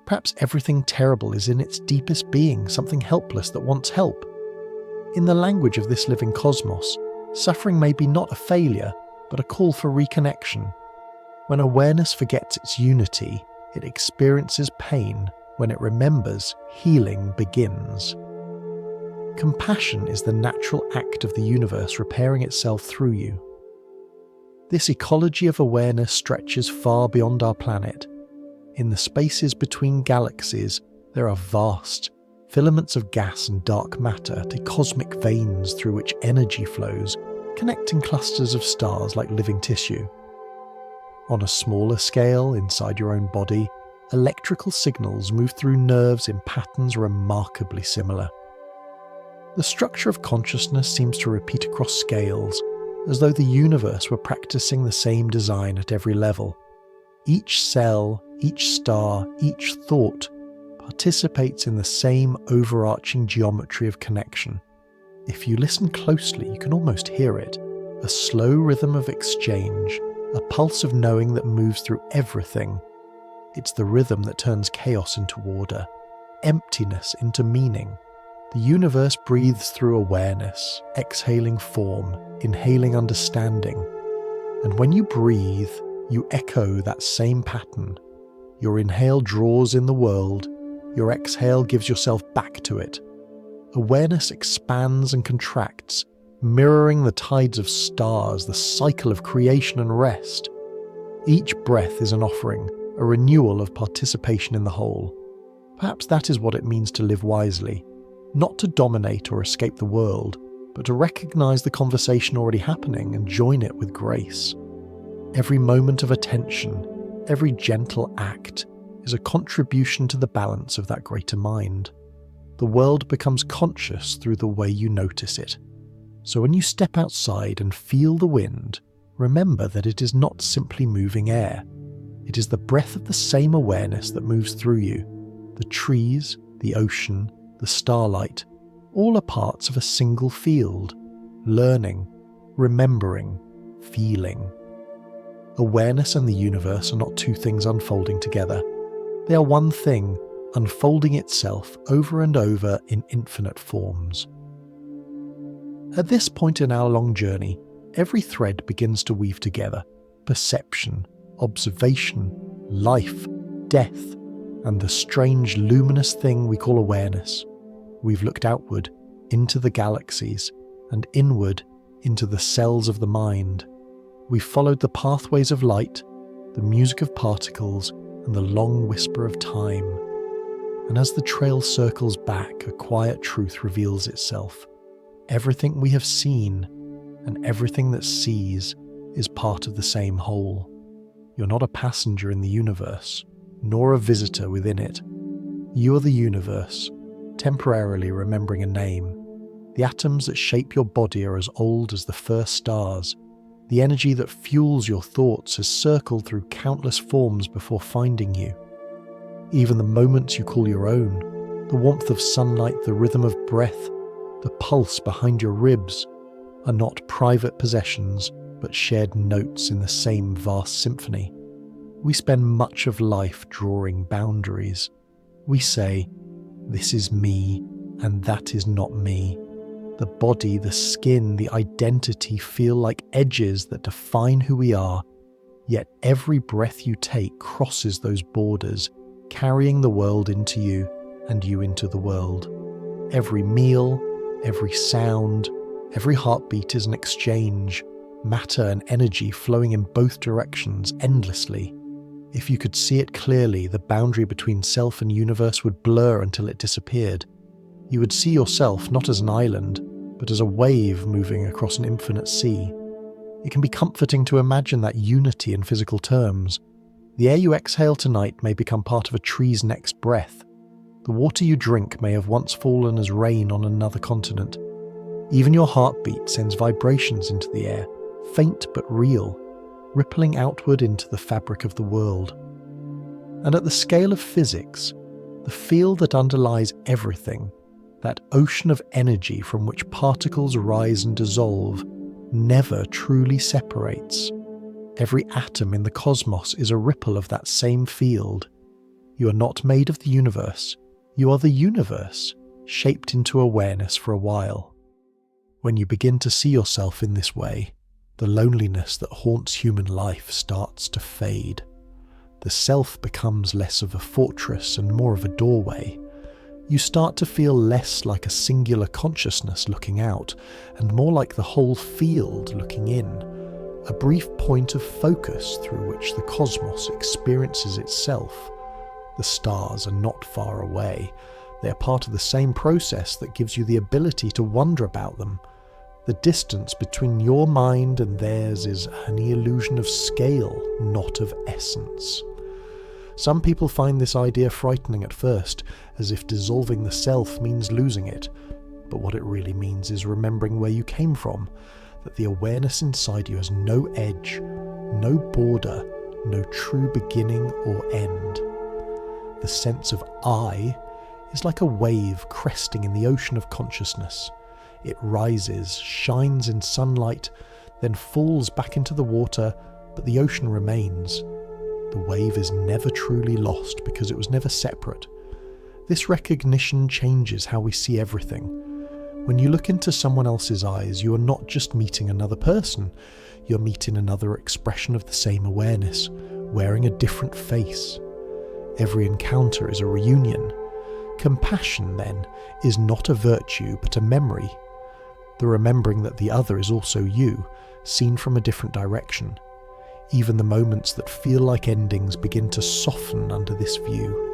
"Perhaps everything terrible is in its deepest being something helpless that wants help." In the language of this living cosmos, suffering may be not a failure, but a call for reconnection. When awareness forgets its unity, it experiences pain. When it remembers, healing begins. Compassion is the natural act of the universe repairing itself through you. This ecology of awareness stretches far beyond our planet. In the spaces between galaxies, there are vast filaments of gas and dark matter, the cosmic veins through which energy flows, connecting clusters of stars like living tissue. On a smaller scale, inside your own body, electrical signals move through nerves in patterns remarkably similar. The structure of consciousness seems to repeat across scales, as though the universe were practicing the same design at every level. Each cell, each star, each thought participates in the same overarching geometry of connection. If you listen closely, you can almost hear it, a slow rhythm of exchange, a pulse of knowing that moves through everything. It's the rhythm that turns chaos into order, emptiness into meaning. The universe breathes through awareness, exhaling form, inhaling understanding. And when you breathe, you echo that same pattern. Your inhale draws in the world, your exhale gives yourself back to it. Awareness expands and contracts, mirroring the tides of stars, the cycle of creation and rest. Each breath is an offering, a renewal of participation in the whole. Perhaps that is what it means to live wisely. Not to dominate or escape the world, but to recognize the conversation already happening and join it with grace. Every moment of attention, every gentle act, is a contribution to the balance of that greater mind. The world becomes conscious through the way you notice it. So when you step outside and feel the wind, remember that it is not simply moving air. It is the breath of the same awareness that moves through you. The trees, the ocean, the starlight, all are parts of a single field, learning, remembering, feeling. Awareness and the universe are not two things unfolding together. They are one thing, unfolding itself over and over in infinite forms. At this point in our long journey, every thread begins to weave together: perception, observation, life, death, and the strange luminous thing we call awareness. We've looked outward, into the galaxies, and inward, into the cells of the mind. We've followed the pathways of light, the music of particles, and the long whisper of time. And as the trail circles back, a quiet truth reveals itself. Everything we have seen, and everything that sees, is part of the same whole. You're not a passenger in the universe, nor a visitor within it. You are the universe, temporarily remembering a name. The atoms that shape your body are as old as the first stars. The energy that fuels your thoughts has circled through countless forms before finding you. Even the moments you call your own, the warmth of sunlight, the rhythm of breath, the pulse behind your ribs, are not private possessions, but shared notes in the same vast symphony. We spend much of life drawing boundaries. We say, "This is me, and that is not me." The body, the skin, the identity feel like edges that define who we are, yet every breath you take crosses those borders, carrying the world into you and you into the world. Every meal, every sound, every heartbeat is an exchange, matter and energy flowing in both directions endlessly. If you could see it clearly, the boundary between self and universe would blur until it disappeared. You would see yourself not as an island, but as a wave moving across an infinite sea. It can be comforting to imagine that unity in physical terms. The air you exhale tonight may become part of a tree's next breath. The water you drink may have once fallen as rain on another continent. Even your heartbeat sends vibrations into the air, faint but real, rippling outward into the fabric of the world. And at the scale of physics, the field that underlies everything, that ocean of energy from which particles rise and dissolve, never truly separates. Every atom in the cosmos is a ripple of that same field. You are not made of the universe. You are the universe, shaped into awareness for a while. When you begin to see yourself in this way, the loneliness that haunts human life starts to fade. The self becomes less of a fortress and more of a doorway. You start to feel less like a singular consciousness looking out, and more like the whole field looking in, a brief point of focus through which the cosmos experiences itself. The stars are not far away. They are part of the same process that gives you the ability to wonder about them. The distance between your mind and theirs is an illusion of scale, not of essence. Some people find this idea frightening at first, as if dissolving the self means losing it. But what it really means is remembering where you came from, that the awareness inside you has no edge, no border, no true beginning or end. The sense of I is like a wave cresting in the ocean of consciousness. It rises, shines in sunlight, then falls back into the water, but the ocean remains. The wave is never truly lost because it was never separate. This recognition changes how we see everything. When you look into someone else's eyes, you are not just meeting another person, you're meeting another expression of the same awareness, wearing a different face. Every encounter is a reunion. Compassion, then, is not a virtue but a memory. The remembering that the other is also you, seen from a different direction. Even the moments that feel like endings begin to soften under this view.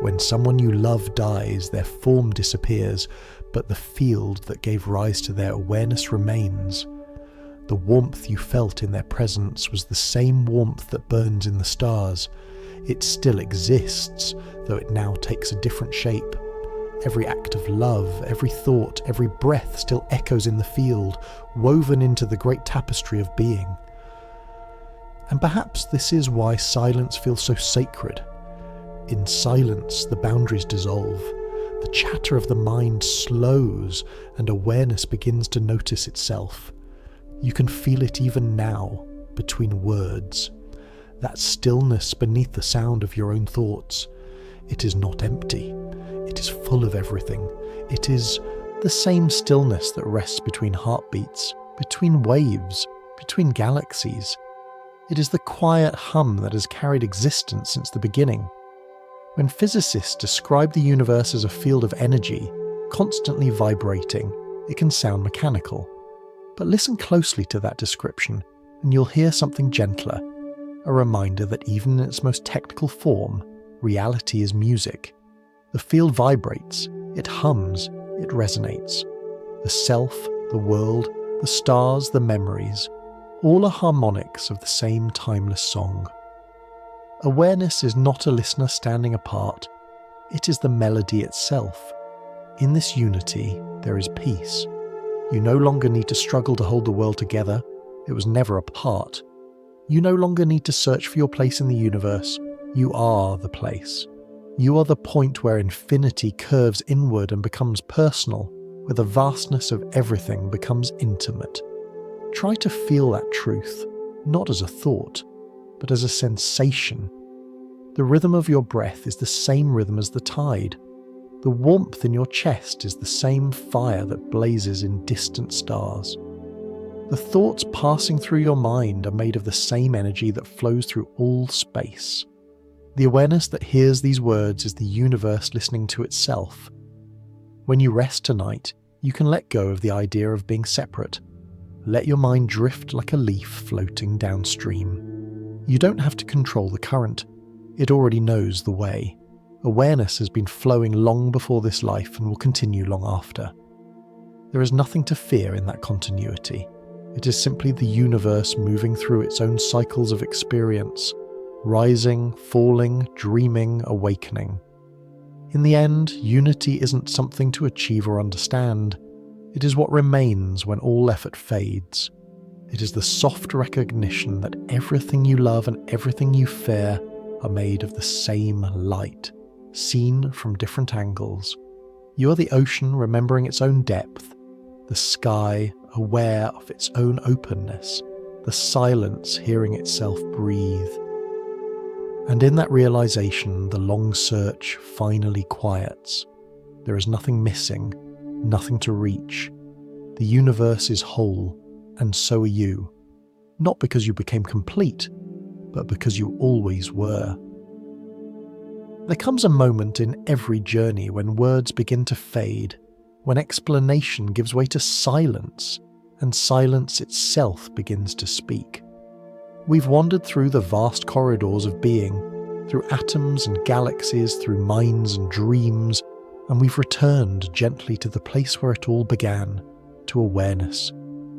When someone you love dies, their form disappears, but the field that gave rise to their awareness remains. The warmth you felt in their presence was the same warmth that burns in the stars. It still exists, though it now takes a different shape. Every act of love, every thought, every breath still echoes in the field, woven into the great tapestry of being. And perhaps this is why silence feels so sacred. In silence, the boundaries dissolve, the chatter of the mind slows, and awareness begins to notice itself. You can feel it even now, between words. That stillness beneath the sound of your own thoughts. It is not empty. It is full of everything. It is the same stillness that rests between heartbeats, between waves, between galaxies. It is the quiet hum that has carried existence since the beginning. When physicists describe the universe as a field of energy, constantly vibrating, it can sound mechanical. But listen closely to that description, and you'll hear something gentler, a reminder that even in its most technical form, reality is music. The field vibrates, it hums, it resonates. The self, the world, the stars, the memories, all are harmonics of the same timeless song. Awareness is not a listener standing apart, it is the melody itself. In this unity, there is peace. You no longer need to struggle to hold the world together, it was never apart. You no longer need to search for your place in the universe, you are the place. You are the point where infinity curves inward and becomes personal, where the vastness of everything becomes intimate. Try to feel that truth, not as a thought, but as a sensation. The rhythm of your breath is the same rhythm as the tide. The warmth in your chest is the same fire that blazes in distant stars. The thoughts passing through your mind are made of the same energy that flows through all space. The awareness that hears these words is the universe listening to itself. When you rest tonight, you can let go of the idea of being separate. Let your mind drift like a leaf floating downstream. You don't have to control the current. It already knows the way. Awareness has been flowing long before this life and will continue long after. There is nothing to fear in that continuity. It is simply the universe moving through its own cycles of experience, rising, falling, dreaming, awakening. In the end, unity isn't something to achieve or understand. It is what remains when all effort fades. It is the soft recognition that everything you love and everything you fear are made of the same light, seen from different angles. You are the ocean remembering its own depth, the sky aware of its own openness, the silence hearing itself breathe. And in that realization, the long search finally quiets. There is nothing missing, nothing to reach. The universe is whole, and so are you. Not because you became complete, but because you always were. There comes a moment in every journey when words begin to fade, when explanation gives way to silence, and silence itself begins to speak. We've wandered through the vast corridors of being, through atoms and galaxies, through minds and dreams, and we've returned gently to the place where it all began, to awareness,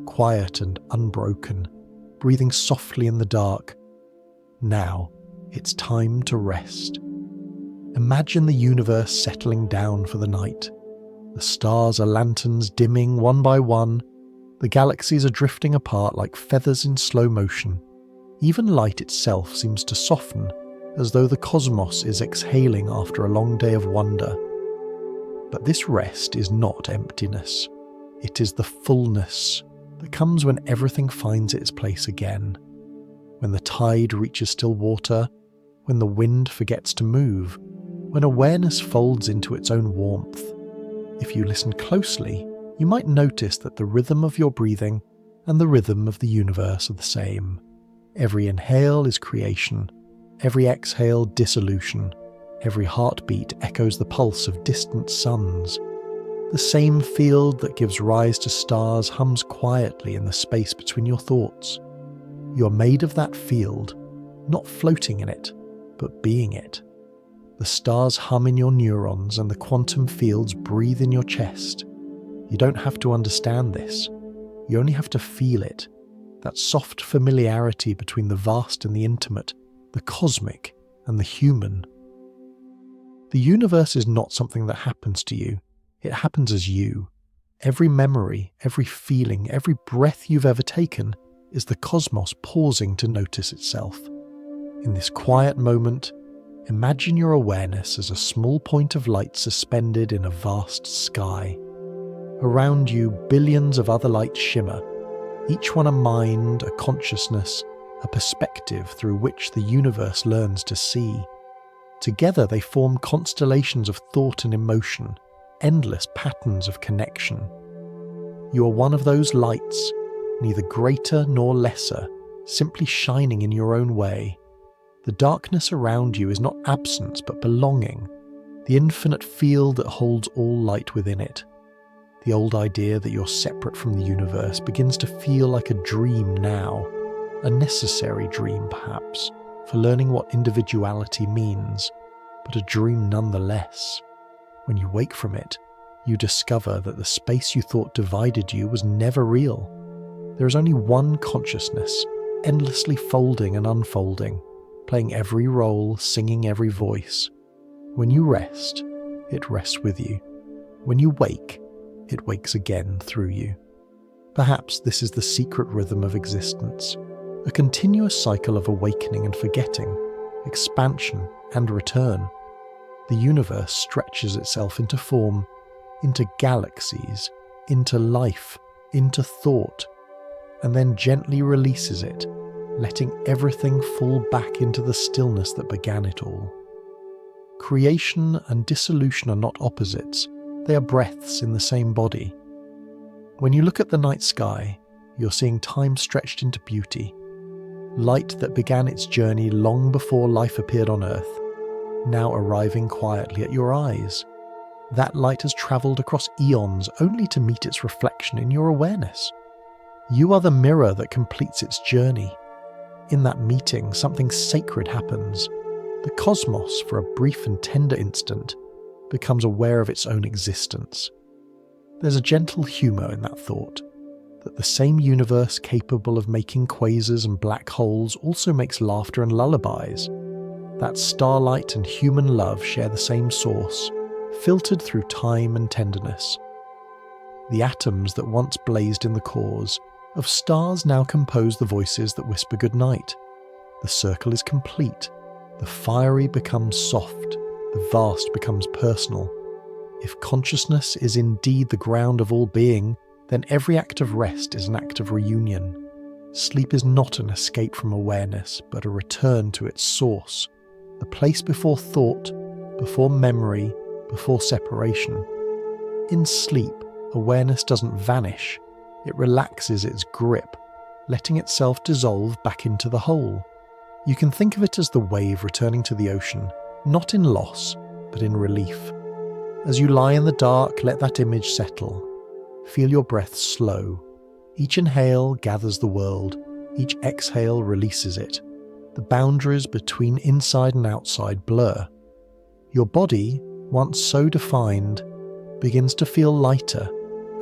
quiet and unbroken, breathing softly in the dark. Now, it's time to rest. Imagine the universe settling down for the night. The stars are lanterns dimming one by one. The galaxies are drifting apart like feathers in slow motion. Even light itself seems to soften, as though the cosmos is exhaling after a long day of wonder. But this rest is not emptiness. It is the fullness that comes when everything finds its place again. When the tide reaches still water, when the wind forgets to move, when awareness folds into its own warmth. If you listen closely, you might notice that the rhythm of your breathing and the rhythm of the universe are the same. Every inhale is creation, every exhale dissolution, every heartbeat echoes the pulse of distant suns. The same field that gives rise to stars hums quietly in the space between your thoughts. You are made of that field, not floating in it, but being it. The stars hum in your neurons and the quantum fields breathe in your chest. You don't have to understand this. You only have to feel it. That soft familiarity between the vast and the intimate, the cosmic and the human. The universe is not something that happens to you. It happens as you. Every memory, every feeling, every breath you've ever taken is the cosmos pausing to notice itself. In this quiet moment, imagine your awareness as a small point of light suspended in a vast sky. Around you, billions of other lights shimmer, each one a mind, a consciousness, a perspective through which the universe learns to see. Together they form constellations of thought and emotion, endless patterns of connection. You are one of those lights, neither greater nor lesser, simply shining in your own way. The darkness around you is not absence but belonging, the infinite field that holds all light within it. The old idea that you're separate from the universe begins to feel like a dream now, a necessary dream perhaps, for learning what individuality means, but a dream nonetheless. When you wake from it, you discover that the space you thought divided you was never real. There is only one consciousness, endlessly folding and unfolding, playing every role, singing every voice. When you rest, it rests with you. When you wake, it wakes again through you. Perhaps this is the secret rhythm of existence, a continuous cycle of awakening and forgetting, expansion and return. The universe stretches itself into form, into galaxies, into life, into thought, and then gently releases it, letting everything fall back into the stillness that began it all. Creation and dissolution are not opposites, they are breaths in the same body. When you look at the night sky, you're seeing time stretched into beauty. Light that began its journey long before life appeared on Earth, now arriving quietly at your eyes. That light has travelled across eons only to meet its reflection in your awareness. You are the mirror that completes its journey. In that meeting, something sacred happens. The cosmos, for a brief and tender instant, becomes aware of its own existence. There's a gentle humour in that thought, that the same universe capable of making quasars and black holes also makes laughter and lullabies. That starlight and human love share the same source, filtered through time and tenderness. The atoms that once blazed in the cores of stars now compose the voices that whisper goodnight. The circle is complete. The fiery becomes soft. The vast becomes personal. If consciousness is indeed the ground of all being, then every act of rest is an act of reunion. Sleep is not an escape from awareness, but a return to its source, the place before thought, before memory, before separation. In sleep, awareness doesn't vanish. It relaxes its grip, letting itself dissolve back into the whole. You can think of it as the wave returning to the ocean, not in loss, but in relief. As you lie in the dark, let that image settle. Feel your breath slow. Each inhale gathers the world. Each exhale releases it. The boundaries between inside and outside blur. Your body, once so defined, begins to feel lighter,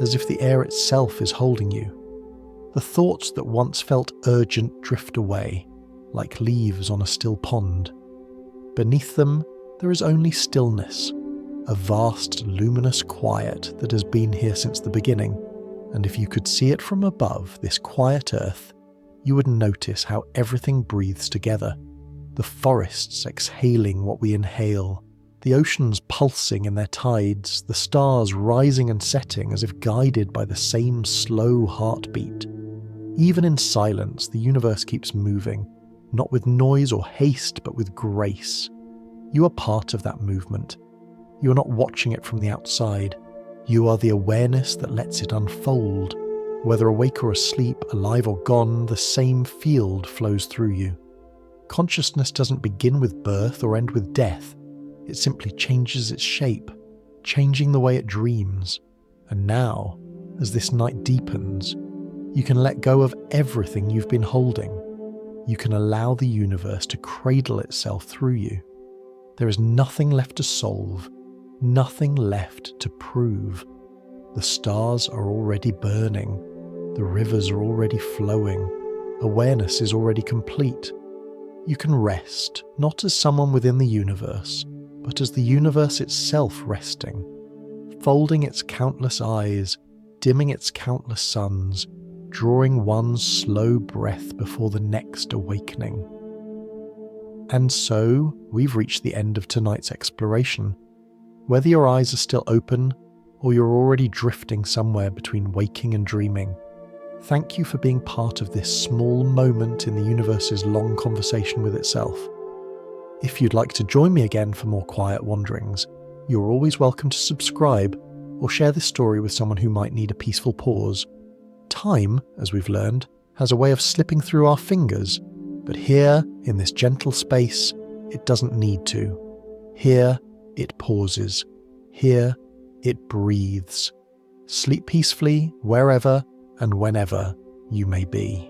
as if the air itself is holding you. The thoughts that once felt urgent drift away, like leaves on a still pond. Beneath them, there is only stillness, a vast, luminous quiet that has been here since the beginning, and if you could see it from above this quiet earth, you would notice how everything breathes together. The forests exhaling what we inhale, the oceans pulsing in their tides, the stars rising and setting as if guided by the same slow heartbeat. Even in silence, the universe keeps moving, not with noise or haste, but with grace. You are part of that movement. You are not watching it from the outside. You are the awareness that lets it unfold. Whether awake or asleep, alive or gone, the same field flows through you. Consciousness doesn't begin with birth or end with death. It simply changes its shape, changing the way it dreams. And now, as this night deepens, you can let go of everything you've been holding. You can allow the universe to cradle itself through you. There is nothing left to solve, nothing left to prove. The stars are already burning. The rivers are already flowing. Awareness is already complete. You can rest, not as someone within the universe, but as the universe itself resting, folding its countless eyes, dimming its countless suns, drawing one slow breath before the next awakening. And so, we've reached the end of tonight's exploration. Whether your eyes are still open, or you're already drifting somewhere between waking and dreaming, thank you for being part of this small moment in the universe's long conversation with itself. If you'd like to join me again for more quiet wanderings, you're always welcome to subscribe or share this story with someone who might need a peaceful pause. Time, as we've learned, has a way of slipping through our fingers, but here, in this gentle space, it doesn't need to. Here, it pauses. Here, it breathes. Sleep peacefully wherever and whenever you may be.